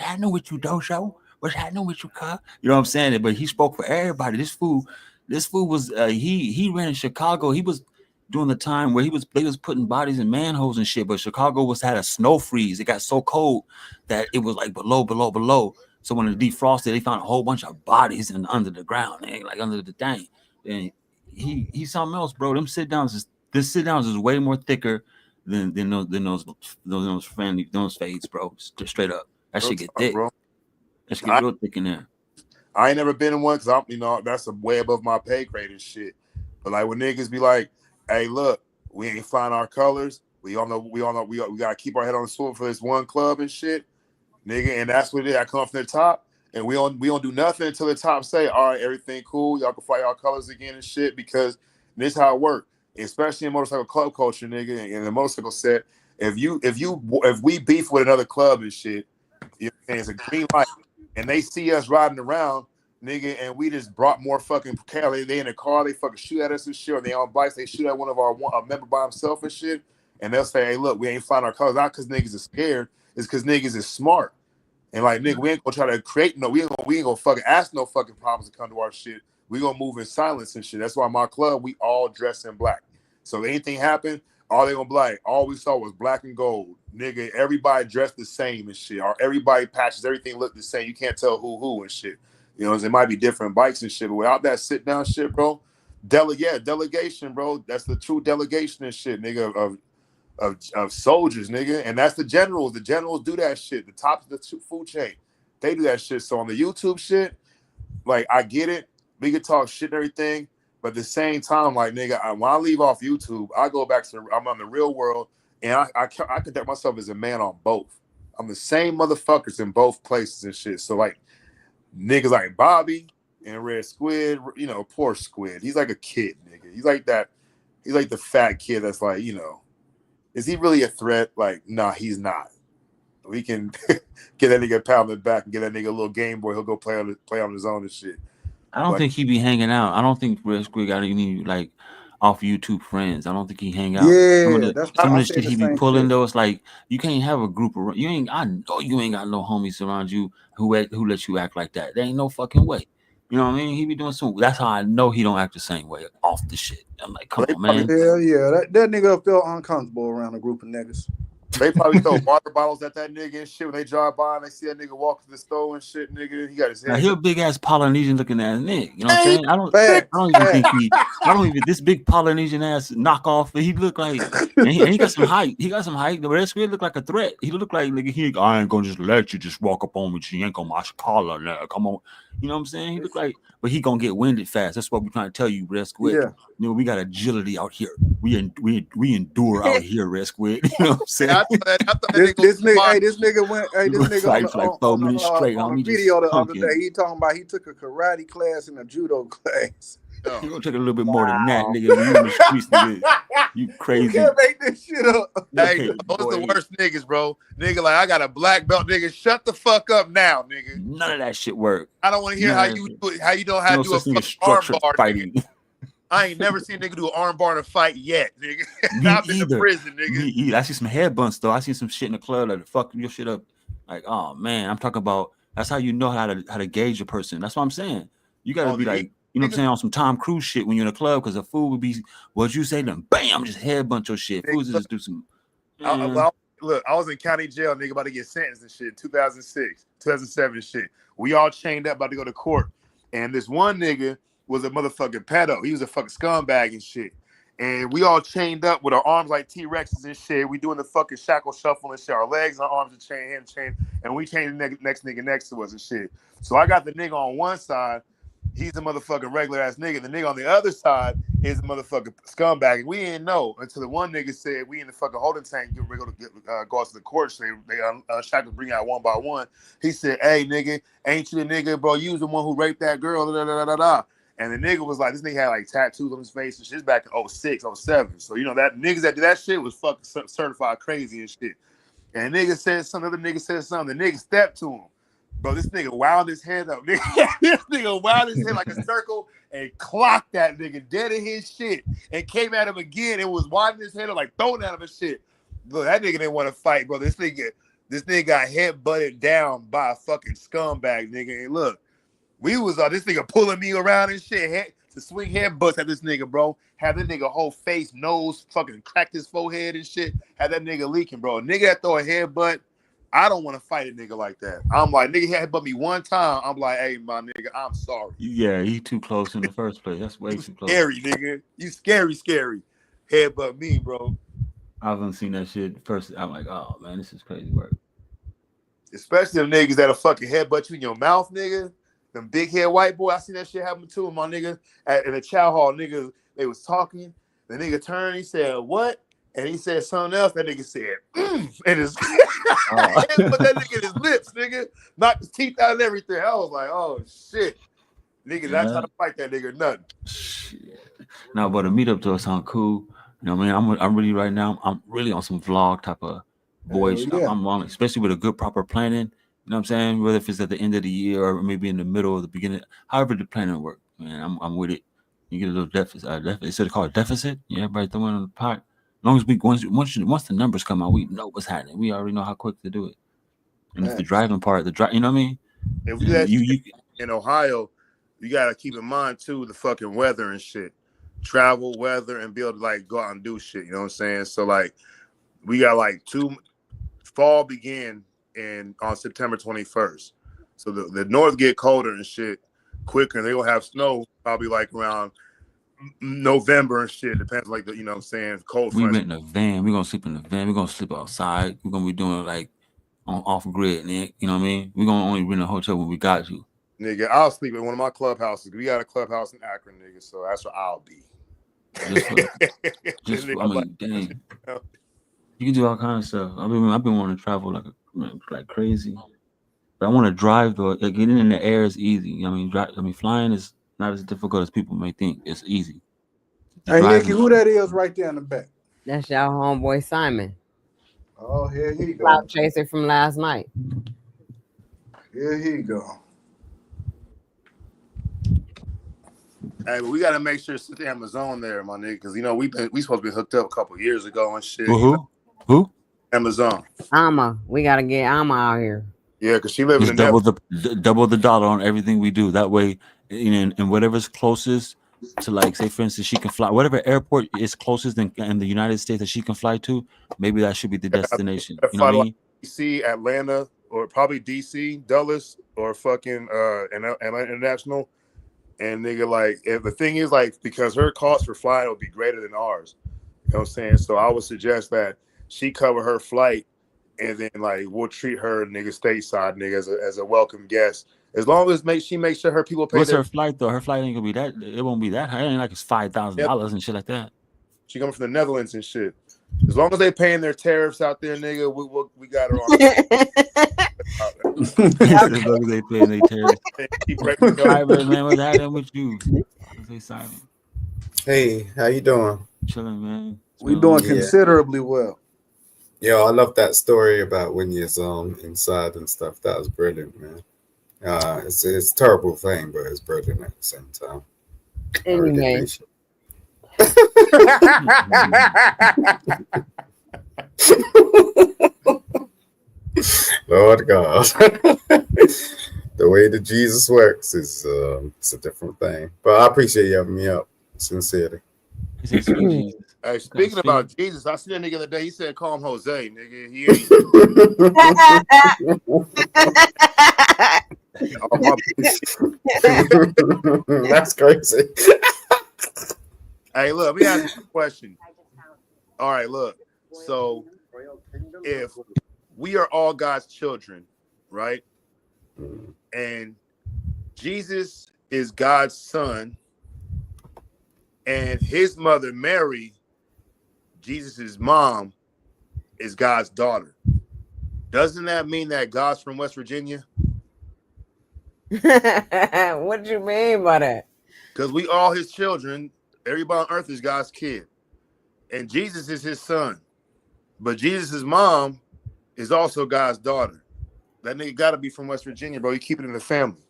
happening with you, Dojo? What's happening with you, cuz? You know what I'm saying? But he spoke for everybody. This fool was he ran in Chicago. He was during the time where they was putting bodies in manholes and shit. But Chicago had a snow freeze. It got so cold that it was like below. So when it defrosted, they found a whole bunch of bodies under the ground, like under the thing. And he's something else, bro. This sit downs is way more thicker than those fades, bro. Straight up, that shit get thick, bro. That shit get real thick in there. I ain't never been in one because that's a way above my pay grade and shit. But like when niggas be like, "Hey, look, we ain't find our colors. We all know we gotta keep our head on the swivel for this one club and shit, nigga." And that's what it is. I come from the top, and we don't do nothing until the top say, "All right, everything cool. Y'all can fight y'all colors again and shit." Because this is how it works, especially in motorcycle club culture, nigga. In the motorcycle set, if we beef with another club and shit, you know, and it's a green light. And they see us riding around, nigga, and we just brought more fucking car. They in the car, they fucking shoot at us and shit. Or they on bikes, they shoot at one of a member by himself and shit. And they'll say, "Hey, look, we ain't find our colors." Not because niggas is scared, it's because niggas is smart. And like, nigga, we ain't gonna try to create we ain't gonna fucking ask no fucking problems to come to our shit. We gonna move in silence and shit. That's why my club, we all dress in black. So if anything happened, all they gonna be like, all we saw was black and gold. Nigga, everybody dressed the same and shit. Or everybody patches, everything looked the same. You can't tell who and shit. You know, it might be different bikes and shit, but without that sit down shit, bro, delegation, bro. That's the true delegation and shit, nigga, of soldiers, nigga. And that's the generals. The generals do that shit. The top of the food chain, they do that shit. So on the YouTube shit, like, I get it. We could talk shit and everything. But at the same time, like, nigga, when I leave off YouTube, I go back to I'm on the real world, and I conduct myself as a man on both. I'm the same motherfuckers in both places and shit. So like niggas like Bobby and Red Squid, you know, poor Squid. He's like a kid, nigga. He's like that. He's like the fat kid that's like, you know, is he really a threat? Like, nah, he's not. we can get that nigga a pound in the back and get that nigga a little Game Boy. He'll go play on his own and shit. I don't think he be hanging out. I don't think Red Squid got any like off YouTube friends. I don't think he hang out. Yeah, Some of I the said shit the he be same pulling shit. though, it's like you can't have a group around. I know you ain't got no homies around you who let you act like that. There ain't no fucking way. You know what I mean? He be doing some. That's how I know he don't act the same way off the shit. I'm like, come on, man. Hell yeah, that nigga felt uncomfortable around a group of niggas. They probably throw water bottles at that nigga and shit when they drive by and they see that nigga walk to the store and shit, nigga. He got his Now head. he a big ass Polynesian looking ass nigga. You know what I'm saying? I don't even this big Polynesian ass knockoff. He look like and he got some height. He got some height. The Red Squid look like a threat. He look like nigga. I ain't gonna just let you just walk up on me. You ain't gonna my collar now. Come on. You know what I'm saying? He look like, but he gonna get winded fast. That's what we're trying to tell you, Red Squid. Yeah. You know, we got agility out here. We endure out here, Red Squid. You know what I'm saying? I thought This nigga went. Hey, this nigga on a video the other day. He talking about he took a karate class and a judo class. You gonna take a little bit more than that, nigga. You in the streets, nigga. You crazy. You can't make this shit up. Hey, those the worst niggas, bro. Nigga, like I got a black belt, nigga. Shut the fuck up now, nigga. None of that shit work. I don't want to hear how you don't have to do a fucking arm bar, fighting. Nigga. I ain't never seen a nigga do an arm bar in a fight yet, nigga. I've been to prison, nigga. I see some head bunts though. I see some shit in the club that fuck your shit up. Like, oh man, I'm talking about. That's how you know how to gauge a person. That's what I'm saying. You gotta be like, you know what I'm saying, on some Tom Cruise shit when you're in a club, because a fool would be, what you say to them, bam, just head bunch your shit. Fools just do some. Look, I was in county jail, nigga, about to get sentenced and shit, 2006, 2007 shit. We all chained up, about to go to court. And this one nigga was a motherfucking pedo. He was a fucking scumbag and shit. And we all chained up with our arms like T-Rexes and shit. We doing the fucking shackle shuffle and shit. Our legs and our arms are chained, hand chained. And we chained the next nigga next to us and shit. So I got the nigga on one side. He's a motherfucking regular ass nigga. The nigga on the other side is a motherfucking scumbag. And we didn't know until the one nigga said we in the fucking holding tank go out to the court. So they unshackled, bring out one by one. He said, "Hey nigga, ain't you the nigga, bro? You was the one who raped that girl." Da, da, da, da, da. And the nigga was like, this nigga had like tattoos on his face and shit back in 06, 07. So you know that niggas that did that shit was fucking certified crazy and shit. And the nigga said something, other nigga said something. The nigga stepped to him. Bro, this nigga wound his head up. This nigga wound his head like a circle and clocked that nigga dead in his shit and came at him again and was winding his head up like throwing at him and shit. Bro, that nigga didn't want to fight, bro. This nigga got head butted down by a fucking scumbag, nigga. And look, we was this nigga pulling me around and shit to swing headbutts at this nigga, bro. Had that nigga whole face, nose, fucking cracked his forehead and shit. Had that nigga leaking, bro. A nigga that throw a headbutt, I don't want to fight a nigga like that. I'm like, nigga headbutt me one time. I'm like, hey, my nigga, I'm sorry. Yeah, he too close in the first place. That's way too close. Scary, nigga. You scary. Headbutt me, bro. I haven't seen that shit first. I'm like, oh man, this is crazy work. Especially them niggas that'll fucking headbutt you in your mouth, nigga. Them big head white boy, I seen that shit happen too. My nigga in a chow hall, nigga, they was talking. The nigga turned, he said, what? And he said something else. That nigga said, and his put that nigga in his lips, nigga. Knocked his teeth out and everything. I was like, oh shit. Nigga, not trying to fight that nigga or nothing. Shit. No, but a meetup to us sound cool. You know what I mean? I'm really right now, I'm really on some vlog type of voice. Yeah. I'm on, especially with a good proper planning. You know what I'm saying? Whether if it's at the end of the year or maybe in the middle or the beginning, however the planning work, man, I'm with it. You get a little deficit. Is it called a deficit? Yeah, everybody throwing in the pot. As long as we once the numbers come out, we know what's happening. We already know how quick to do it. And if the driving part, you know what I mean? If we do that in Ohio, you gotta keep in mind too the fucking weather and shit, travel, weather, and be able to like go out and do shit. You know what I'm saying? So like, we got like fall begin on September 21st. So the north get colder and shit quicker, and they gonna have snow probably like around November and shit. Depends, like you know what I'm saying, cold. We rent in a van. We're gonna sleep in the van. We're gonna sleep outside. We're gonna be doing it like on off grid, Nick. You know what I mean? We're gonna only rent a hotel when we got you. Nigga, I'll sleep in one of my clubhouses. We got a clubhouse in Akron, nigga, so that's where I'll be. I mean, dang. You can do all kinds of stuff. I've been wanting to travel like crazy. But I want to drive though. Like, getting in the air is easy. You know what I mean, flying is not as difficult as people may think. It's easy. Hey, Nikki, who that is right there in the back? That's y'all homeboy Simon. Oh, here he go. Cloud chaser from last night. Here he go. Hey, but we gotta make sure Sister Amazon there, my nigga, because you know we supposed to be hooked up a couple years ago and shit. You know? Who? Amazon. We gotta get Alma out here. Yeah, because she lives Just in the double the dollar on everything we do. That way, you know, and whatever's closest to, like, say for instance, she can fly whatever airport is closest in the United States that she can fly to. Maybe that should be the destination. You know what I mean? DC, Atlanta, or probably DC, Dulles, or fucking Atlanta International. And nigga, like, if the thing is, like, because her cost for flying will be greater than ours. You know what I'm saying? So I would suggest that she cover her flight, and then like we'll treat her nigga stateside nigga as a welcome guest. As long as she makes sure her people pay. What's her flight though? Her flight ain't gonna be that. It won't be that high. It ain't like it's $5,000 and shit like that. She coming from the Netherlands and shit. As long as they paying their tariffs out there, nigga, we got her on. As long as they paying their tariffs. Private, man, what's happening with you? Stay silent. Hey, how you doing? Chilling, man. We doing considerably well. Yo, I love that story about when you're inside and stuff. That was brilliant, man. It's a terrible thing, but it's brilliant at the same time. Anyway. Lord God. The way that Jesus works is it's a different thing. But I appreciate you having me up, sincerely. Hey, speaking about Jesus, I seen that nigga the other day. He said, "Call him Jose, nigga." He ain't. That's crazy. Hey, look, let me ask you a question. All right, look. So, if we are all God's children, right? And Jesus is God's son, and his mother, Mary, Jesus' mom, is God's daughter. Doesn't that mean that God's from West Virginia? What do you mean by that? Because we all his children. Everybody on earth is God's kid. And Jesus is his son. But Jesus' mom is also God's daughter. That nigga got to be from West Virginia, bro. You keep it in the family.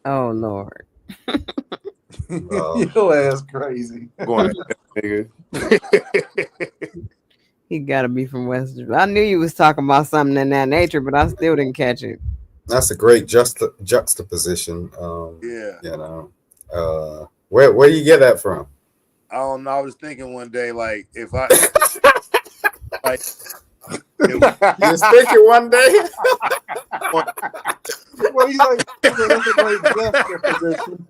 Oh, Lord. Your ass crazy. Going at that nigga. He got to be from West Virginia. I knew you was talking about something in that nature, but I still didn't catch it. That's a great juxtaposition. Yeah. You know, where you get that from? I don't know. I was thinking one day, like, if I like, you was thinking one day. Well, he's like, that's a great juxtaposition.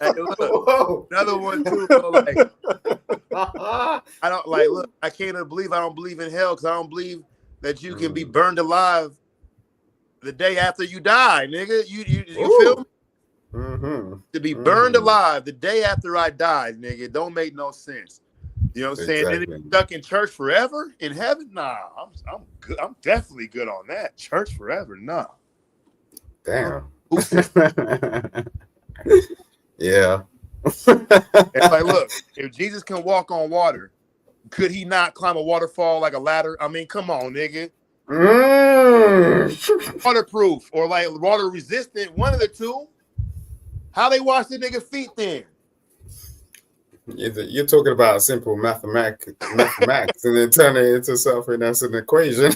Hey, look, another one too. Bro, like, I don't like. Look, I can't believe I don't believe in hell because I don't believe that you can be burned alive the day after you die, nigga. You feel me? Mm-hmm. To be burned alive the day after I died, nigga, don't make no sense. You know what I'm saying? Exactly. Then stuck in church forever in heaven? Nah, I'm good. I'm definitely good on that. Church forever? Nah. Damn. Yeah. It's like, look, if Jesus can walk on water, could he not climb a waterfall like a ladder? I mean, come on, nigga. Waterproof or like water resistant, one of the two. How they wash the nigga feet then? You're talking about simple mathematics and then turn it into something that's an equation.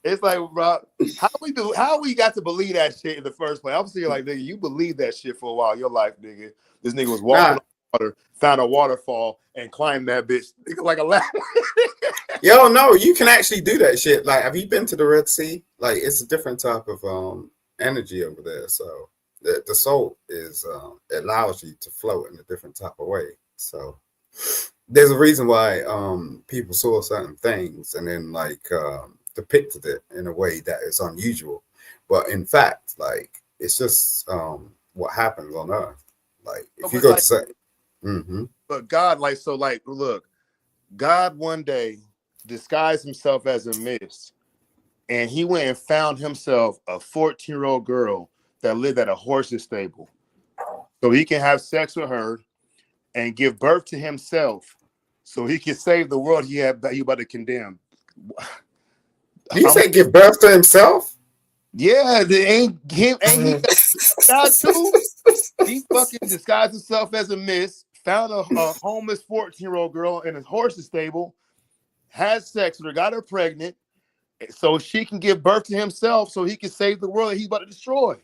It's like, bro, how we got to believe that shit in the first place? I'm saying, like, nigga, you believe that shit for a while. Your life, nigga. This nigga was walking on water, found a waterfall, and climbed that bitch nigga, like a ladder. Yo, no, you can actually do that shit. Like, have you been to the Red Sea? Like, it's a different type of energy over there. So the salt is it allows you to float in a different type of way. So there's a reason why people saw certain things and then like depicted it in a way that is unusual, but in fact, like, it's just what happens on Earth. Like, if you go to say, but God, like, so, like, look, God one day disguised himself as a mist, and he went and found himself a 14-year-old girl that lived at a horse's stable, so he can have sex with her and give birth to himself, so he can save the world he about to condemn. Did you say give birth to himself? Yeah, ain't he got to? He fucking disguised himself as a miss, found a homeless 14-year-old girl in a horse's stable, had sex with her, got her pregnant, so she can give birth to himself, so he can save the world that he's about to destroy.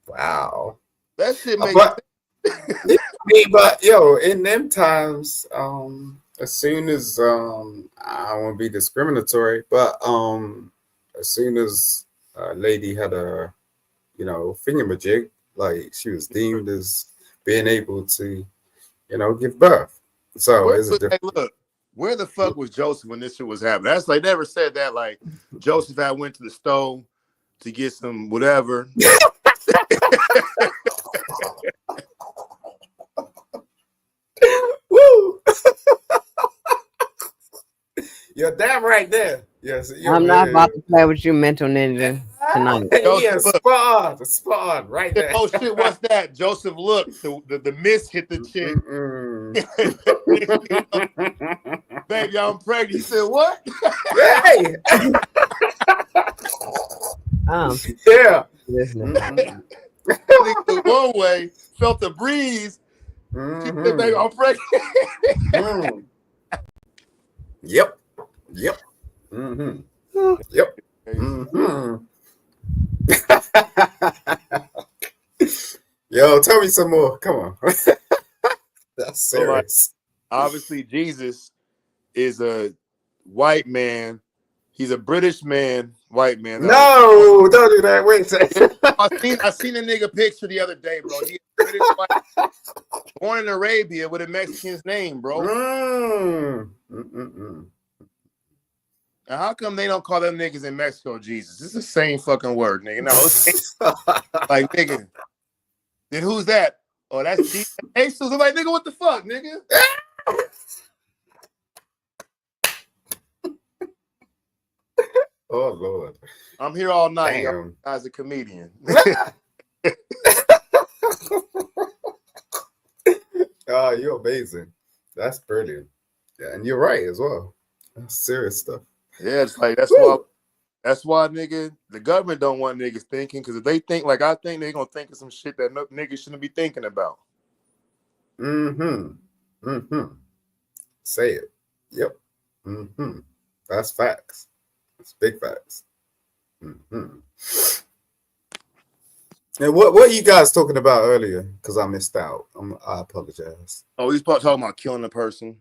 Wow, that shit makes but yo, in them times, as soon as I don't want to be discriminatory, but as soon as a lady had a thingamajig, like she was deemed as being able to give birth. So it's a different. Look, where the fuck was Joseph when this shit was happening? That's like never said that. Like Joseph had went to the stove to get some whatever. Woo! You're damn right there. Yes, I'm not about to play with you, mental ninja, tonight. Yeah, spot on, right there. Oh shit, what's that? Joseph looked, the mist hit the chick. Baby, I'm pregnant. He said, what? Hey. Yeah. Listening. One way, felt the breeze. She said, baby, I'm pregnant. Yep. Mm-hmm. Yep. Mm-hmm. Yo, tell me some more. Come on. That's serious. So obviously, Jesus is a white man. He's a British man, white man. No, don't do that. Wait a second. I seen a nigga picture the other day, bro. He's British white, born in Arabia with a Mexican's name, bro. Now, how come they don't call them niggas in Mexico Jesus? It's the same fucking word, nigga. No, like nigga. Then who's that? Oh, that's Jesus. Hey, so I'm like, nigga, what the fuck, nigga? Oh Lord. I'm here all night. Damn. As a comedian. Oh, you're amazing. That's brilliant. Yeah, and you're right as well. That's serious stuff. Yeah, it's like that's why nigga, the government don't want niggas thinking, because if they think like I think, they're gonna think of some shit that niggas shouldn't be thinking about. Say it. Yep. That's facts. That's big facts. And what are you guys talking about earlier? Because I missed out. I apologize. Oh, he's talking about killing a person.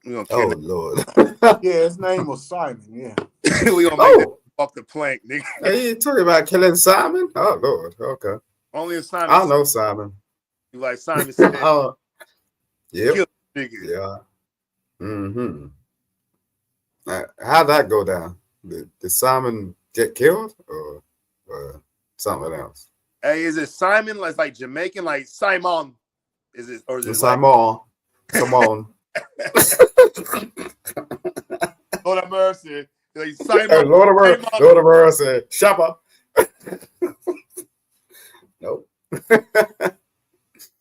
We gonna kill him. Lord. Yeah, his name was Simon. Yeah. We gonna make it off the plank, nigga. Are you talking about killing Simon? Oh Lord. Okay. Only if Simon. I don't know Simon. You like Simon said? Yep. Kill nigga. Yeah. How'd that go down? Did Simon get killed or something else? Hey, is it Simon? Like Jamaican, like Simon? Is it or is it Simon? Simon. Lord have mercy. Like Simon. Lord of mercy. Shopper. Nope.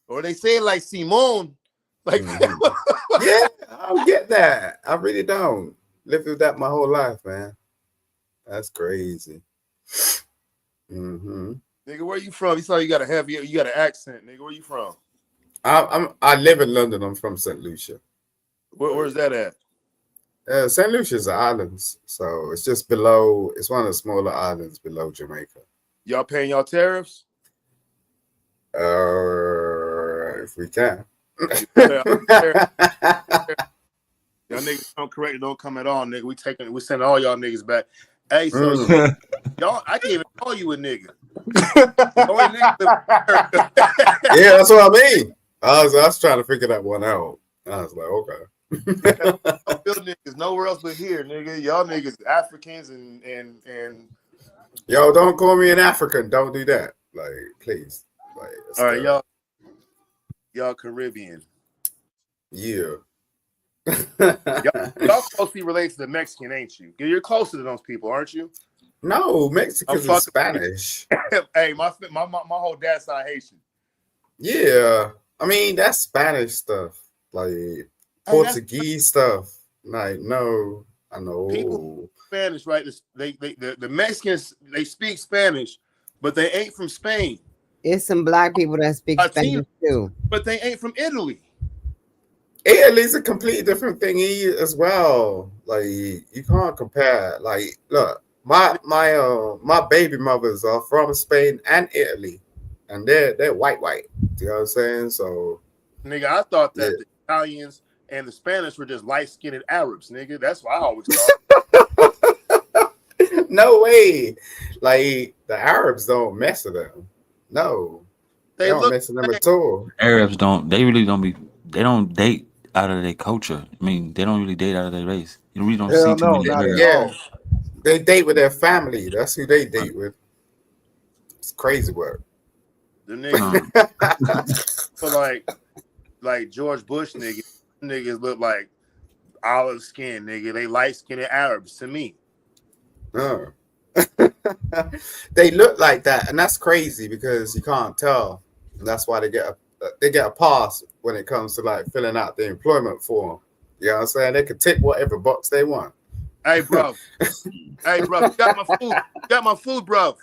Or they say it like Simone. Like yeah, I don't get that. I really don't. Lived with that my whole life, man. That's crazy. Nigga, where you from? You saw you got an accent, nigga. Where you from? I live in London. I'm from St. Lucia. Where's that at? St. Lucia's the islands, so it's just below. It's one of the smaller islands below Jamaica. Y'all paying y'all tariffs? If we can. Y'all niggas don't come at all, nigga. We sending all y'all niggas back. Hey, so y'all, I can't even call you a nigga. Yeah, that's what I mean. I was trying to figure that one out. I was like, okay. Niggas nowhere else but here, nigga. Y'all niggas Africans and yo, don't call me an African. Don't do that. Like, please. Like, all right, y'all Caribbean. Yeah. y'all closely related to the Mexican, ain't you? You're closer to those people, aren't you? No, Mexicans are Spanish. Hey, my whole dad's side Haitian. Yeah, I mean that's Spanish stuff. Like Portuguese stuff. Like, no, I know. People Spanish, right? The Mexicans, they speak Spanish, but they ain't from Spain. It's some black people that speak Latino, Spanish too. but they ain't from Italy. Italy's a completely different thing as well. Like, you can't compare. Like, look, my baby mothers are from Spain and Italy, and they're white. You know what I'm saying? So, Nigga, I thought that the Italians and the Spanish were just light-skinned Arabs, nigga. That's what I always thought. No way. Like, the Arabs don't mess with them. No. They don't mess with them at all. Arabs really don't date out of their culture. I mean, they don't really date out of their race. You really don't see too many Arabs. Yeah. They date with their family. That's who they date with. It's crazy work. The niggas, but like George Bush niggas look like olive skin, nigga. They light skinned Arabs to me. They look like that, and that's crazy because you can't tell. And that's why they get a pass when it comes to like filling out the employment form. You know what I'm saying? They can tick whatever box they want. Hey, bro. You got my food, bro.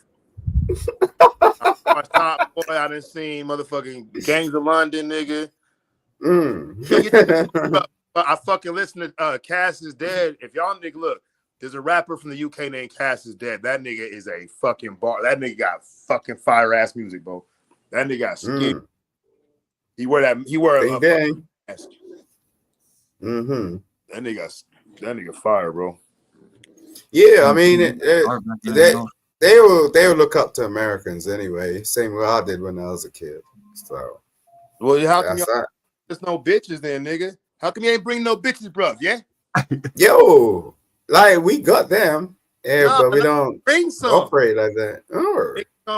My top boy, I done seen motherfucking Gangs of London, nigga. I fucking listen to Cass is Dead. If y'all nigga look, there's a rapper from the UK named Cass is Dead. That nigga is a fucking bar. That nigga got fucking fire ass music, bro. That nigga got skin. He wear a mask. That nigga fire, bro. Yeah, I mean, they will look up to Americans anyway. Same way I did when I was a kid. So, well, how come there's no bitches then, nigga? How come you ain't bring no bitches, bro? Yeah. Yo, like we got them, but we don't bring some. Operate like that.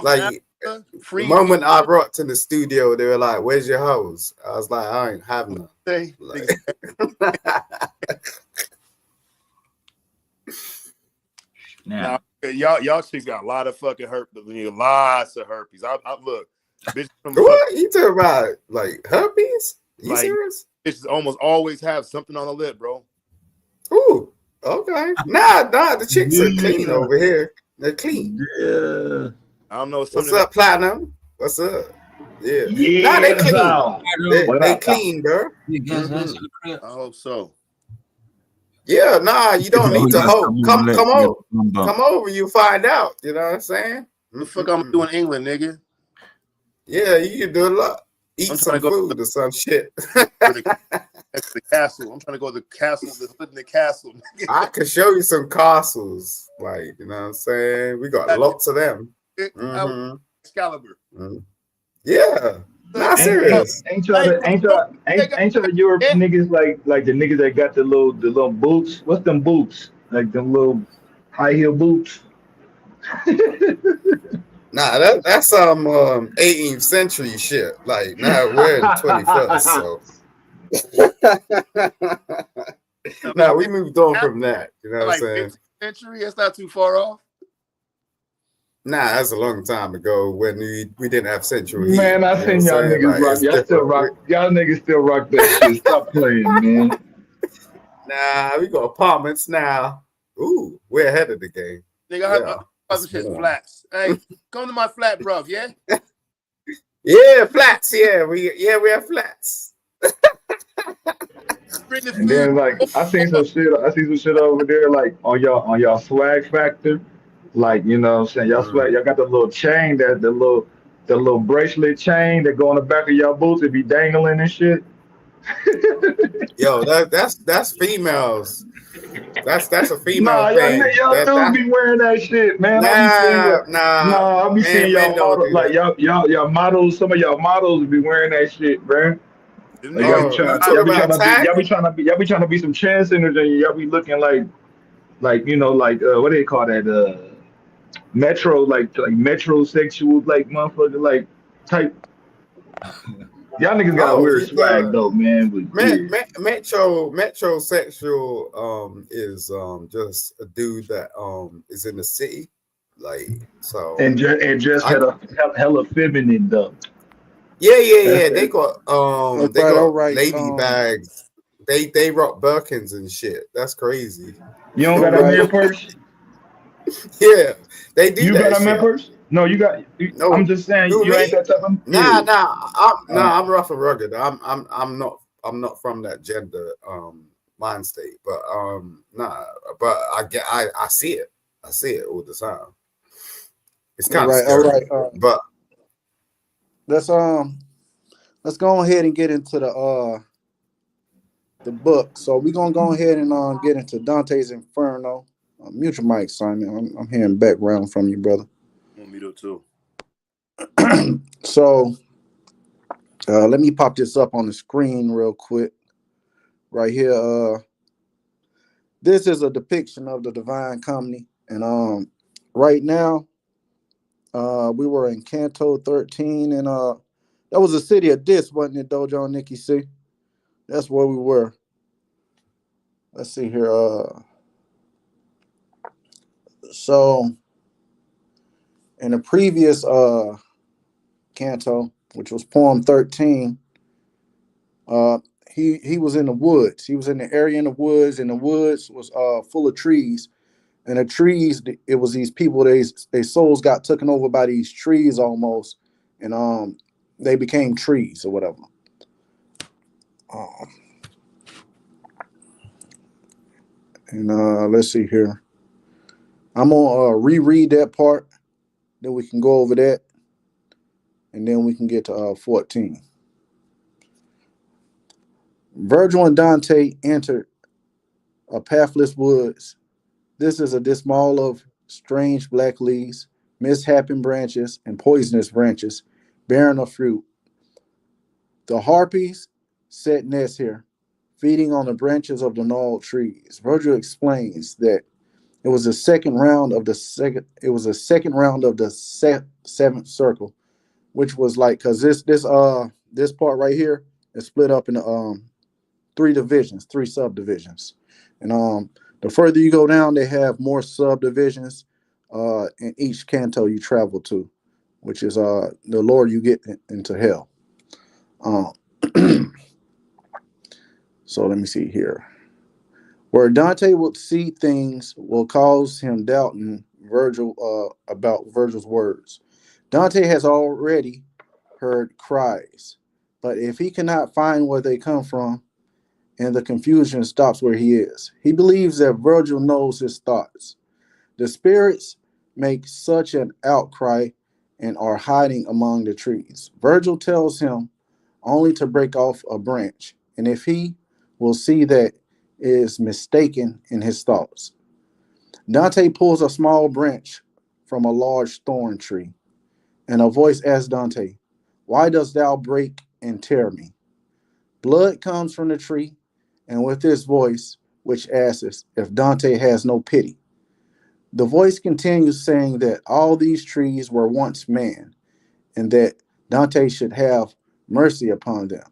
Like the moment I brought to the studio, they were like, "Where's your hoes?" I was like, "I ain't having them." Now, y'all chicks got a lot of fucking herpes. Lots of herpes. I look. Bitches what you talking about? Like herpes? You serious? Bitches almost always have something on the lip, bro. Ooh, okay. Nah, the chicks are clean over here. They're clean. Yeah. I don't know. What's up, Platinum? What's up? Yeah. Nah, they clean. They clean, bro. I hope so. Yeah, nah, you don't need to hope. Come over, you find out. You know what I'm saying? What the fuck I'm doing in England, nigga? Yeah, you can do a lot. Eat some food or some shit. That's the castle. I'm trying to go to the castle. Live in the castle. I can show you some castles. Like, you know what I'm saying? We got lots of them. Excalibur. Yeah. Not serious. Ain't y'all the European niggas like the niggas that got the little boots? What's them boots? Like them little high heel boots? Nah, that's some 18th century shit. Like now we're in the 21st, so now we moved on from that. You know what I'm saying? 15th century, that's not too far off. Nah, that's a long time ago when we didn't have central heat. Man, I seen y'all niggas rock. Y'all still rock. Y'all niggas still rock that shit. Stop playing, man. Nah, we got apartments now. Ooh, we're ahead of the game. Nigga, other shit flats. Hey, come to my flat, bro. Yeah. Yeah, flats. Yeah, we have flats. And then like I seen some shit over there like on y'all swag factor. Like, you know what I'm saying? Y'all swag, y'all got the little chain that the little bracelet chain that go on the back of y'all boots, it be dangling and shit. Yo, that's females. That's a female thing. Y'all do be wearing that shit, man. I be seeing y'all models, like y'all models. Some of y'all models be wearing that shit, bro. Like, y'all be trying to be some transgenders, and y'all be looking like you know, like what do they call that? Metro, like metrosexual, like motherfucker, like type. Y'all niggas got a weird swag though, man. Metrosexual is just a dude that is in the city, like so. And just had a hella feminine though. Yeah. They got lady bags. they rock Birkins and shit. That's crazy. You don't got a man purse? Yeah, they do You that got a man shit. purse? No, you got. I'm No, just saying who you ain't me? that type of. Nah, Yeah. I'm rough and rugged. I'm not from that gender mind state. But nah. But I see it. I see it all the time. It's kind of All scary. right. But Let's go ahead and get into the book. So we're gonna go ahead and get into Dante's Inferno. Mute your mic, Simon. I'm hearing background from you, brother. Me too. So let me pop this up on the screen real quick. Right here. This is a depiction of the Divine Comedy, and right now, we were in Canto 13, and that was the city of Dis, wasn't it, Dojo Nikki C? That's where we were. Let's see here. So in the previous canto, which was poem 13, he was in the woods. He was in the area in the woods, and the woods was full of trees. And the trees, it was these people. Their souls got taken over by these trees almost, and they became trees or whatever. And let's see here. I'm gonna reread that part, then we can go over that, and then we can get to 14. Virgil and Dante entered a pathless woods. This is a dismal of strange black leaves, mishapen branches, and poisonous branches, bearing of fruit. The harpies set nests here, feeding on the branches of the gnarled trees. Virgil explains that it was a second round of the second. It was a second round of the seventh circle, which was like because this part right here is split up into three divisions, three subdivisions, and the further you go down, they have more subdivisions in each canto you travel to, which is the lower you get into hell. Um, so let me see here. Where Dante would see things will cause him doubting Virgil about Virgil's words. Dante has already heard cries, but if he cannot find where they come from, and the confusion stops where he is, he believes that Virgil knows his thoughts. The spirits make such an outcry and are hiding among the trees. Virgil tells him only to break off a branch, and if he will see that is mistaken in his thoughts. Dante pulls a small branch from a large thorn tree, and a voice asks Dante, "Why dost thou break and tear me?" Blood comes from the tree, and with this voice, which asks if Dante has no pity. The voice continues saying that all these trees were once man, and that Dante should have mercy upon them.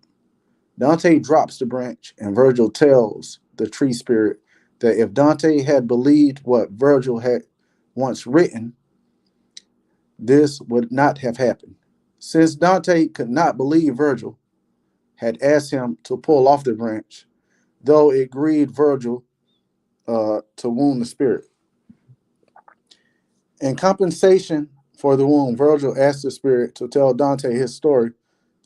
Dante drops the branch, and Virgil tells the tree spirit that if Dante had believed what Virgil had once written, this would not have happened. Since Dante could not believe Virgil had asked him to pull off the branch, though it grieved Virgil to wound the spirit. In compensation for the wound, Virgil asked the spirit to tell Dante his story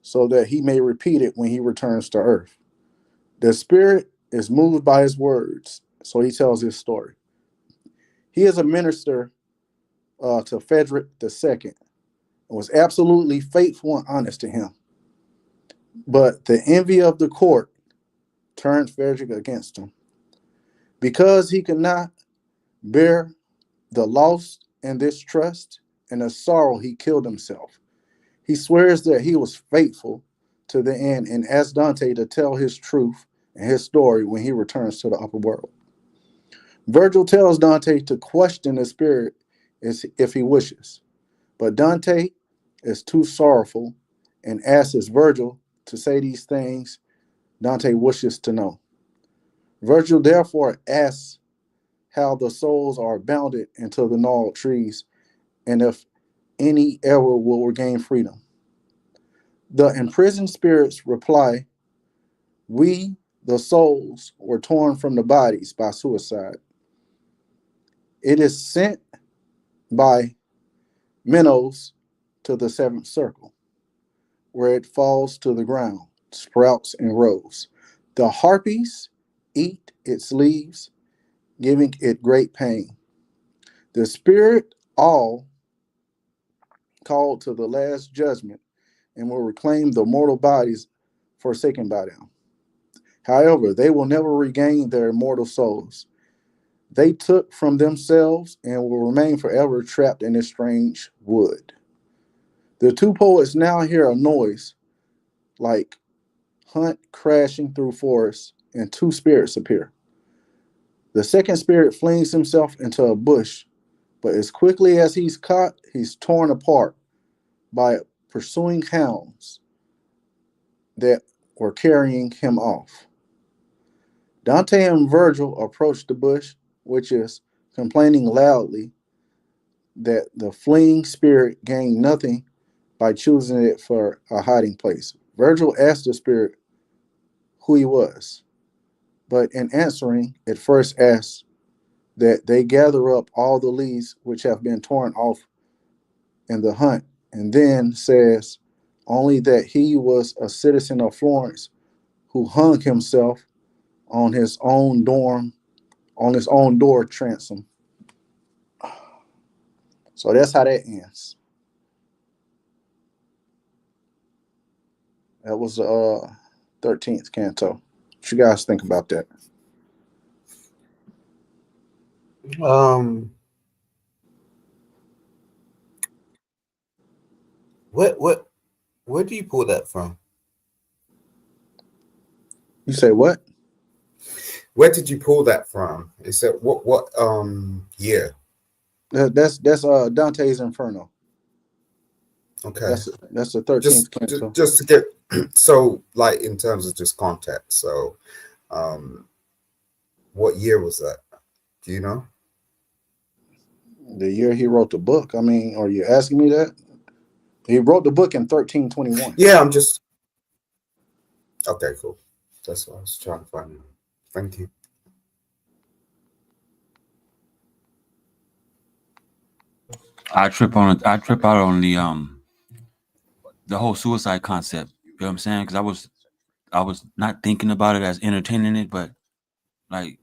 so that he may repeat it when he returns to Earth. The spirit is moved by his words, so he tells his story. He is a minister to Frederick II and was absolutely faithful and honest to him. But the envy of the court turned Frederick against him. Because he could not bear the loss and distrust and the sorrow, he killed himself. He swears that he was faithful to the end and asks Dante to tell his truth and his story when he returns to the upper world. Virgil tells Dante to question the spirit if he wishes, but Dante is too sorrowful and asks Virgil to say these things Dante wishes to know. Virgil therefore asks how the souls are bounded into the gnarled trees and if any ever will regain freedom. The imprisoned spirits reply, "We the souls were torn from the bodies by suicide. It is sent by minnows to the seventh circle, where it falls to the ground, sprouts and grows. The harpies eat its leaves, giving it great pain. The spirit all called to the last judgment and will reclaim the mortal bodies forsaken by them. However, they will never regain their immortal souls. They took from themselves and will remain forever trapped in this strange wood. The two poets now hear a noise like hunt crashing through forests, and two spirits appear. The second spirit flings himself into a bush, but as quickly as he's caught, he's torn apart by pursuing hounds that were carrying him off. Dante and Virgil approach the bush, which is complaining loudly that the fleeing spirit gained nothing by choosing it for a hiding place. Virgil asked the spirit who he was, but in answering, it first asks that they gather up all the leaves which have been torn off in the hunt, and then says only that he was a citizen of Florence who hung himself on his own door transom. So that's how that ends. That was the 13th canto. What you guys think about that? Where do you pull that from? You say what? Where did you pull that from? Is that what year? That's Dante's Inferno. Okay. That's the 13th canto. Just to get so like in terms of just context. So what year was that? Do you know? The year he wrote the book. I mean, are you asking me that? He wrote the book in 1321. Yeah, I'm just okay, cool. That's what I was trying to find out. Thank you. I trip out on the whole suicide concept. You know what I'm saying? Because I was not thinking about it as entertaining it, but like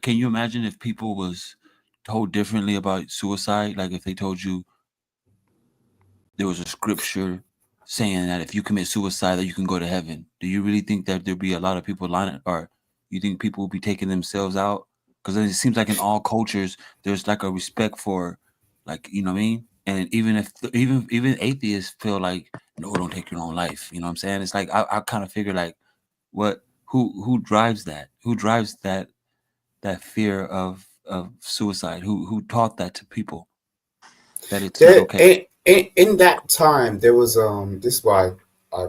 can you imagine if people was told differently about suicide? Like if they told you there was a scripture saying that if you commit suicide that you can go to heaven. Do you really think that there'd be a lot of people lining, or you think people would be taking themselves out? Because it seems like in all cultures there's like a respect for, like, you know what I mean? And even if even atheists feel like, no, don't take your own life. You know what I'm saying? It's like I kind of figure like who drives that? Who drives that fear of suicide? Who taught that to people? That it's not okay. In that time, there was this is why I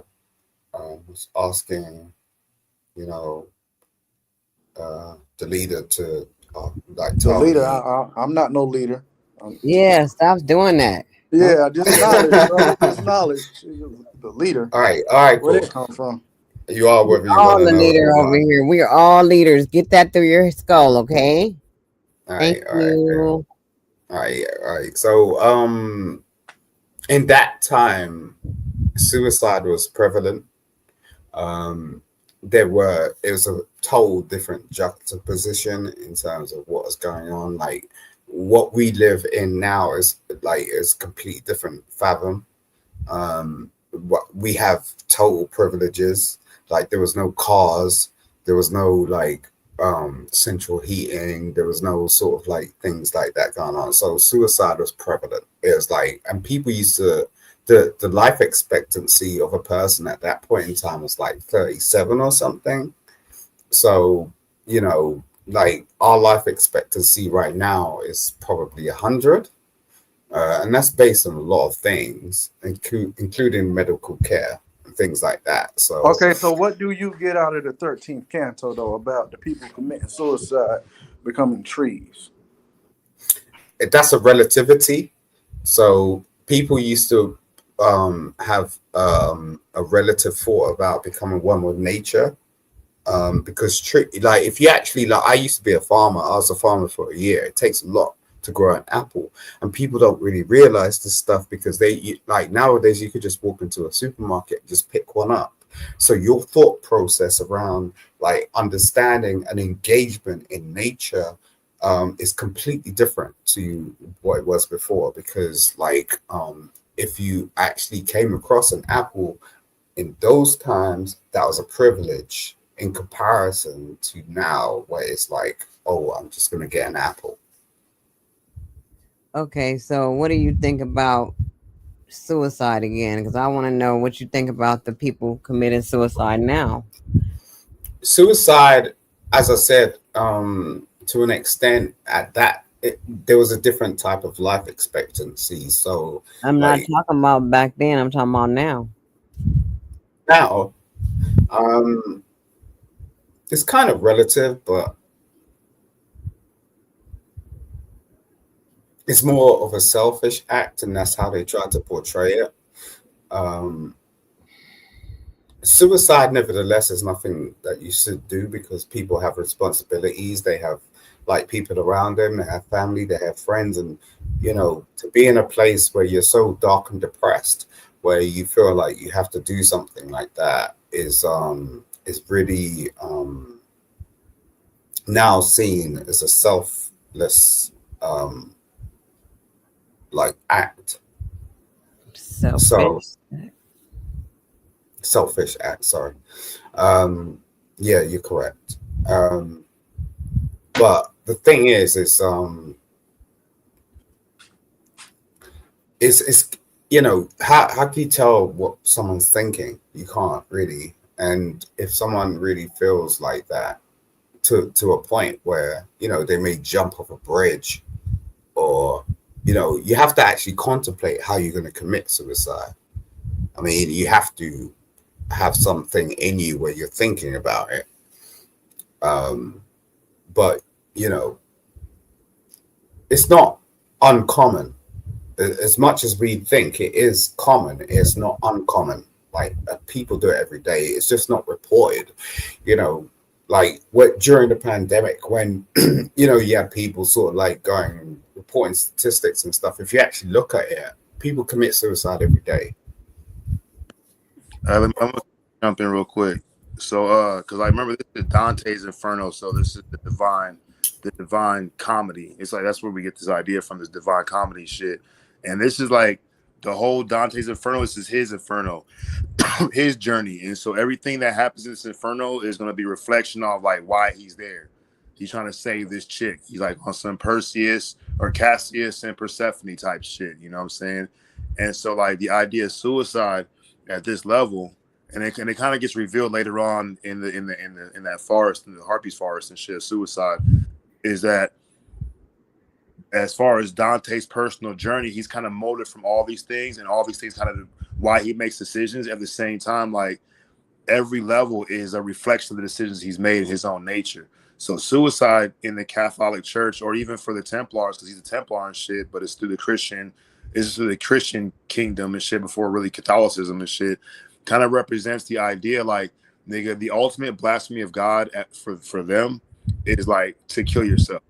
was asking, you know, the leader to like The tell leader. me. I'm not no leader. Yeah, stop doing that. Yeah, just knowledge, bro. Just knowledge. The leader. All right, Where cool. that come from? You are whether you All want to the know leader or over not. here. We are all leaders. Get that through your skull, okay? Thank you. All right. So, in that time, suicide was prevalent. It was a total different juxtaposition in terms of what was going on. Like what we live in now is complete different fathom. What we have total privileges. Like there was no cars, there was no like central heating, there was no sort of like things like that going on. So suicide was prevalent. It was like, and people used to the life expectancy of a person at that point in time was like 37 or something. So, you know, like our life expectancy right now is probably 100. And that's based on a lot of things, including medical care and things like that. So, okay, so what do you get out of the 13th canto, though, about the people committing suicide becoming trees? that's a relativity. So people used to have a relative thought about becoming one with nature. because like if you actually like, I used to be a farmer. I was a farmer for a year. It takes a lot to grow an apple, and people don't really realize this stuff because like nowadays you could just walk into a supermarket and just pick one up. So your thought process around like understanding and engagement in nature is completely different to what it was before, because like if you actually came across an apple in those times, that was a privilege in comparison to now, where it's like, oh, I'm just gonna get an apple. Okay, so what do you think about suicide again? Because I want to know what you think about the people committing suicide now. Suicide, as I said, to an extent, there was a different type of life expectancy. So I'm not like talking about back then. I'm talking about now. now, it's kind of relative, but it's more of a selfish act, and that's how they try to portray it. Suicide, nevertheless, is nothing that you should do, because people have responsibilities. They have like people around them, they have family, they have friends, and to be in a place where you're so dark and depressed, where you feel like you have to do something like that, is really now seen as a selfless like act. Selfish. Selfish act, sorry. Yeah, you're correct. But the thing is it's how can you tell what someone's thinking? You can't really. And if someone really feels like that to a point where they may jump off a bridge, or you have to actually contemplate how you're going to commit suicide. I mean, you have to have something in you where you're thinking about it. But it's not uncommon. As much as we think it is common, it's not uncommon. Like people do it every day. It's just not reported. Like what during the pandemic, when you had people sort of like going and reporting statistics and stuff. If you actually look at it, people commit suicide every day. I'm gonna jump in real quick. So, because I remember this is Dante's Inferno, so this is the divine comedy. It's like that's where we get this idea from, this divine comedy shit. And this is like the whole Dante's Inferno. This is his Inferno, his journey. And so everything that happens in this Inferno is going to be reflection of like why he's there. He's trying to save this chick. He's like on some Perseus or Cassius and Persephone type shit. You know what I'm saying? And so like the idea of suicide at this level, and it kind of gets revealed later on in that forest, in the Harpy's forest and shit. Suicide is that, as far as Dante's personal journey, he's kind of molded from all these things, and all these things kind of why he makes decisions. At the same time, like every level is a reflection of the decisions he's made in his own nature. So suicide in the Catholic Church, or even for the Templars, because he's a Templar and shit, but it's through the Christian kingdom and shit before really Catholicism and shit, kind of represents the idea like, nigga, the ultimate blasphemy of God for them is like to kill yourself.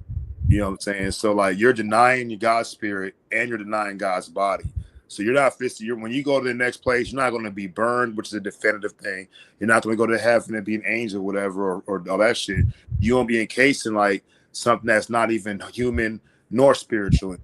You know what I'm saying? So like you're denying your God's spirit and you're denying God's body. So you're not when you go to the next place, you're not going to be burned, which is a definitive thing. You're not going to go to heaven and be an angel, or whatever, or all that shit. You're going to be encased in like something that's not even human nor spiritual,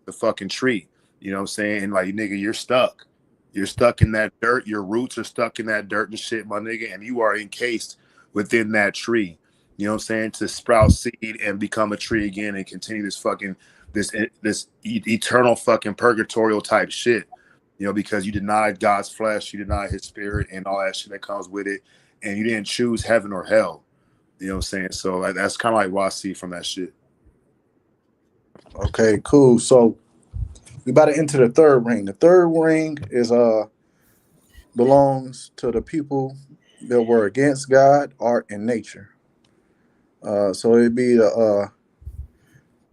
the fucking tree. You know what I'm saying? And like, nigga, you're stuck. You're stuck in that dirt. Your roots are stuck in that dirt and shit, my nigga. And you are encased within that tree. You know what I'm saying? To sprout seed and become a tree again and continue this fucking this eternal fucking purgatorial type shit. You know, because you denied God's flesh, you denied his spirit and all that shit that comes with it, and you didn't choose heaven or hell. You know what I'm saying? So like, that's kind of like what I see from that shit. Okay, cool. So we about to enter the third ring. The third ring is belongs to the people that were against God, art, and nature. So it'd be the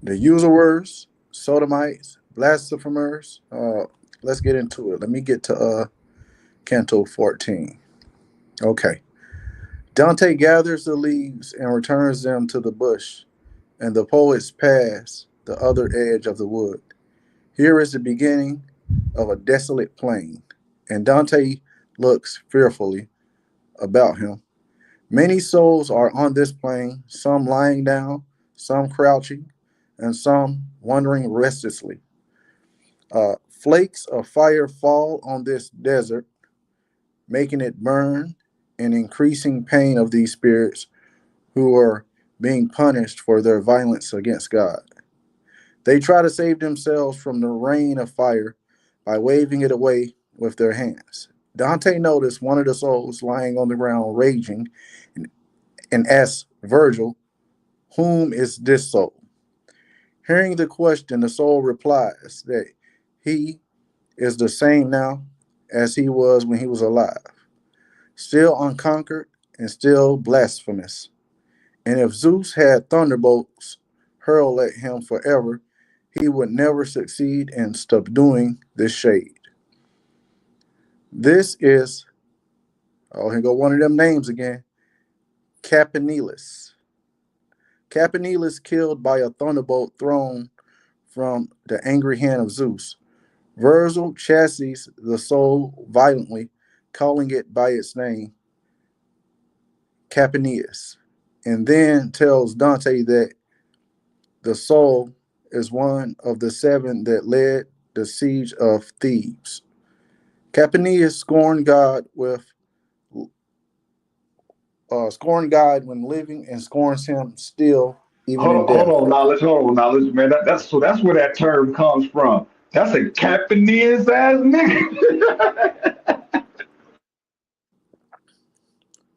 usurers, sodomites, blasphemers. Let's get into it. Let me get to Canto 14. Okay. Dante gathers the leaves and returns them to the bush, and the poets pass the other edge of the wood. Here is the beginning of a desolate plain, and Dante looks fearfully about him. Many souls are on this plain, some lying down, some crouching, and some wandering restlessly. Flakes of fire fall on this desert, making it burn, and increasing pain of these spirits who are being punished for their violence against God. They try to save themselves from the rain of fire by waving it away with their hands. Dante noticed one of the souls lying on the ground raging and asked Virgil, "Whom is this soul?" Hearing the question, the soul replies that he is the same now as he was when he was alive, still unconquered and still blasphemous. And if Zeus had thunderbolts hurled at him forever, he would never succeed in subduing this shade. This is, oh, here go one of them names again, Capanelis. Capanelis killed by a thunderbolt thrown from the angry hand of Zeus. Virgil chastises the soul violently, calling it by its name, Capaneus, and then tells Dante that the soul is one of the seven that led the siege of Thebes. Capaneus scorned God when living and scorns him still even in Hold death. on, knowledge, man. That's where that term comes from. That's a Japanese ass nigga.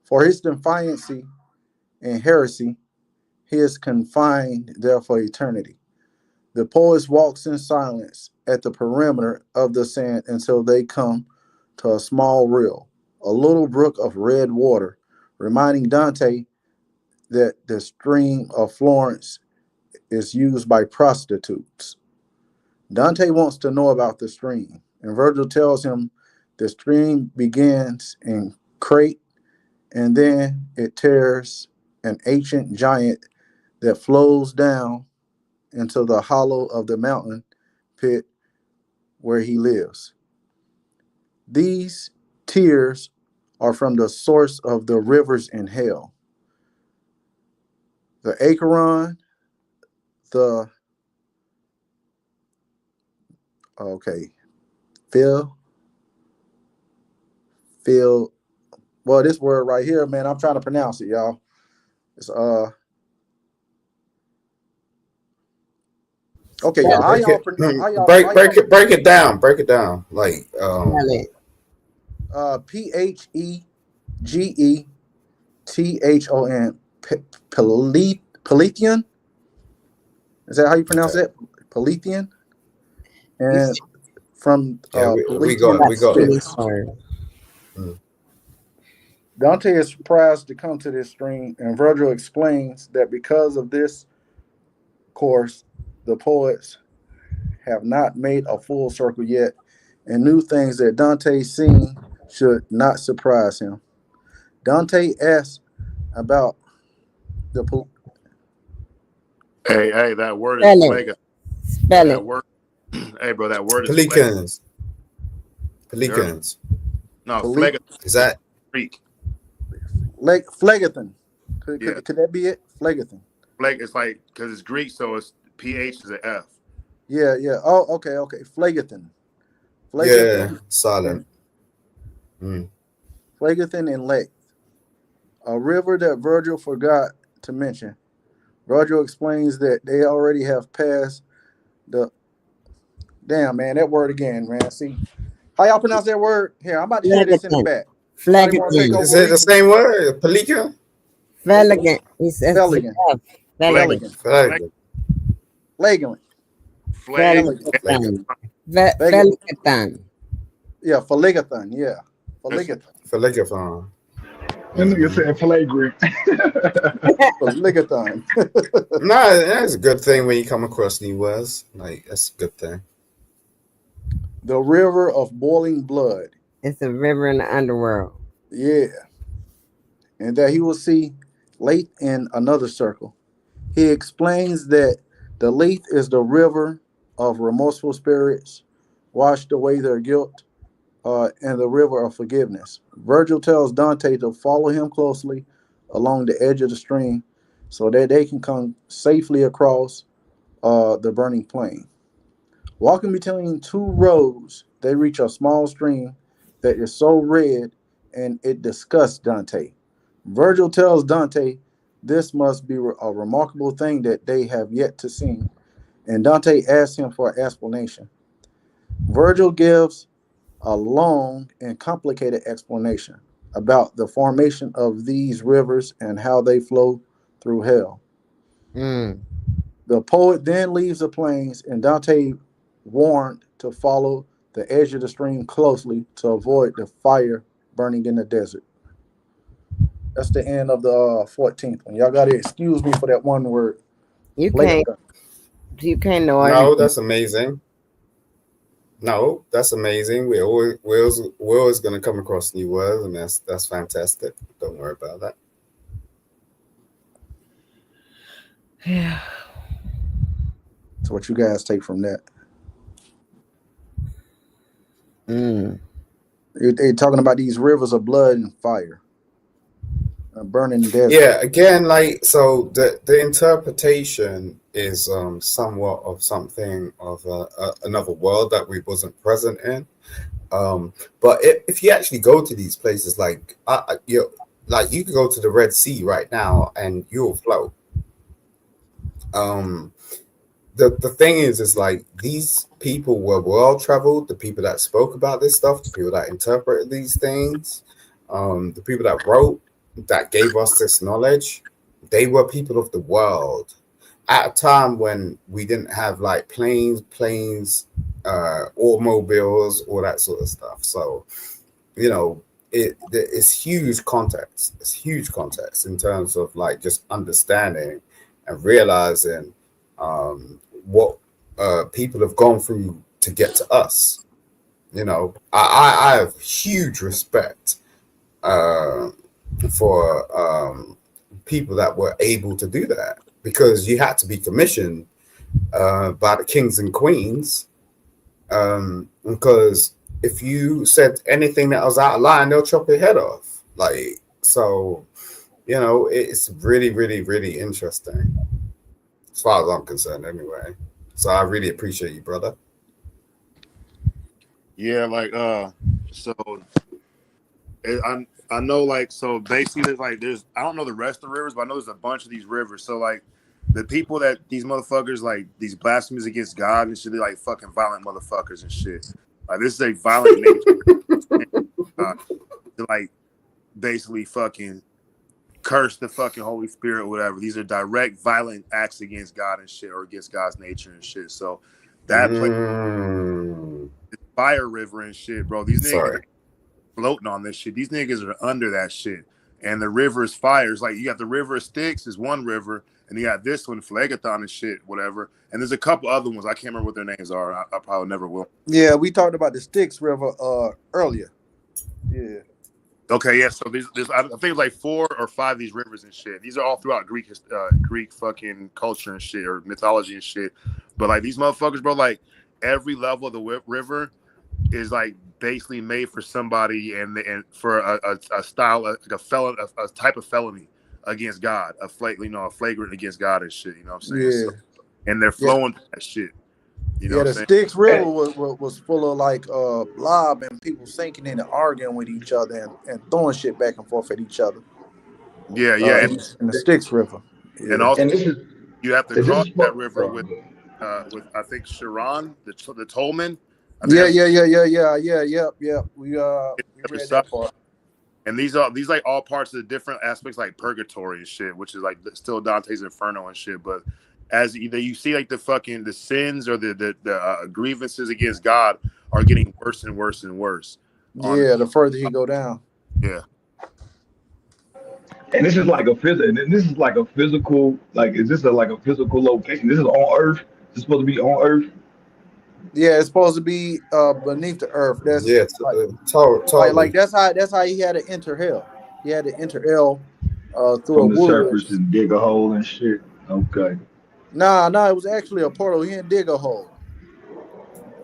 For his defiancy and heresy, he is confined there for eternity. The poet walks in silence at the perimeter of the sand until they come to a small rill, a little brook of red water, reminding Dante that the stream of Florence is used by prostitutes. Dante wants to know about the stream, and Virgil tells him the stream begins in Crete and then it tears an ancient giant that flows down into the hollow of the mountain pit where he lives. These tears are from the source of the rivers in hell. The Acheron, the okay, Phil, Phil. Well, this word right here, man, I'm trying to pronounce it, y'all. It's okay, y'all. How y'all break it down. Break it down. Like Phegeton. Paletheon. Is that how you pronounce it? Paletheon. And from we got. Dante is surprised to come to this stream, and Virgil explains that because of this course, the poets have not made a full circle yet, and new things that Dante's seen should not surprise him. Dante asks about the Hey, that word is phlega. Spell that it. word, hey, bro, that word is Pelicans. No, phlega. Is that Greek? Phlegathon. Could that be it? Phlegathon. Phleg, it's like because it's Greek, so it's PH is an F. Yeah. Oh, okay. Phlegathon. Yeah, silent. Phlegathon and Lake, a river that Virgil forgot to mention. Virgil explains that they already have passed the. Damn, man, that word again, man. See, how y'all pronounce that word? Here, I'm about to share this in the back. Phlegathon. Is it the same word? Pelican? Phlegathon. He says Phlegathon. Phlegathon. Phlegathon. Yeah, Phlegathon. Yeah, Phlegathon. That nigga said flagrant. Phlegathon. Nah, that's a good thing when you come across new words. Like, that's a good thing. The river of boiling blood. It's a river in the underworld. Yeah. and that he will see Lethe in another circle. He explains that the Lethe is the river of remorseful spirits, washed away their guilt, and the river of forgiveness. Virgil tells Dante to follow him closely along the edge of the stream so that they can come safely across the burning plain. Walking between two roads, they reach a small stream that is so red and it disgusts Dante. Virgil tells Dante this must be a remarkable thing that they have yet to see, and Dante asks him for an explanation. Virgil gives a long and complicated explanation about the formation of these rivers and how they flow through hell. Mm. The poet then leaves the plains, and Dante warned to follow the edge of the stream closely to avoid the fire burning in the desert. That's the end of the 14th one. Y'all gotta excuse me for that one word. You Later. can't know No, everything. that's amazing. No, that's amazing. We're always gonna come across new words, and that's fantastic. Don't worry about that. Yeah. So what you guys take from that? They're talking about these rivers of blood and fire, burning desert. Yeah, again, like, so the interpretation is somewhat of something of another world that we wasn't present in. But if you actually go to these places, like you could go to the Red Sea right now and you'll float. The thing is like these people were well traveled. The people that spoke about this stuff, the people that interpreted these things, the people that wrote, that gave us this knowledge, they were people of the world at a time when we didn't have like planes, automobiles, all that sort of stuff. So, you know, it's huge context. It's huge context in terms of like just understanding and realizing what people have gone through to get to us. You know, I have huge respect for people that were able to do that, because you had to be commissioned by the kings and queens, because if you said anything that was out of line, they'll chop your head off. Like, so, you know, it's really, really, really interesting as far as I'm concerned anyway. So I really appreciate you, brother. Yeah, like so I know, like, so basically there's I don't know the rest of the rivers, but I know there's a bunch of these rivers. So like the people that these motherfuckers, like these blasphemies against God and shit, they like fucking violent motherfuckers and shit. Like this is a violent nature to like basically fucking curse the fucking Holy Spirit or whatever. These are direct violent acts against God and shit, or against God's nature and shit. So that place, fire river and shit, bro. These niggas are floating on this shit. These niggas are under that shit. And the river is fire. It's like you got the river of Styx is one river, and you got this one, Phlegathon and shit, whatever. And there's a couple other ones. I can't remember what their names are. I probably never will. Yeah, we talked about the Styx River earlier. Yeah. Okay, yeah. So there's I think it's like 4 or 5 of these rivers and shit. These are all throughout Greek fucking culture and shit, or mythology and shit. But like these motherfuckers, bro, like every level of the river is like basically made for somebody and for a style, like a felon, a type of felony against God, a flagrant against God and shit. You know what I'm saying? Yeah. So, and they're flowing that shit. You know yeah, what the I'm Styx River was full of like blob and people sinking in and arguing with each other and throwing shit back and forth at each other. Yeah, yeah. In the Styx River. Yeah. And also, you have to cross that river with I think Sharon, the Tolman. Yeah. We read that part. And these like all parts of the different aspects, like purgatory and shit, which is like still Dante's Inferno and shit. But as either you see, like the sins or the grievances against God are getting worse and worse and worse. Yeah, the further he go down. Yeah. And this is like a physical, like, is this like a physical location? This is on Earth. This is supposed to be on Earth. Yeah, it's supposed to be beneath the earth. That's totally. Like that's how he had to enter hell. He had to enter L through a From the wood. surface and dig a hole and shit. Okay. Nah, it was actually a portal. He didn't dig a hole.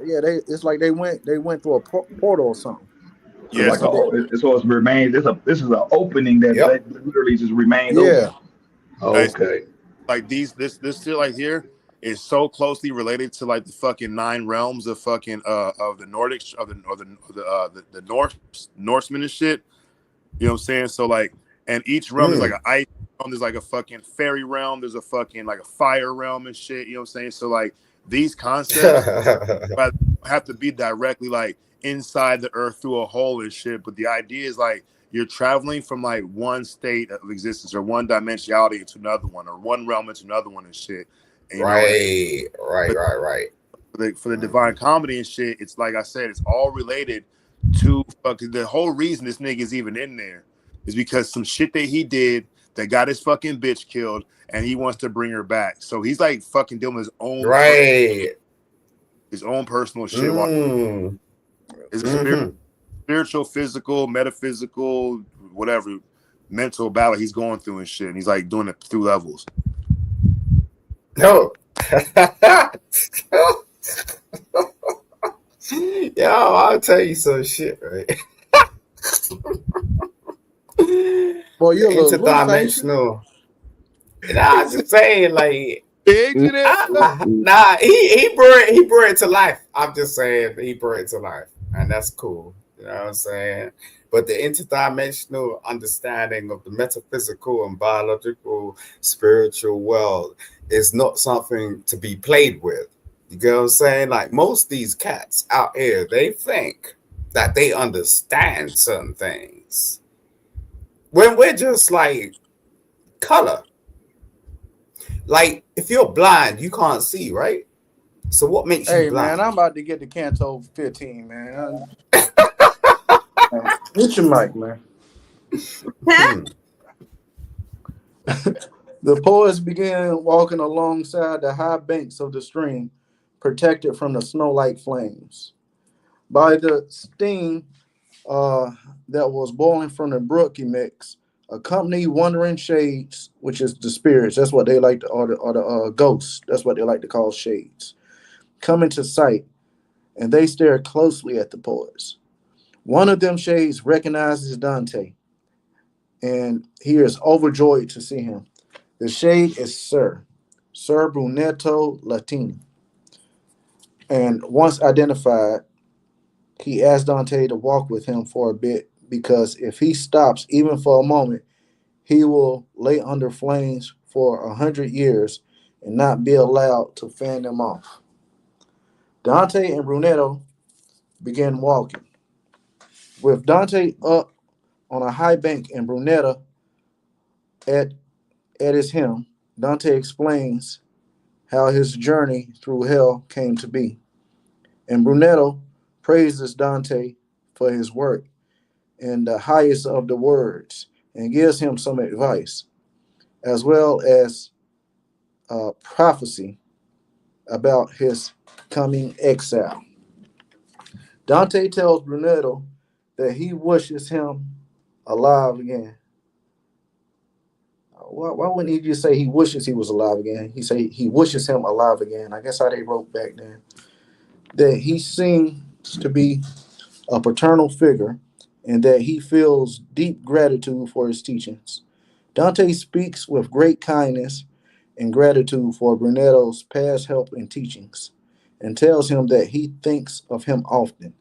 Yeah, it's like they went through a portal or something. So Yeah, like That's what they. so it's remains. This is an opening that literally just remained open. Yeah. Okay. like this shit like here is so closely related to like the fucking nine realms of fucking of the Nordic the Norsemen and shit. You know what I'm saying? So like, and each realm there's like an ice realm, there's like a fucking fairy realm, there's a fucking like a fire realm and shit. You know what I'm saying? So like these concepts have to be directly like inside the earth through a hole and shit. But the idea is like you're traveling from like one state of existence or one dimensionality into another one or one realm into another one and shit. And, you know, Right. for the divine comedy and shit, it's like I said, it's all related to fucking the whole reason this nigga is even in there is because some shit that he did that got his fucking bitch killed and he wants to bring her back. So he's like fucking doing his own his own personal shit. It's a spiritual, physical, metaphysical, whatever mental battle he's going through and shit. And he's like doing it through levels. No. Yo, I'll tell you some shit, right? Boy, you're a little interdimensional. I'm just saying, like, big he brought it to life. I'm just saying he brought it to life, and that's cool. You know what I'm saying? But the interdimensional understanding of the metaphysical and biological, spiritual world is not something to be played with. You get what I'm saying? Like most of these cats out here, they think that they understand certain things when we're just like color. Like if you're blind, you can't see, right? So what makes you blind? Man, I'm about to get to Canto 15, man. Get your mic, man. The poets began walking alongside the high banks of the stream, protected from the snow-like flames. By the steam that was boiling from the brook mix, accompanied wandering shades, which is the spirits. That's what they like to, or the ghosts. That's what they like to call shades. Come into sight, and they stare closely at the poets. One of them shades recognizes Dante, and he is overjoyed to see him. The shade is Sir Brunetto Latini. And once identified, he asked Dante to walk with him for a bit because if he stops even for a moment, he will lay under flames for 100 years and not be allowed to fan them off. Dante and Brunetto began walking. With Dante up on a high bank and Brunetta at his hem, Dante explains how his journey through hell came to be. And Brunetto praises Dante for his work in the highest of the words and gives him some advice, as well as prophecy about his coming exile. Dante tells Brunetto that he wishes him alive again. Why wouldn't he just say he wishes he was alive again? He say he wishes him alive again. I guess how they wrote back then. That he seems to be a paternal figure and that he feels deep gratitude for his teachings. Dante speaks with great kindness and gratitude for Brunetto's past help and teachings and tells him that he thinks of him often.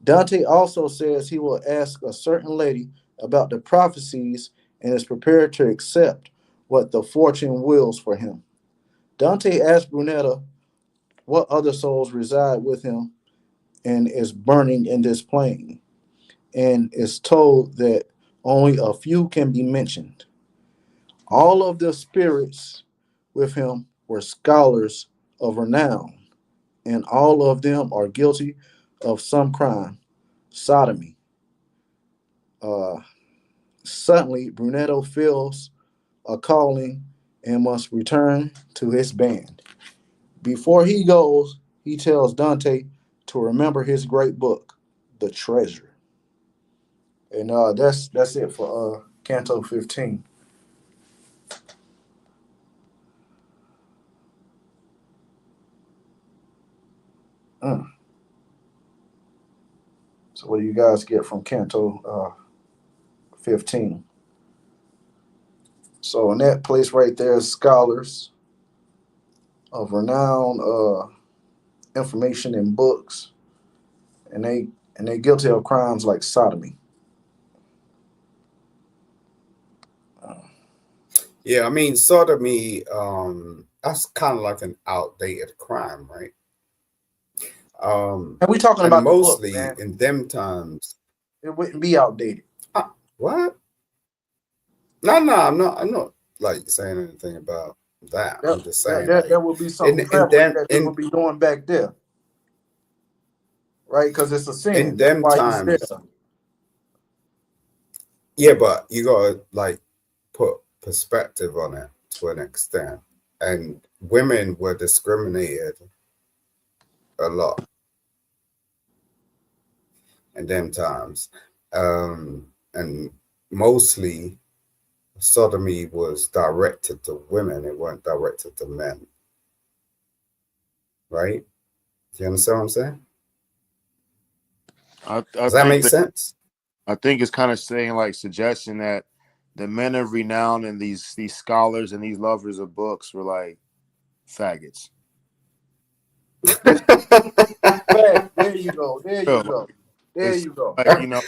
Dante also says he will ask a certain lady about the prophecies and is prepared to accept what the fortune wills for him. Dante asks Brunetta what other souls reside with him and is burning in this plane, and is told that only a few can be mentioned. All of the spirits with him were scholars of renown, and all of them are guilty of some crime, sodomy. Uh, Suddenly, Brunetto feels a calling and must return to his band. Before he goes, he tells Dante to remember his great book, The Treasure. And that's it for Canto 15. So what do you guys get from Canto 15? So in that place right there, scholars of renowned information in books, and they guilty of crimes like sodomy. Yeah, I mean, sodomy, that's kind of like an outdated crime, right? And we talking And about the book, mostly man. in them times. It wouldn't be outdated. What? No, I'm not like saying anything about that. I'm just saying That like would be something prevalent that people be doing back there, right? Because it's a sin. In That's them why it's there. times. Yeah, but you gotta like put perspective on it to an extent. And women were discriminated a lot in them times. And mostly sodomy was directed to women, it weren't directed to men. Right? Do you understand what I'm saying? Does that make sense? I think it's kind of saying like suggesting that the men of renown and these scholars and these lovers of books were like faggots. There you go. There you go. There you go. Like, you know.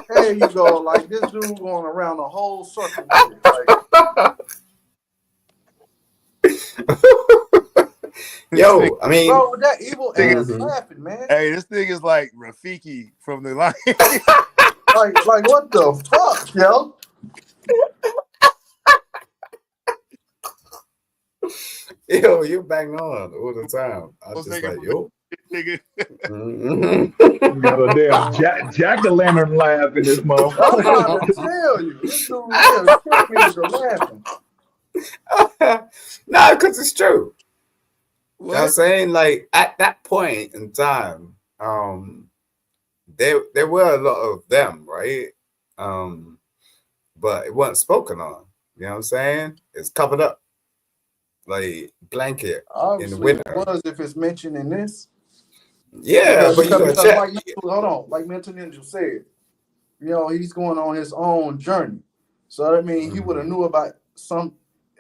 There you go. Like this dude going around the whole circle with it. Like, yo, I mean, bro, with that evil ass laughing, man. Hey, this thing is like Rafiki from the line. like what the fuck, yo? Yo, you bang on all the time. I just like, yo. Got a damn jack-o'-lantern laugh in this motherfucker. I'm trying to tell you. This dude here killing me with the laughing. No, because it's true. You know what I'm saying? Like, at that point in time, there were a lot of them, right? But it wasn't spoken on. You know what I'm saying? It's covered up. Like blanket obviously in the winter. It was if it's mentioned in this. Yeah, but you gotta check. Like, hold on, like Mental Ninja said, you know, he's going on his own journey. So that means he would have knew about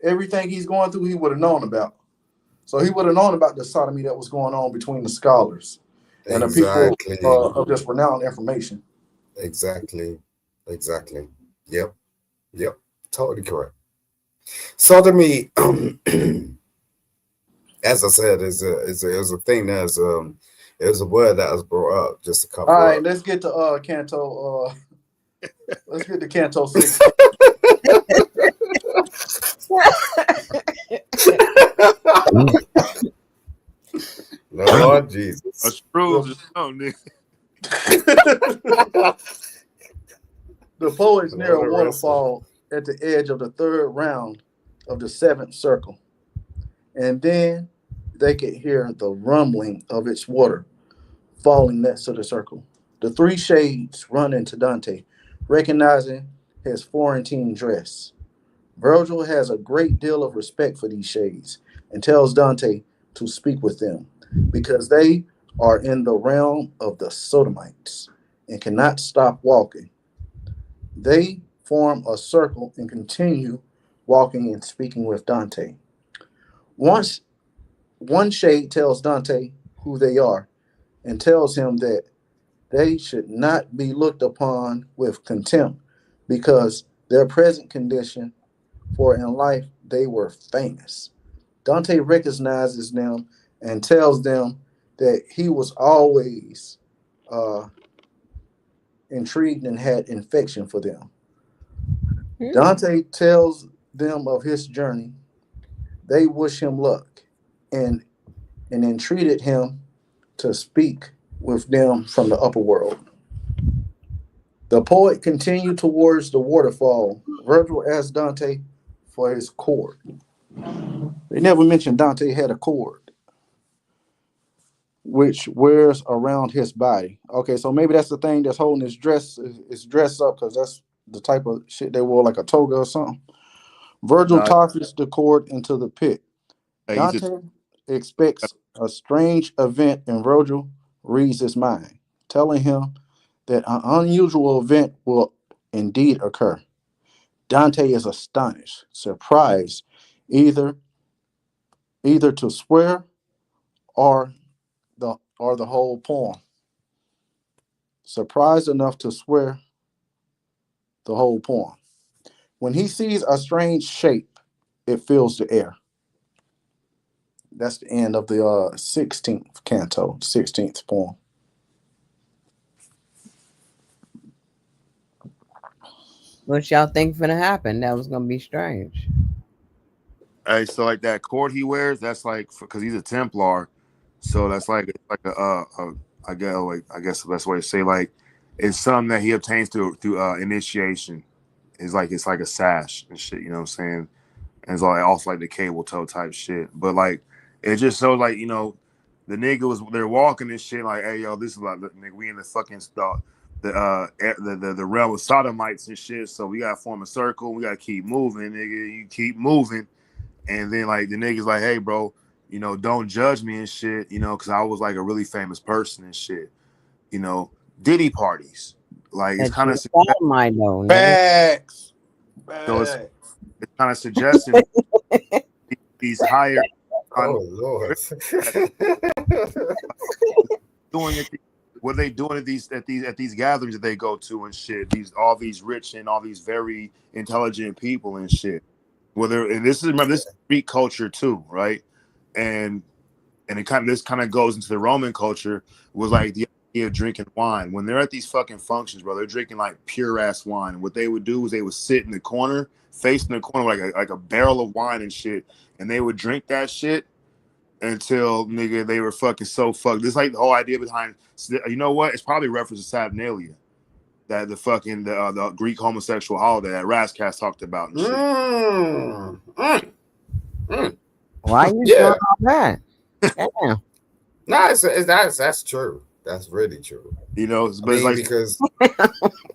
everything he's going through. He would have known about. So he would have known about the sodomy that was going on between the scholars and the people of this renowned information. Exactly. Yep. Totally correct. Sodomy, as I said, is a thing that's is a word that was brought up just a couple. All right, let's get to Canto. Let's get to Canto 6. Lord Jesus. A Scrooge or something. The poet's near a waterfall at the edge of the third round of the seventh circle. And then they could hear the rumbling of its water falling next to the circle. The three shades run into Dante, recognizing his Florentine dress. Virgil has a great deal of respect for these shades and tells Dante to speak with them because they are in the realm of the Sodomites and cannot stop walking. They form a circle and continue walking and speaking with Dante. Once one shade tells Dante who they are and tells him that they should not be looked upon with contempt because their present condition, for in life they were famous. Dante recognizes them and tells them that he was always intrigued and had affection for them. Dante tells them of his journey. They wish him luck and entreated him to speak with them from the upper world. The poet continued towards the waterfall. Virgil asked Dante for his cord. They never mentioned Dante had a cord. which wears around his body. Okay, so maybe that's the thing that's holding his dress. Is dressed up because that's the type of shit they wore, like a toga or something. Virgil tosses the cord into the pit. Dante expects a strange event, and Virgil reads his mind, telling him that an unusual event will indeed occur. Dante is astonished, surprised, either to swear or the whole poem. Surprised enough to swear the whole poem. When he sees a strange shape, it fills the air. That's the end of the 16th canto, 16th poem. What y'all think gonna happen? That was gonna be strange. Hey, so like that cord he wears, that's like because he's a Templar, so that's like I guess the best way to say, like, it's something that he obtains through initiation. It's like a sash and shit. You know what I'm saying? And it's also like the cable toe type shit. But like it just shows like, the nigga they're walking this shit like, hey yo, this is like, nigga, we in the fucking the realm of sodomites and shit. So we gotta form a circle. We gotta keep moving, nigga. You keep moving. And then like the niggas like, hey bro, don't judge me and shit, because I was like a really famous person and shit. Diddy parties. Like it's kind of facts. So it's kind of suggesting these higher Lord. what are they doing at these gatherings that they go to and shit, all these rich and all these very intelligent people and shit. And this is Greek culture too, right? And this kind of goes into the Roman culture, was like the idea of drinking wine. When they're at these fucking functions, bro, they're drinking like pure ass wine. And what they would do is they would sit in the corner, facing the corner like a barrel of wine and shit, and they would drink that shit until, nigga, they were fucking so fucked. This like the whole idea behind, you know what? It's probably reference to Saturnalia, that the Greek homosexual holiday that Razzcast talked about and shit. Why are you doing all that? Damn. No, that's true. That's really true. But it's like, because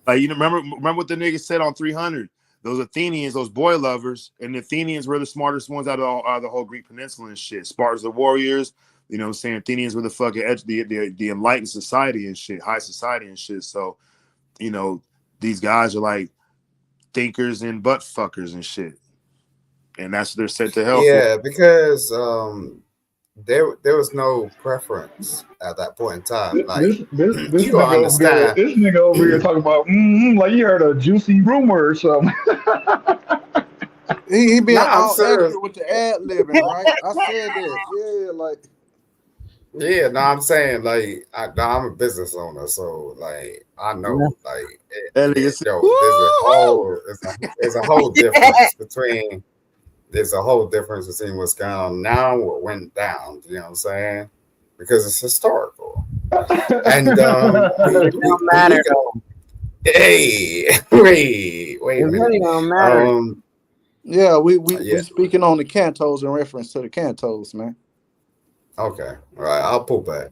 like, remember what the nigga said on 300. Those Athenians, those boy lovers, and the Athenians were the smartest ones out of the whole Greek peninsula and shit. Spartans, the warriors, what I'm saying? Athenians were the fucking edge, the enlightened society and shit, high society and shit. So, these guys are like thinkers and butt fuckers and shit. And that's what they're sent to hell for. Yeah, because there was no preference at that point in time. Like this nigga over here talking about like you heard a juicy rumor or something. he being all accurate with the ad libbing, right? I said that. Yeah, like. Yeah, no, I'm saying like I'm a business owner, so like I know like there's a whole difference between. There's a whole difference between what's going on now and what went down. You know what I'm saying? Because it's historical. And it don't matter. Hey, wait a minute. It really don't matter. Yeah, we speaking on the cantos in reference to the cantos, man. Okay, all right. I'll pull back.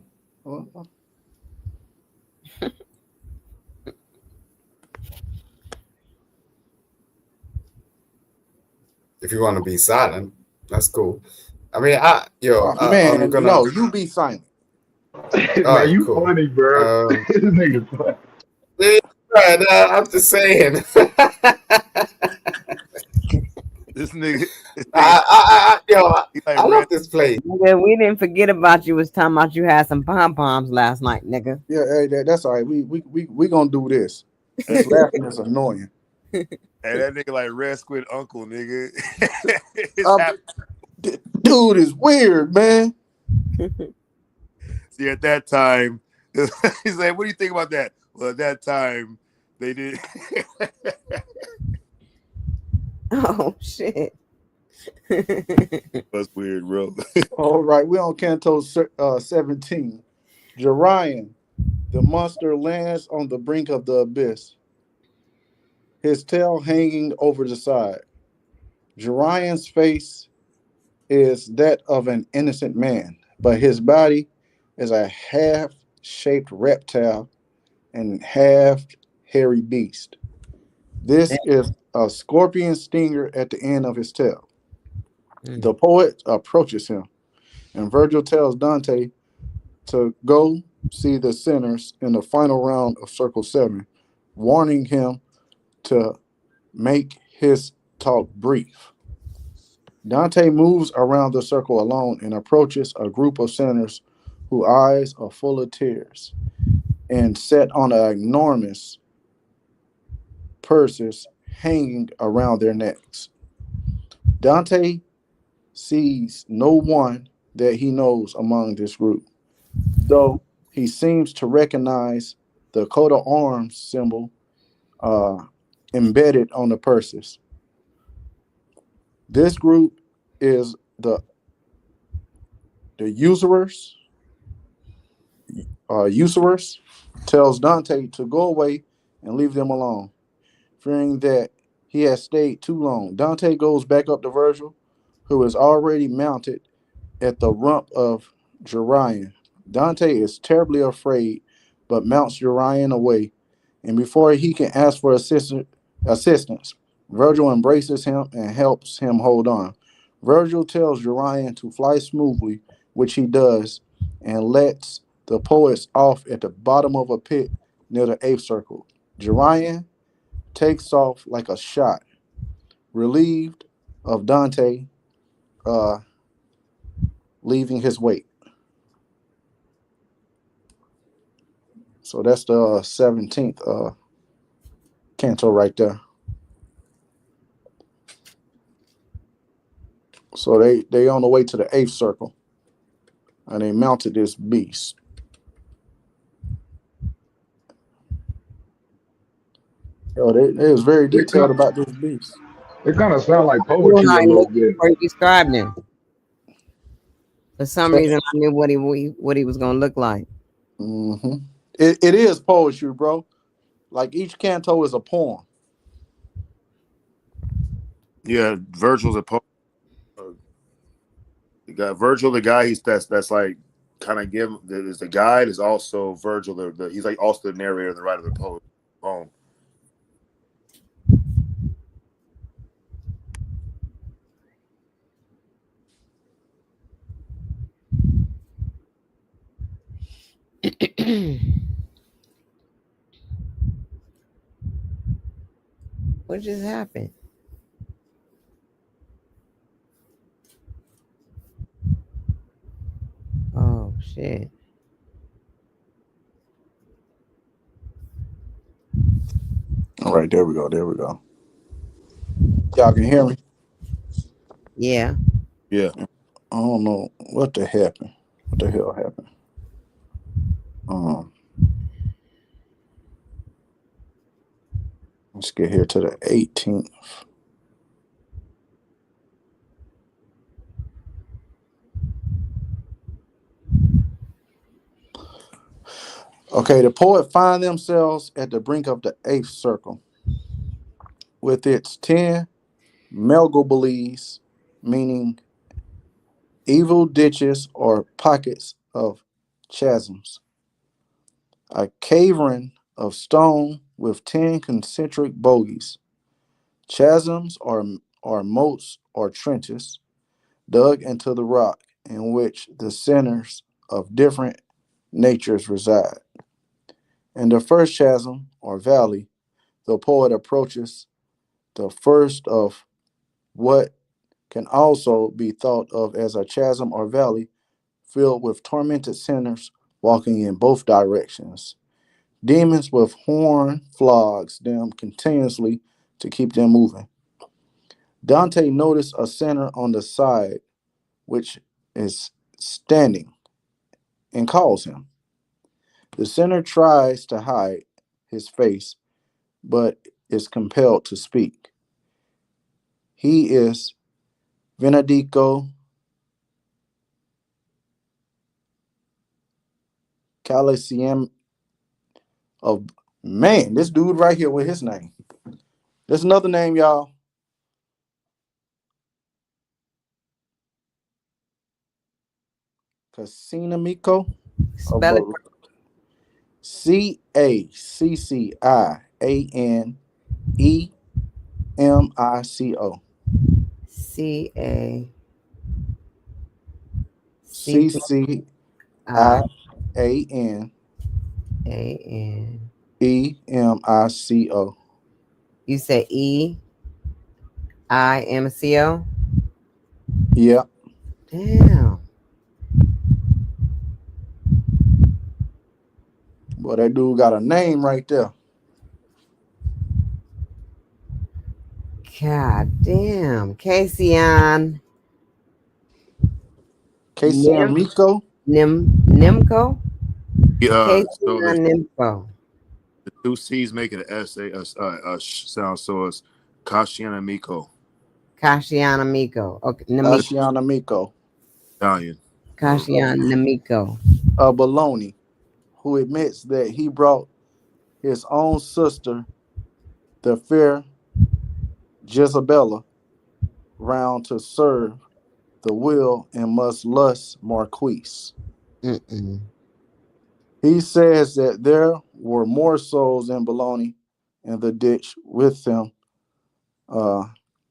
If you want to be silent, that's cool. I mean, man, no, you be silent. Man, you cool. Funny, bro. This nigga funny. Right, I'm just saying. This nigga. I love this place. Nigga, we didn't forget about you. Was talking about you had some pom poms last night, nigga. Yeah, hey, that's all right. We gonna do this. Laughing is annoying. Hey, that nigga like Red Squid Uncle, nigga. Dude is weird, man. See, at that time, he's like, what do you think about that? Well, at that time, they did. Oh, shit. That's weird, bro. All right, we're on Canto 17. Jarian, the monster, lands on the brink of the abyss, his tail hanging over the side. Jarian's face is that of an innocent man, but his body is a half-shaped reptile and half-hairy beast. This is a scorpion stinger at the end of his tail. The poet approaches him, and Virgil tells Dante to go see the sinners in the final round of Circle 7, warning him to make his talk brief. Dante moves around the circle alone and approaches a group of sinners whose eyes are full of tears and set on enormous purses hanging around their necks. Dante sees no one that he knows among this group, though he seems to recognize the coat of arms symbol uh, embedded on the purses. This group is the usurers. Usurers tells Dante to go away and leave them alone, fearing that he has stayed too long. Dante goes back up to Virgil, who is already mounted at the rump of Jerian. Dante is terribly afraid, but mounts Jerian away, and before he can ask for assistance, Virgil embraces him and helps him hold on. Virgil tells Jerian to fly smoothly, which he does, and lets the poets off at the bottom of a pit near the eighth circle. Jerian takes off like a shot, relieved of Dante uh, leaving his wake. So that's the 17th canto right there. So they on the way to the eighth circle, and they mounted this beast. Yo, they was very detailed about this beast. It kind of sound like I knew poetry how a he little looked bit. before you described him. For some reason, I knew what he was gonna look like. Mm-hmm. It is poetry, bro. Like each canto is a poem. Yeah, Virgil's a poet. You got Virgil, the guy that's like kind of give is the guide is also Virgil. He's like also the narrator, the writer of the poem. What just happened? Oh shit. All right, there we go. There we go. Y'all can hear me? Yeah. Yeah. I don't know what the happened. What the hell happened? Let's get here to the 18th. Okay, the poet find themselves at the brink of the eighth circle with its 10 melgobeles, meaning evil ditches or pockets of chasms, a cavern of stone with 10 concentric bogies. Chasms are moats or trenches dug into the rock in which the sinners of different natures reside. In the first chasm or valley, the poet approaches the first of what can also be thought of as a chasm or valley filled with tormented sinners walking in both directions. Demons with horn flogs them continuously to keep them moving. Dante noticed a sinner on the side which is standing and calls him. The sinner tries to hide his face, but is compelled to speak. He is Venedico Calicium of man. This dude right here with his name. There's another name, y'all. Casinamico. Spell it. CACCIANEMICO. CCIANEMICO. You say EIMCO? Yeah. Damn. Well, that dude got a name right there. God damn. Casey Miko. Nimco? Yeah. Casey So Nimco. the two C's make it an S a sound. So it's Kashiana Miko. Kashiana Miko. Okay. Ashiana Miko. Italian. Kashiana Miko. A baloney who admits that he brought his own sister, the fair Jezebella, round to serve the will and must lust Marquise. He says that there were more souls in Bologna in the ditch with them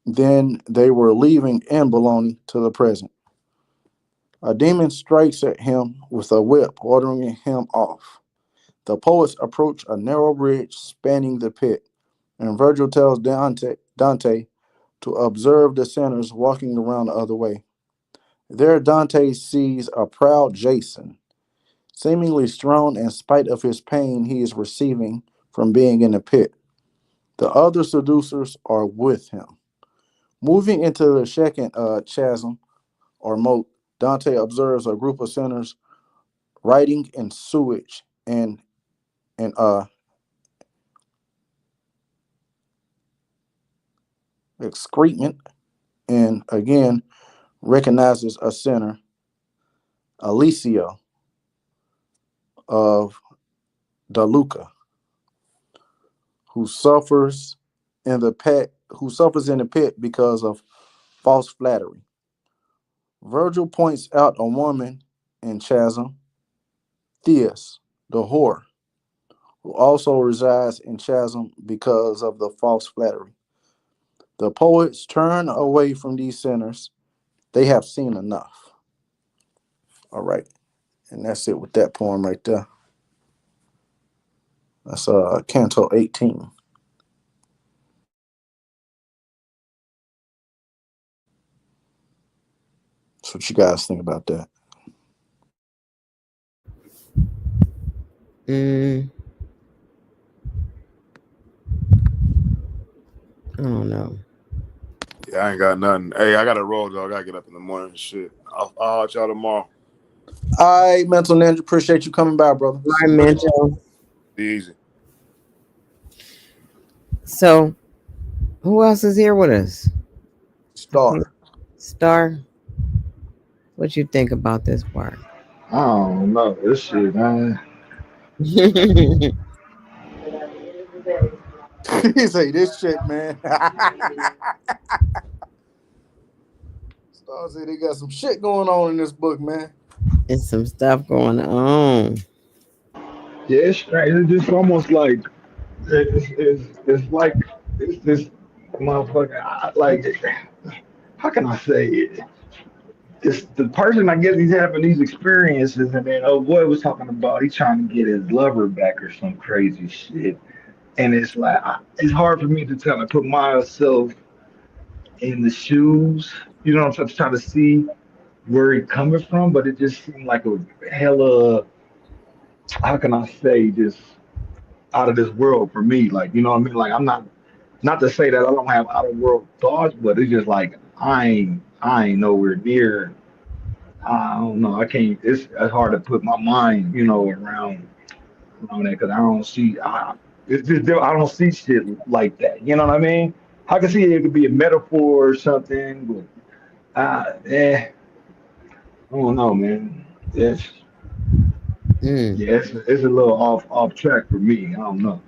than they were leaving in Bologna to the present. A demon strikes at him with a whip, ordering him off. The poets approach a narrow bridge spanning the pit, and Virgil tells Dante to observe the sinners walking around the other way. There, Dante sees a proud Jason, seemingly strong in spite of his pain he is receiving from being in the pit. The other seducers are with him. Moving into the second chasm or moat, Dante observes a group of sinners riding in sewage and excrement, and again recognizes a sinner, Alicia of Daluca, who suffers in the pit because of false flattery. Virgil points out a woman in chasm, Theus, the whore, who also resides in chasm because of the false flattery. The poets turn away from these sinners. They have seen enough. All right. And that's it with that poem right there. That's Canto 18. So what you guys think about that? I don't know. Yeah, I ain't got nothing. Hey, I got to roll, dog. I got to get up in the morning. Shit. I'll watch y'all tomorrow. All right, Mental Ninja. Appreciate you coming by, brother. All right, Mental. Be easy. So, who else is here with us? Star. What you think about this part? I don't know. This shit, man. He say this shit, man. Star say they got some shit going on in this book, man. There's some stuff going on. Yeah, it's strange. It's just almost like it's like it's this motherfucker. Like, how can I say it? It's the person, I guess he's having these experiences, and then oh boy was talking about he's trying to get his lover back or some crazy shit. And it's like it's hard for me to tell and put myself in the shoes. You know, I'm trying to see where he's coming from, but it just seemed like a hella, how can I say, just out of this world for me. Like, you know what I mean? Like, I'm not to say that I don't have out of world thoughts, but it's just like I ain't nowhere near. I don't know. I can't. It's hard to put my mind, around that because I don't see. It's just I don't see shit like that. You know what I mean? I can see it could be a metaphor or something, but I don't know, man. It's yeah, it's a little off track for me. I don't know.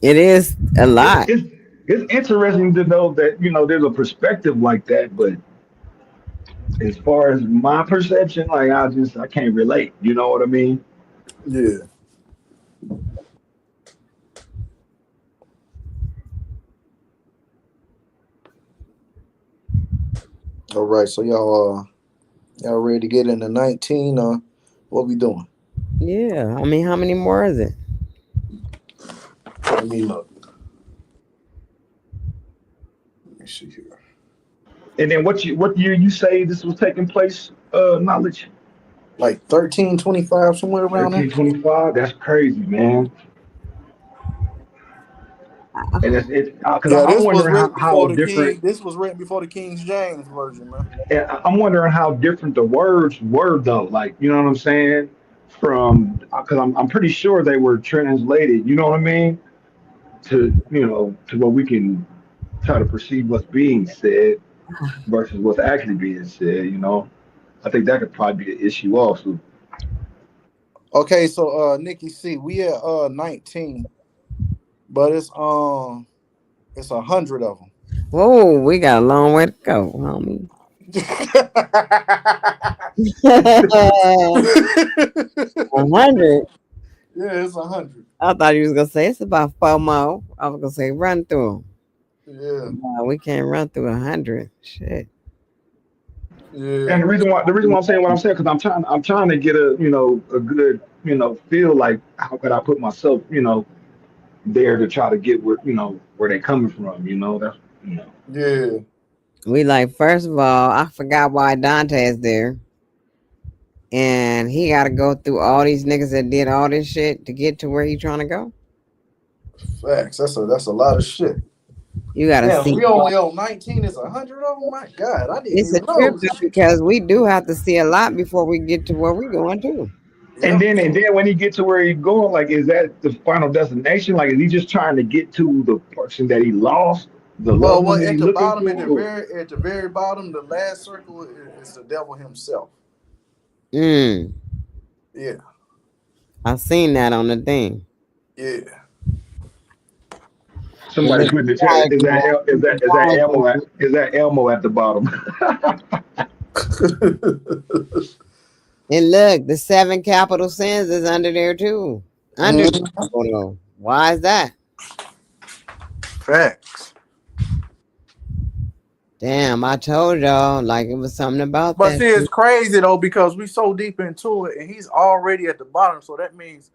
It is a lot. It's interesting to know that there's a perspective like that, but as far as my perception, like I can't relate. You know what I mean? Yeah. All right, so y'all ready to get into 19? What we doing? Yeah. I mean, how many more is it? Let me look. Let me see here. And then what year you say this was taking place? Knowledge. Like 1325, somewhere around there. 1325. That's crazy, man. And it's because Yeah, I'm this was wondering written how before the different. King. This was written before the King James version, man. I'm wondering how different the words were though. Like you know what I'm saying? From because I'm pretty sure they were translated. You know what I mean? To to what we can try to perceive what's being said versus what's actually being said. I think that could probably be an issue also. Okay, so Nikki C, we at 19, but it's 100 of them. Whoa, we got a long way to go, homie. A hundred. Yeah, it's 100. I thought you was gonna say it's about four more. I was gonna say run through Yeah, them. No, we can't run through 100. Shit. yeah, And the reason why I'm saying what I'm saying because I'm trying to get a good feel like how could I put myself there to try to get where they coming from. That's yeah. We like first of all, I forgot why Dante is there. And he gotta go through all these niggas that did all this shit to get to where he trying to go. Facts. That's a lot of shit. You gotta Yeah, see. we only on 19. Is 100 of them. My God, I didn't It's a even trip know. though, because we do have to see a lot before we get to where we going to. Yep. and then when he get to where he going, like is that the final destination? Like is he just trying to get to the person that he lost, the loved Well, one what that at he's the looking bottom, for? at the very bottom, the last circle is the devil himself. Mm, Yeah, I seen that on the thing. yeah. It Somebody looks put in the chat. like Is that Elmo at the bottom? and look, the seven capital sins is under there too. Under the Mhm. capital. Why is that? Facts. Damn, I told y'all like it was something about But that see, it's shit. crazy though because we so deep into it, and he's already at the bottom. So that means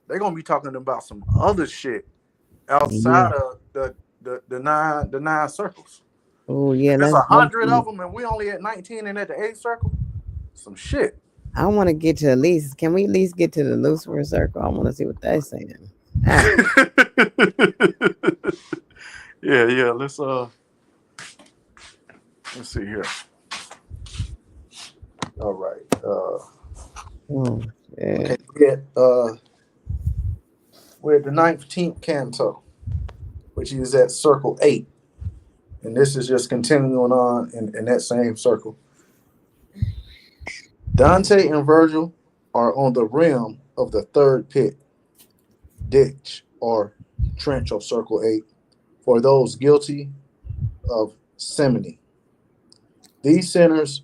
they're gonna be talking about some other shit Yeah. outside of the nine circles. Oh If yeah, it's let's a go. hundred of them, and we only at 19 and at the eighth circle, some shit. I want to get to at least. Can we at least get to the Lucifer circle? I want to see what they're saying. Ah, Yeah. Let's see here. All right. oh, Okay. shit. We're at the 19th canto, which is at circle 8. And this is just continuing on in that same circle. Dante and Virgil are on the rim of the third pit, ditch, or trench of circle 8 for those guilty of simony. These sinners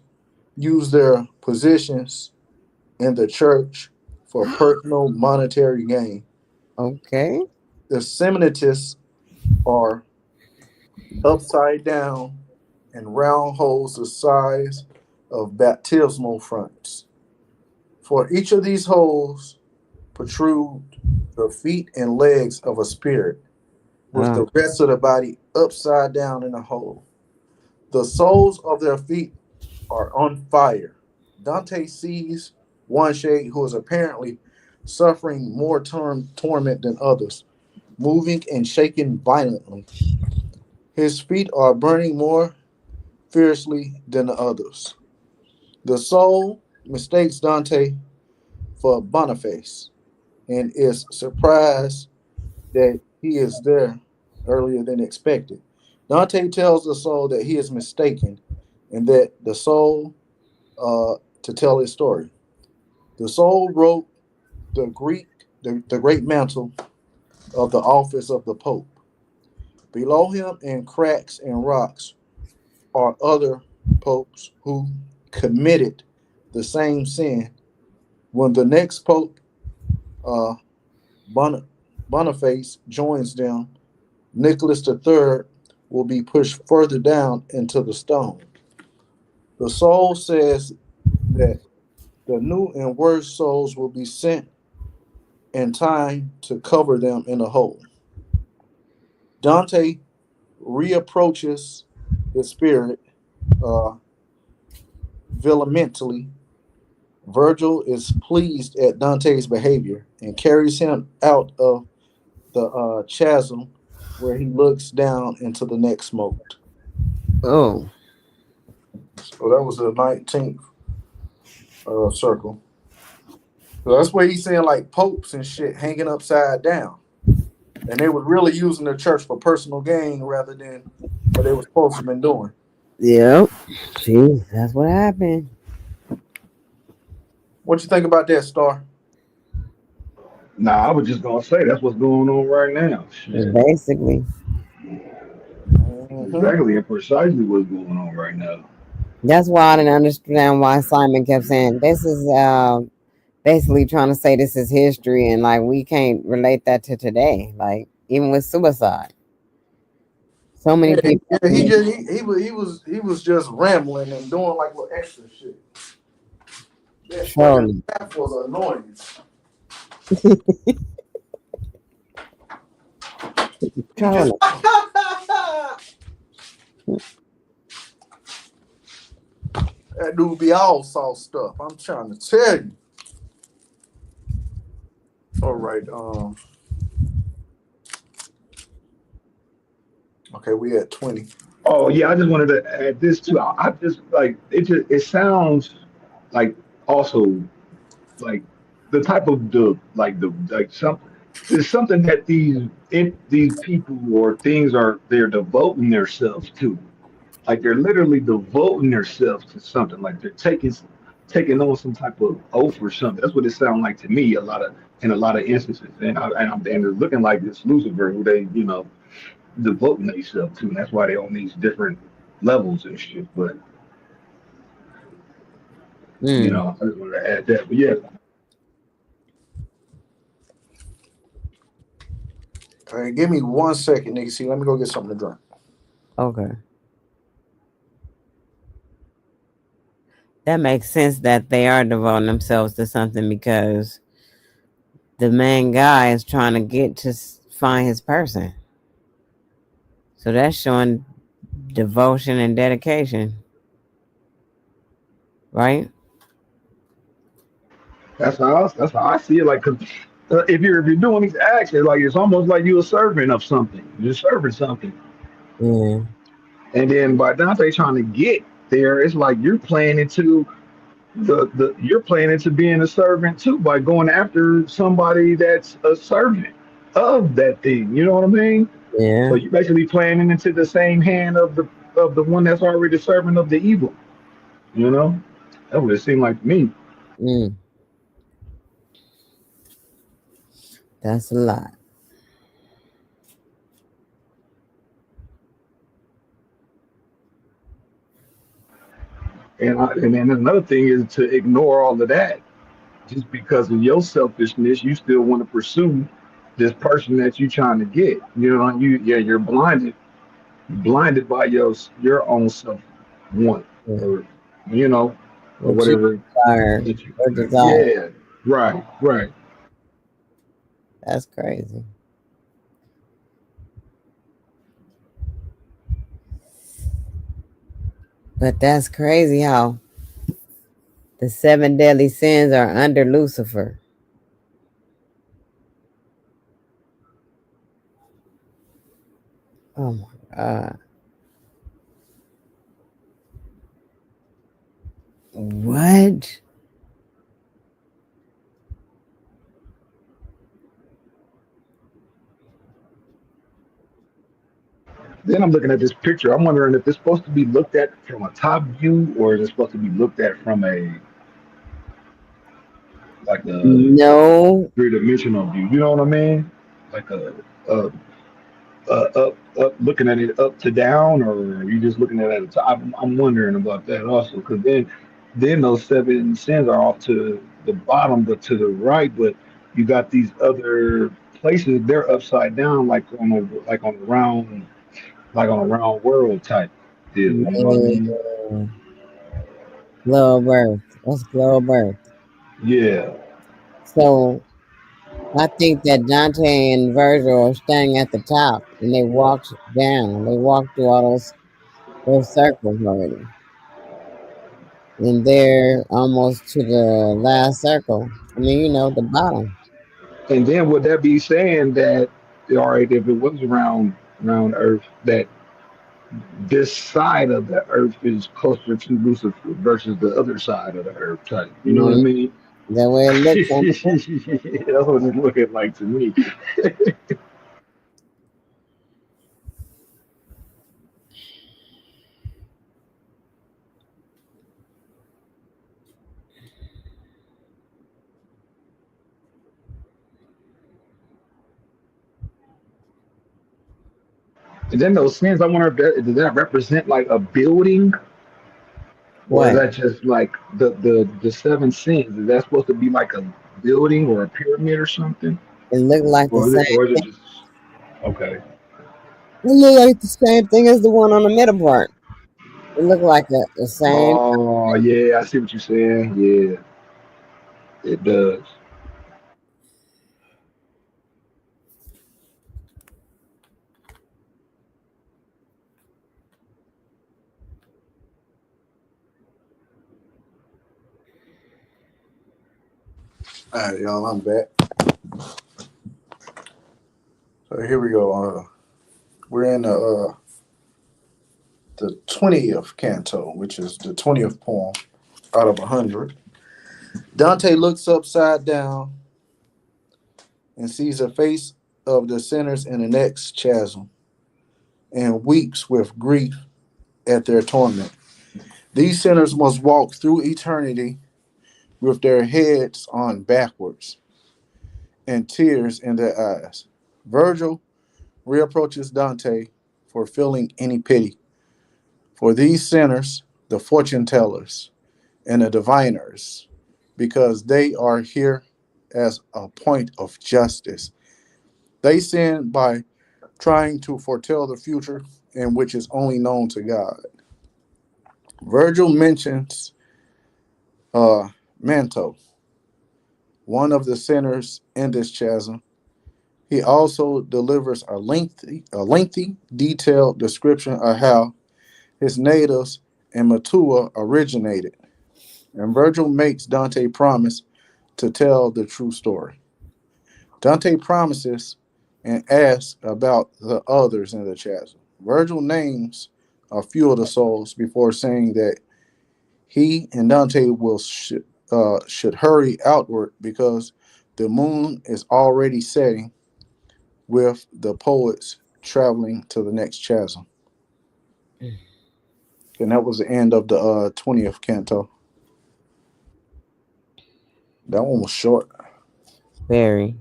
use their positions in the church for personal monetary gain. Okay. The seminatists are upside down and round holes the size of baptismal fronts. For each of these holes protrude the feet and legs of a spirit, with Uh, the rest of the body upside down in a hole. The soles of their feet are on fire. Dante sees one shade who is apparently suffering more torment than others, moving and shaking violently. His feet are burning more fiercely than the others. The soul mistakes Dante for Boniface and is surprised that he is there earlier than expected. Dante tells the soul that he is mistaken and that the soul to tell his story. The soul wrote the great mantle of the office of the Pope. Below him in cracks and rocks are other popes who committed the same sin. When the next Pope, uh, Boniface, joins them, Nicholas III will be pushed further down into the stone. The soul says that the new and worse souls will be sent in time to cover them in a hole. Dante reapproaches the spirit uh, vehemently. Virgil is pleased at Dante's behavior and carries him out of the chasm where he looks down into the next smoke. Oh. So that was the 19th circle. So that's where he's saying like popes and shit hanging upside down. And they was really using the church for personal gain rather than what they was supposed to have been doing. Yep. See, that's what happened. What you think about that, Star? Nah, I was just gonna say that's what's going on right now. Shit. Basically. Exactly and precisely what's going on right now. That's why I didn't understand why Simon kept saying this is basically trying to say this is history and like we can't relate that to today. Like even with suicide. So many people. Yeah, he was just rambling and doing like little extra shit. That fucking laugh was annoying. That dude be all sauce stuff. I'm trying to tell you. All right. Okay, we at 20. Oh yeah, I just wanted to add this too. I just like it. Just it sounds like also like the type of the like something. There's something that these people or things are they're devoting themselves to. Like they're literally devoting themselves to something. Like they're taking on some type of oath or something. That's what it sounds like to me. In a lot of instances, and it's looking like this Lucifer who they devoting themselves to, and that's why they're on these different levels and shit. But I just wanted to add that. But yeah, All right, give me 1 second, nigga. See, let me go get something to drink. Okay. That makes sense that they are devoting themselves to something because the main guy is trying to get to find his person. So that's showing devotion and dedication. Right? that's how I see it. Like, 'cause, if you're doing these actions, like it's almost like you're a servant of something. You're serving something. Yeah. And then by Dante trying to get there, it's like you're playing into the you're playing into being a servant too by going after somebody that's a servant of that thing. You know what I mean? So Yeah. you're basically playing into the same hand of the one that's already serving of the evil. You know? That's what it seemed like to me. Mm. That's a lot. And then another thing is to ignore all of that just because of your selfishness. You still want to pursue this person that you're trying to get. You know, you're blinded by your own self want Yeah. or you know or What you whatever. desire or desire. Yeah, right. That's crazy. But that's crazy how the 7 deadly sins are under Lucifer. Oh my God. What? Then I'm looking at this picture. I'm wondering if it's supposed to be looked at from a top view or is it supposed to be looked at from a like No. three-dimensional view. You know what I mean? Like a, up looking at it up to down, or are you just looking at it at the top? I'm wondering about that also because then then those seven sins are off to the bottom, but to the right. But you got these other places; they're upside down, like on a round, like on a round world type deal. You know what I mean? Yeah. Globe Earth. That's Globe Earth. Yeah. So I think that Dante and Virgil are standing at the top, and they walked down. They walked through all those circles already, and they're almost to the last circle. I mean, the bottom. And then would that be saying that, all right, if it was around Earth, that this side of the Earth is closer to Lucifer versus the other side of the Earth type? You know what I Mm, mean? that way it looks on the picture. That's what it's looking like to me. And then those sins, I wonder if does that represent like a building, or is What? that just like the seven sins? Is that supposed to be like a building or a pyramid or something, It looked like the same. or is it just okay? It looked like the same thing as the one on the middle part. It looked like the same. Oh yeah, I see what you're saying. Yeah, it does. All right, y'all, I'm back. So here we go. We're in the 20th canto, which is the 20th poem out of 100. Dante looks upside down and sees the face of the sinners in the next chasm and weeps with grief at their torment. These sinners must walk through eternity with their heads on backwards and tears in their eyes. Virgil reapproaches Dante for feeling any pity. For these sinners, the fortune tellers, and the diviners, because they are here as a point of justice. They sin by trying to foretell the future in which is only known to God. Virgil mentions Manto, one of the sinners in this chasm. He also delivers a lengthy, detailed description of how his natives in Matua originated. And Virgil makes Dante promise to tell the true story. Dante promises and asks about the others in the chasm. Virgil names a few of the souls before saying that he and Dante should hurry outward because the moon is already setting with the poets traveling to the next chasm. And that was the end of the 20th canto. That one was short. Very.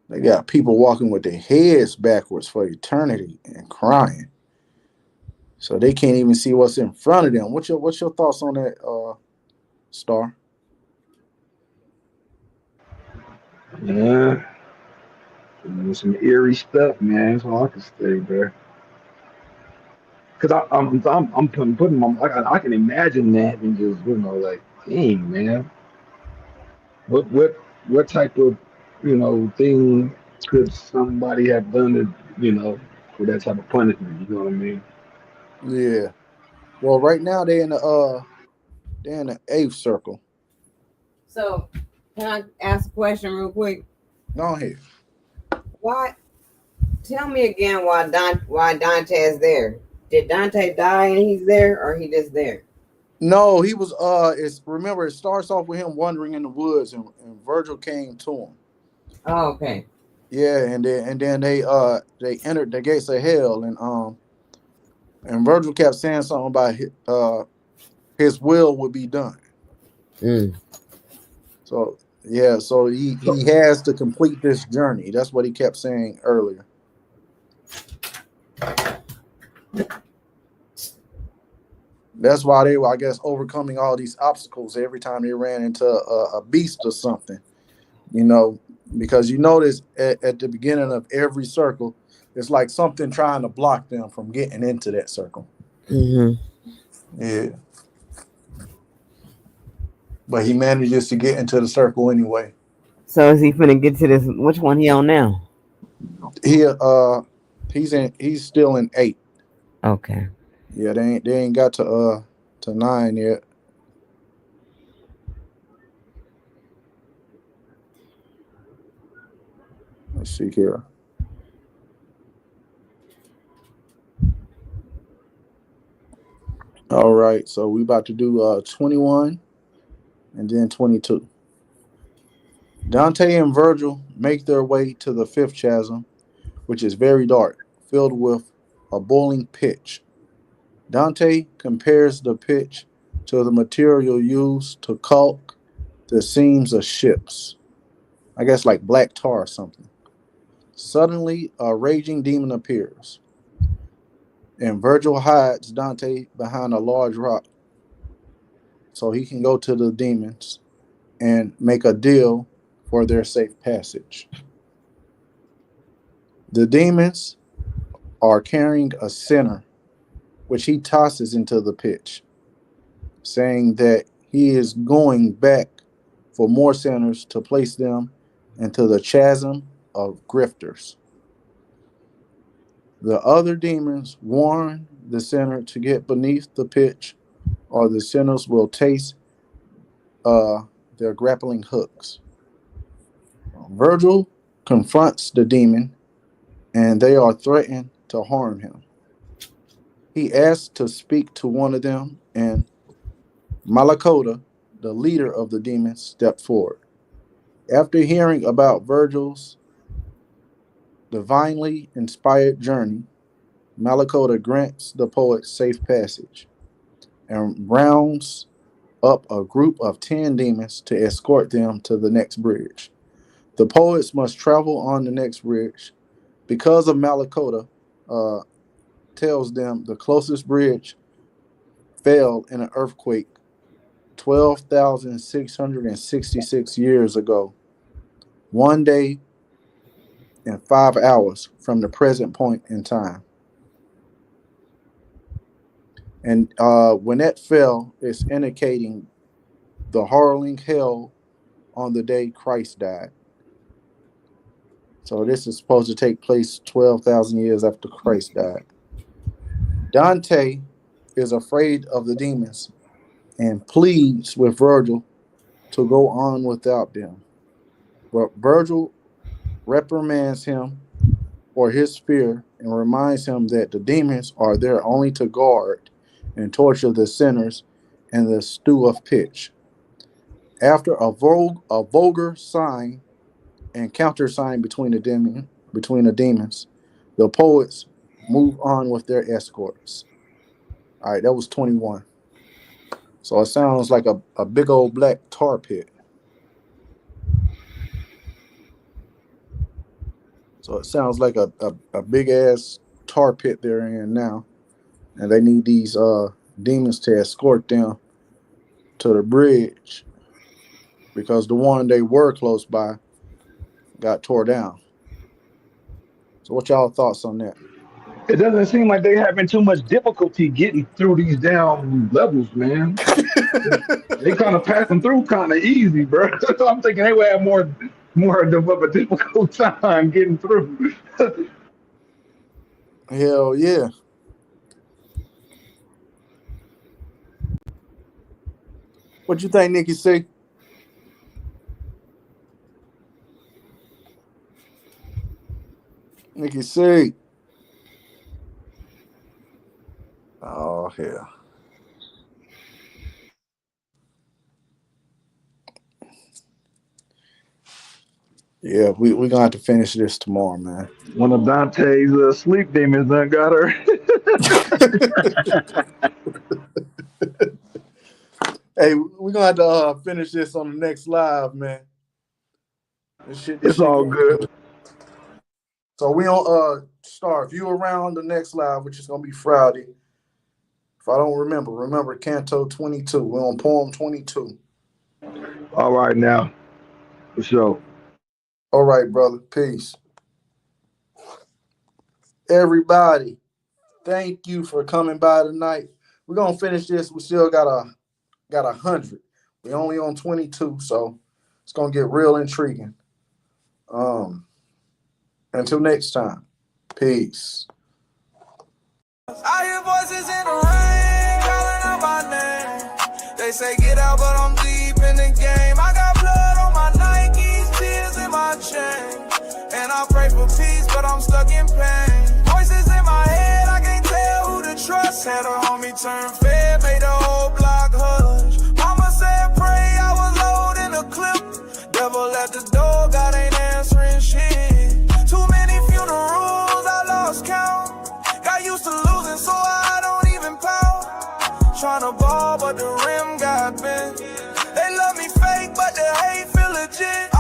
They got people walking with their heads backwards for eternity and crying. So they can't even see what's in front of them. What's your thoughts on that, Star? Yeah, some eerie stuff, man. That's all I can say, bro. Cause I'm putting my I can imagine that and just like, dang, man, what what what type of thing could somebody have done to for that type of punishment? You know what I mean? Yeah. Well, right now they're in the eighth circle. So, can I ask a question real quick? Go ahead. Why? Tell me again why Dante is there. Did Dante die and he's there, or he just there? No, he was it starts off with him wandering in the woods and Virgil came to him. Oh, okay. Yeah, and then they entered the gates of hell and Virgil kept saying something about his will would be done. Mm. So yeah, so he has to complete this journey. That's what he kept saying earlier. That's why they were, I guess, overcoming all these obstacles every time they ran into a beast or something. You know, because you notice at the beginning of every circle, it's like something trying to block them from getting into that circle. Mm-hmm. Yeah. But he manages to get into the circle anyway. So is he finna get to this? Which one he on now? He he's still in 8. Okay. Yeah, they ain't got to 9 yet. Let's see here. All right, so we about to do 21 and then 22. Dante and Virgil make their way to the 5th chasm, which is very dark, filled with a boiling pitch. Dante compares the pitch to the material used to caulk the seams of ships. I guess like black tar or something. Suddenly, a raging demon appears, and Virgil hides Dante behind a large rock so he can go to the demons and make a deal for their safe passage. The demons are carrying a sinner, which he tosses into the pitch, saying that he is going back for more sinners to place them into the chasm of grifters. The other demons warn the sinner to get beneath the pitch, or the sinners will taste uh, their grappling hooks. Virgil confronts the demon, and they are threatened to harm him. He asks to speak to one of them, and Malakota, the leader of the demons, stepped forward. After hearing about Virgil's divinely inspired journey, Malakota grants the poet safe passage and rounds up a group of 10 demons to escort them to the next bridge. The poets must travel on the next bridge. Because of Malakota, tells them the closest bridge fell in an earthquake 12,666 years ago, 1 day and 5 hours from the present point in time. And when that fell, it's indicating the hurling hell on the day Christ died. So this is supposed to take place 12,000 years after Christ died. Dante is afraid of the demons and pleads with Virgil to go on without them. But Virgil reprimands him for his fear and reminds him that the demons are there only to guard and torture the sinners in the stew of pitch. After a vulgar sign and countersign between the demons, the poets move on with their escorts. All right, that was 21. So it sounds like a big old black tar pit. So it sounds like a big ass tar pit they're in now. And they need these demons to escort them to the bridge because the one they were close by got tore down. So what y'all thoughts on that? It doesn't seem like they having too much difficulty getting through these down levels, man. They kind of passing through kind of easy, bro. I'm thinking they would have more of a difficult time getting through. Hell yeah. What you think, Nikki C? Nikki C. Oh hell. Yeah, we gonna have to finish this tomorrow, man. One of Dante's sleep demons done got her. Hey, we're gonna have to finish this on the next live, man. This It's shit all going good. So we on Star, if you around the next live, which is gonna be Friday, if I don't remember Canto 22. We're on poem 22. All right now, for sure. All right, brother. Peace. Everybody, thank you for coming by tonight. We're gonna finish this. We still got 100. We only on 22, so it's gonna get real intriguing. Until next time, peace. I hear voices in the rain calling out my name. They say get out, but I'm deep in the game. I got blood on my Nikes, tears in my chain. And I pray for peace, but I'm stuck in pain. Voices in my head, I can't tell who to trust. Had a homie turn fed, made the whole block hush. Mama said pray, I was loading a clip. Devil at the door, God ain't answering shit. Too many funerals, I lost count. Got used to losing, so I don't even pout. Tryna ball, but the rim got bent. They love me fake, but the hate feel legit.